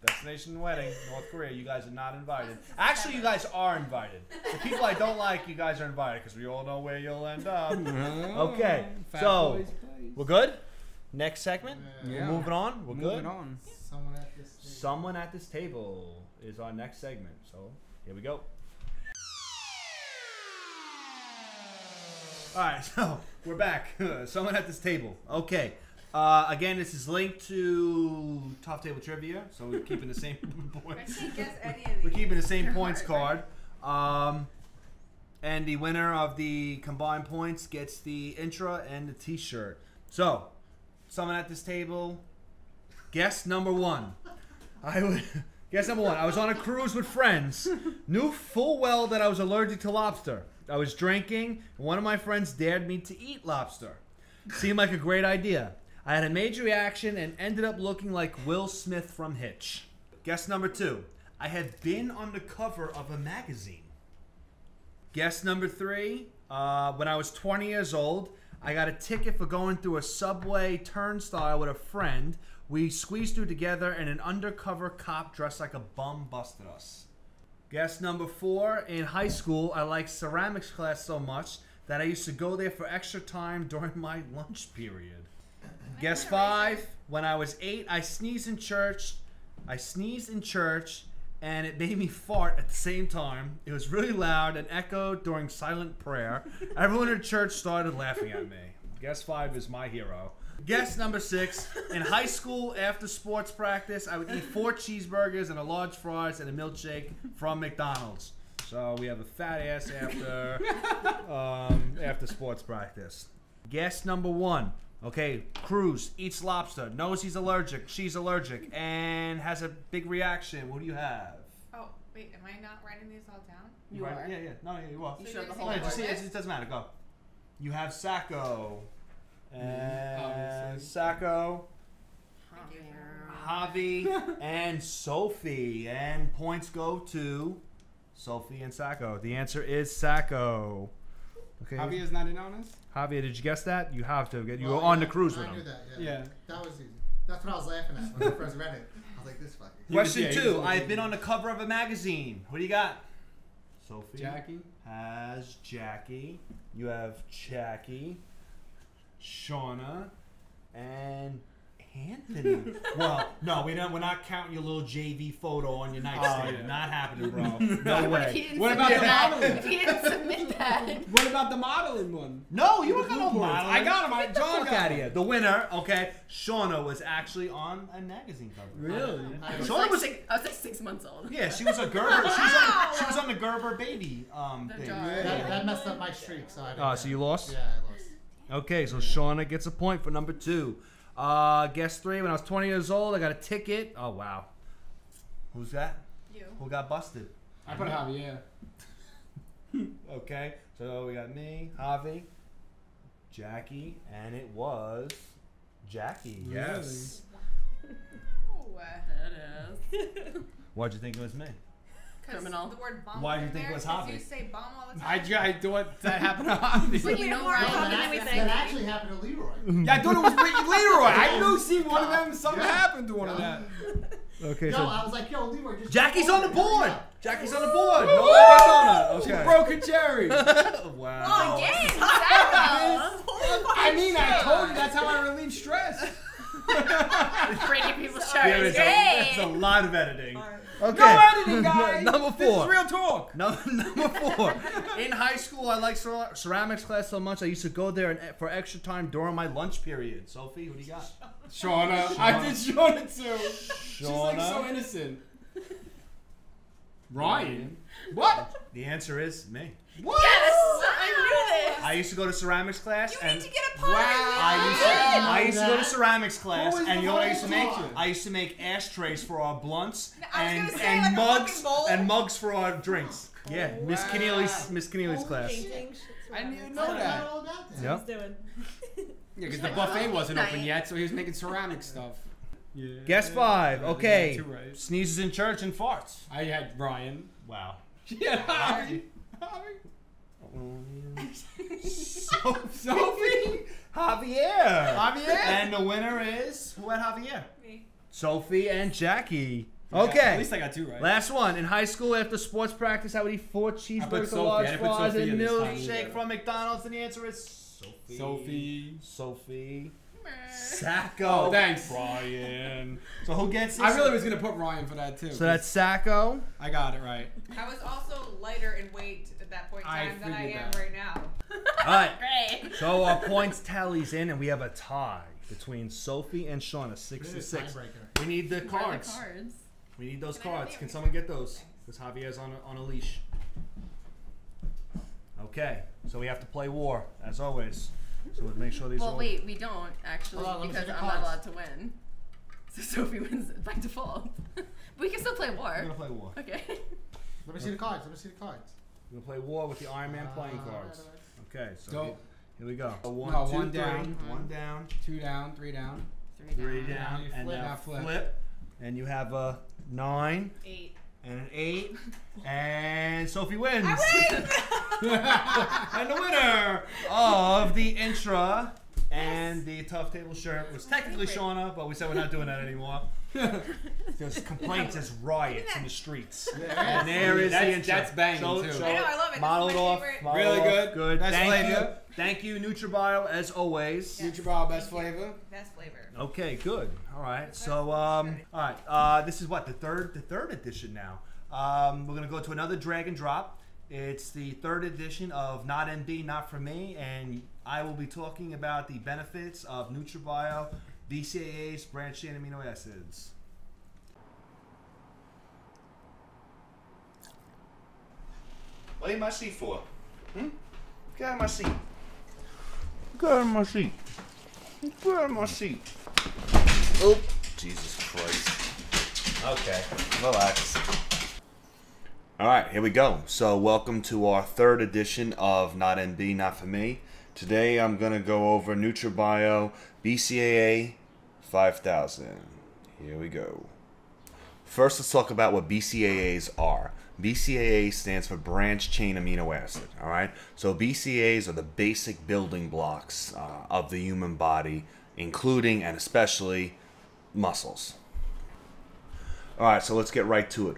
destination wedding, North Korea. You guys are not invited. Actually, you guys are invited. The people I don't like, you guys are invited because we all know where you'll end up. Okay, so we're good. Next segment. Yeah. We're moving on. We're good. Moving on. Someone at this table is our next segment. So here we go. All right, so we're back. Someone at this table. Okay. Again, this is linked to Top Table Trivia, so we're keeping the same points. I can't guess any of these. We're keeping the same points card. And the winner of the combined points gets the Intra and the T-shirt. So, someone at this table. Guess number one. Guess number one. I was on a cruise with friends. Knew full well that I was allergic to lobster. I was drinking, and one of my friends dared me to eat lobster. Seemed like a great idea. I had a major reaction and ended up looking like Will Smith from Hitch. Guess number two. I had been on the cover of a magazine. Guess number three. When I was 20 years old, I got a ticket for going through a subway turnstile with a friend. We squeezed through together and an undercover cop dressed like a bum busted us. Guess number four. In high school, I liked ceramics class so much that I used to go there for extra time during my lunch period. Guess five. When I was 8, I sneezed in church. And it made me fart at the same time. It was really loud and echoed during silent prayer. Everyone in church started laughing at me. Guess 5 is my hero. Guess number 6. In high school, after sports practice, I would eat 4 cheeseburgers and a large fries and a milkshake from McDonald's. So we have a fat ass after sports practice. Guess number 1. Okay, cruise, eats lobster, knows he's allergic, she's allergic, and has a big reaction. What do you have? Oh, wait, am I not writing these all down? You are. Yeah. No, you are. You showed the whole No, board. it doesn't matter. Go. You have Sacco. And Sacco. Javi and Sophie. And points go to Sophie and Sacco. The answer is Sacco. Okay. Javier's not in on us? Javier, did you guess that? You have to. You were on the cruise with him. I knew that, yeah. That was easy. That's what I was laughing at when I first read it. I was like, this fucking. Question 2. I've been on the cover of a magazine. What do you got? Sophie. Jackie. Has Jackie. You have Jackie. Shauna. And Anthony. Well, no, we're not counting your little JV photo on your nightstand. Yeah. Not happening, bro. No way. What about the modeling? If he didn't submit that. What about the modeling one? No, you were no modeling. I got him. John got out of here. The winner, okay, Shauna was actually on a magazine cover. Really? Shauna was I was like 6 months old. Yeah, she was a Gerber. She was on the Gerber baby thing. That messed up my streak, so I didn't. So you lost? Yeah, I lost. Okay, so Shauna gets a point for number 2. Guess 3. When I was 20 years old, I got a ticket. Oh wow. Who's that? You. Who got busted? I put Javier. Okay, so we got me, Javi, Jackie, and it was Jackie. Yes. Oh, That is. Why'd you think it was me? Criminal. The word bomb Why do you in think it there, was 'cause Javi? You say bomb all the time. I thought that happened to Javi. But you know, right? That actually happened to Leroy. Yeah, I thought it was Leroy. I knew seeing one of them. Something happened to one of them. Okay, Yo, so I was like, yo, Leroy, just. Jackie's on the board. Jackie's on the board. Woo! No, She okay. broke a cherry. Wow. Oh, again. stress. Breaking people's There's charts. Hey! a lot of editing. Okay. No editing, guys. Number 4. This is real talk. Number 4. In high school, I liked ceramics class so much I used to go there for extra time during my lunch period. Sophie, who do you got? Shauna. I did Shauna too. She's like Shauna. so innocent. Ryan. What? The answer is me. What? Yes! I knew this! I used to go to ceramics class and need to get a part I used to go to ceramics class, Who was and you know what I used to make? the I used to make ashtrays for our blunts I was and gonna say, like a mugs fucking bowl? and mugs for our drinks. Yeah, Miss Keneally's class. I didn't even know I that. know all about that. Yep. doing. Yeah, because the buffet wasn't open yet, so he was making ceramic stuff. Yeah. Guess 5. Yeah, Okay. 2 right. Sneezes in church and farts. I had Ryan. Wow. Yeah, Javi. Sophie. Javier. And the winner is who had Javier? Me. Sophie and Jackie. Yeah, Okay. at least I got 2 right. Last one. In high school, after sports practice, I would eat 4 cheeseburgers, Sophie. large I didn't put fries, and Sophia this time milkshake either. from McDonald's, and the answer is Sophie. Sophie. Sacco. Oh, thanks. Brian. So who gets this? I really was gonna put Ryan for that too. So that's Sacco. I got it right. I was also lighter in weight at that point in I time than I figured am that. right now. All right. Great. So our points tallies in, and we have a tie between Sophie and Shauna, 6 to Good 6. tiebreaker. We need the cards. We need those cards. Can someone get those? Because Javier's on a leash. Okay. So we have to play war, as always. So we'll make sure these are Well, all... wait, we don't actually, Hold on, let me because see the I'm not cards. allowed to win. So Sophie wins by default. But we can still play We're war. going to play war. Okay. Let me see the cards. Let me see the cards. We're going to play war with the Iron Man playing cards. Okay, so Go. here we go. 1, No, 2, 1 3. down. 1 down. 2 down, 3 down. 3 down. You And flip. now Now flip. flip. And you have a 9 8. and an 8. And Sophie wins. I And the winner of the Intra and the Tough Table shirt was technically Shauna, but we said we're not doing that anymore. There's complaints as riots in the streets. And there is the Intra. That's banging too. I know, I love it. Model This it is my off. favorite. Model Really it off. good. Good. Best Thank you. flavor. Thank you, NutriBio, as always. NutriBio best flavor. Best flavor. Okay, good. All right. So, all right. This is what the third edition now. We're gonna go to another drag and drop. It's the 3rd edition of Not MD, Not For Me, and I will be talking about the benefits of NutriBio, BCAAs, branched chain amino acids. What are you in my seat for? Get out of my seat. Get out of my seat. Get out of my seat. Oh, Jesus Christ. Okay, relax. All right, here we go. So welcome to our 3rd edition of Not MD, Not For Me. Today I'm going to go over NutriBio BCAA 5000. Here we go. First, let's talk about what BCAAs are. BCAA stands for branched chain amino acid. All right, so BCAAs are the basic building blocks of the human body, including and especially muscles. All right, so let's get right to it.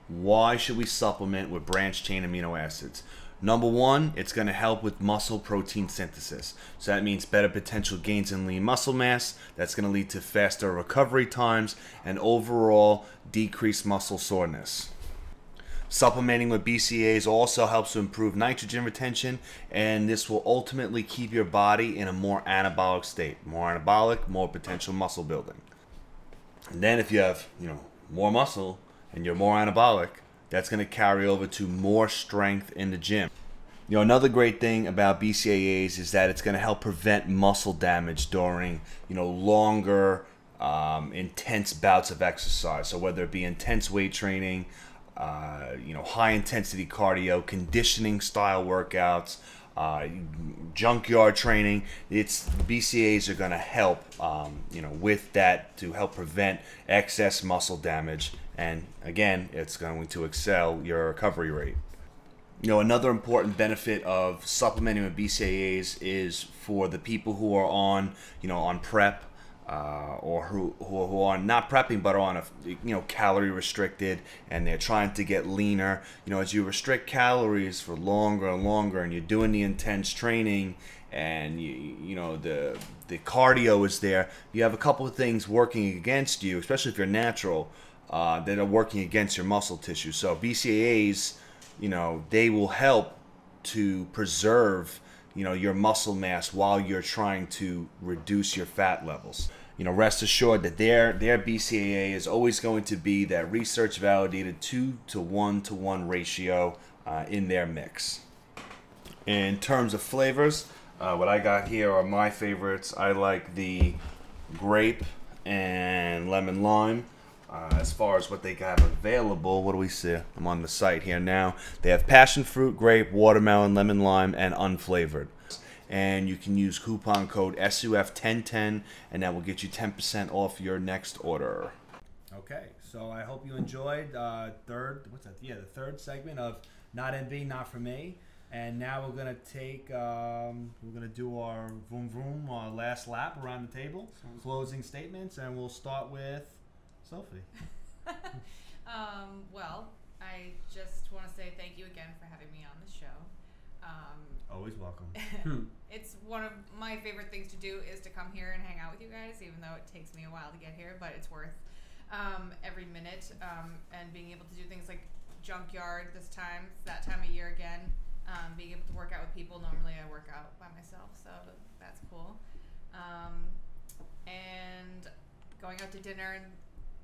Why should we supplement with branched chain amino acids? Number 1, it's going to help with muscle protein synthesis. So that means better potential gains in lean muscle mass. That's going to lead to faster recovery times and overall decreased muscle soreness. Supplementing with BCAAs also helps to improve nitrogen retention, and this will ultimately keep your body in a more anabolic state. More anabolic, more potential muscle building. And then if you have, more muscle and you're more anabolic, that's going to carry over to more strength in the gym. Another great thing about BCAAs is that it's going to help prevent muscle damage during, longer, intense bouts of exercise. So whether it be intense weight training, high intensity cardio, conditioning style workouts, junkyard training, BCAAs are going to help, with that to help prevent excess muscle damage. And again, it's going to excel your recovery rate. Another important benefit of supplementing with BCAAs is for the people who are on, on prep, or who are not prepping but are on a calorie restricted, and they're trying to get leaner. As you restrict calories for longer and longer, and you're doing the intense training, and the cardio is there, you have a couple of things working against you, especially if you're natural, that are working against your muscle tissue. So BCAAs, they will help to preserve your muscle mass while you're trying to reduce your fat levels. Rest assured that their BCAA is always going to be that research validated 2-to-1-to-1 ratio in their mix. In terms of flavors, what I got here are my favorites. I like the grape and lemon lime. As far as what they have available, what do we see? I'm on the site here now. They have passion fruit, grape, watermelon, lemon lime, and unflavored. And you can use coupon code SUF1010, and that will get you 10% off your next order. Okay, so I hope you enjoyed the third segment of Not Envy, Not For Me. And now we're gonna do our vroom vroom, our last lap around the table, closing statements, and we'll start with Sophie. Well, I just want to say thank you again for having me on the show. Always welcome. It's one of my favorite things to do is to come here and hang out with you guys, even though it takes me a while to get here, but it's worth every minute. And being able to do things like Junkyard this time, that time of year again, being able to work out with people. Normally I work out by myself, so that's cool. And going out to dinner and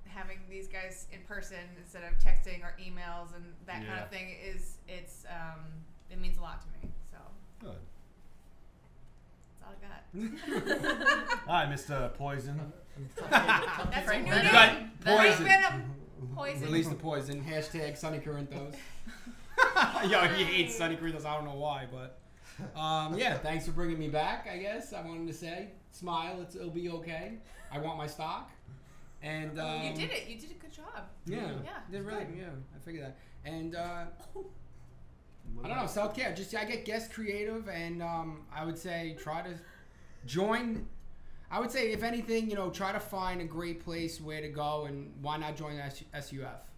having these guys in person instead of texting or emails and that kind of thing it means a lot to me. So good. That's all I got. All right, Mr. Poison. That's a new name. Got poison. Poison. Release the poison. #, Sunny Corinthos. Yo, he hates Sunny Corinthos. I don't know why, but thanks for bringing me back. I guess I wanted to say, smile. It'll be okay. I want my stock. And you did it. You did a good job. Yeah. Did really. Good. Yeah, I figured that. And I don't know, self-care. I get guest creative, and I would say try to join. I would say, if anything, try to find a great place where to go, and why not join SUF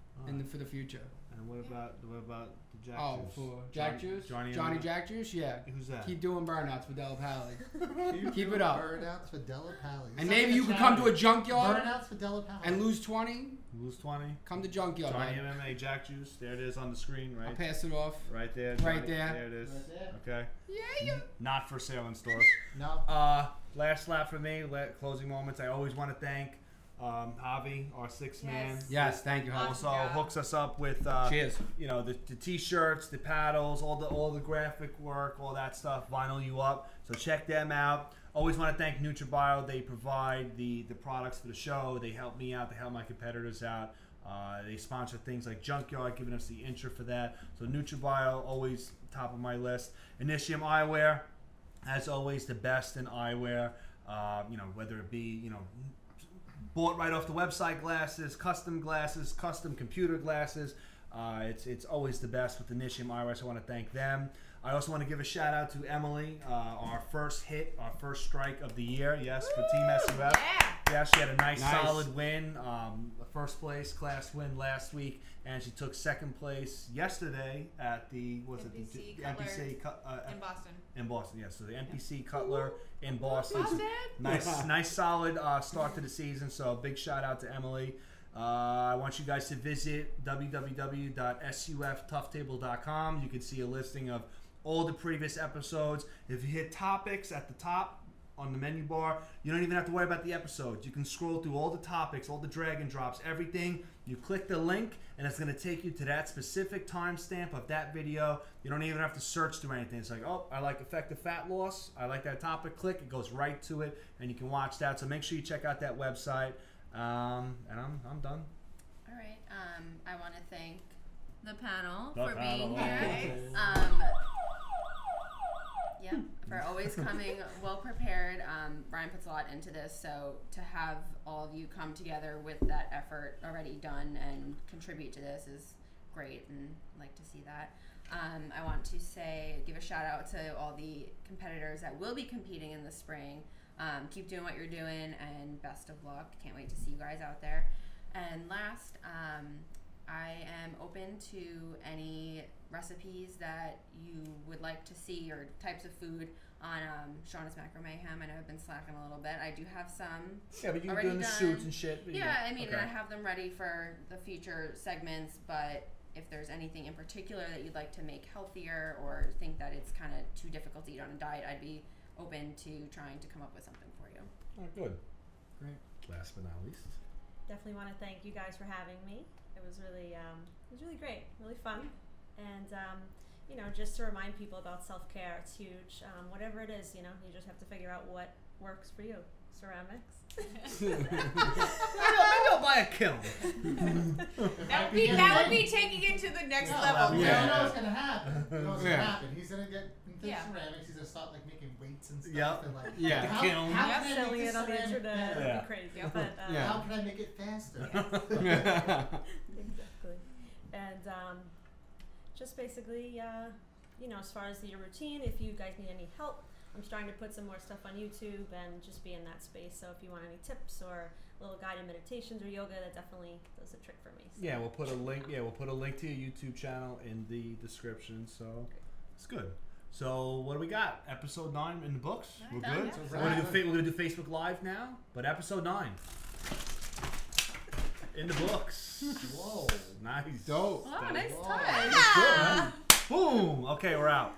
for the future. And what about the Jack Juice? For Jack Juice? Johnny Jack Juice? Yeah. Who's that? Keep doing burnouts for Della Pally. Keep it up. Burnouts for Della Pally. And maybe you could come to a junkyard Burnouts for Della Pally. and lose 20. Lose 20. Come to junkyard. Johnny MMA Jack Juice. There it is on the screen, right? I'll pass it off. Right there. Right there. There it is. Right there. Okay. Yeah. Not for sale in stores. No. Last lap for me. Closing moments. I always want to thank Javi, our sixth man. Yes, thank you, Javi. Also hooks us up with cheers. The t-shirts, the paddles, all the graphic work, all that stuff. VinylYouUp. So check them out. Always want to thank NutriBio. They provide the products for the show. They help me out. They help my competitors out. They sponsor things like Junkyard, giving us the intro for that. So NutriBio, always top of my list. Initium Eyewear, as always, the best in eyewear. Whether it be bought right off the website glasses, custom computer glasses. It's always the best with Initium Eyewear. So I want to thank them. I also want to give a shout out to Emily, our first strike of the year. Yes, for Team SUF. Yeah, she had a nice solid win. First place class win last week, and she took second place yesterday at the NPC in Boston. Yes, so the NPC Cutler in Boston. So nice solid start to the season. So big shout out to Emily. I want you guys to visit www.suftoughTable.com. You can see a listing of all the previous episodes. If you hit topics at the top on the menu bar, you don't even have to worry about the episodes. You can scroll through all the topics, all the drag and drops, everything. You click the link, and it's going to take you to that specific timestamp of that video. You don't even have to search through anything. It's like, oh, I like effective fat loss. I like that topic. Click. It goes right to it, and you can watch that. So make sure you check out that website. And I'm done. All right. I want to thank the panel for being here. For always coming well prepared. Brian puts a lot into this, so to have all of you come together with that effort already done and contribute to this is great, and I'd like to see that. I want to give a shout out to all the competitors that will be competing in the spring. Keep doing what you're doing, and best of luck. Can't wait to see you guys out there. And last, I am open to any recipes that you would like to see or types of food on Shauna's Macro Mayhem. I know I've been slacking a little bit. I do have some. Yeah, but you're doing the suits and shit. Yeah, I mean, and I have them ready for the future segments, but if there's anything in particular that you'd like to make healthier or think that it's kind of too difficult to eat on a diet, I'd be open to trying to come up with something for you. Oh, good. Great. Last but not least. Definitely want to thank you guys for having me. It was really great, really fun. And, you know, just to remind people about self-care, it's huge. Whatever it is, you know, you just have to figure out what works for you. Ceramics. Maybe I'll buy a kiln. That would be taking it to the next level. Yeah, you know what's gonna happen. You know what's gonna happen. He's gonna get into ceramics. He's gonna start like making weights and stuff. And, like, the kiln. How can I selling make it on the internet. It'd be crazy. But, how can I make it faster? Exactly. And just basically, you know, as far as your routine, if you guys need any help, I'm starting to put some more stuff on YouTube and just be in that space. So if you want any tips or little guided meditations or yoga, that definitely does a trick for me. So. Yeah, we'll put a link. Yeah, we'll put a link to your YouTube channel in the description. So it's good. So what do we got? Episode 9 in the books. We're good. Yeah. We're gonna do Facebook Live now, but episode 9 in the books. Whoa, nice, Oh, dope. nice touch. touch. That's good, huh? Boom. Okay, we're out.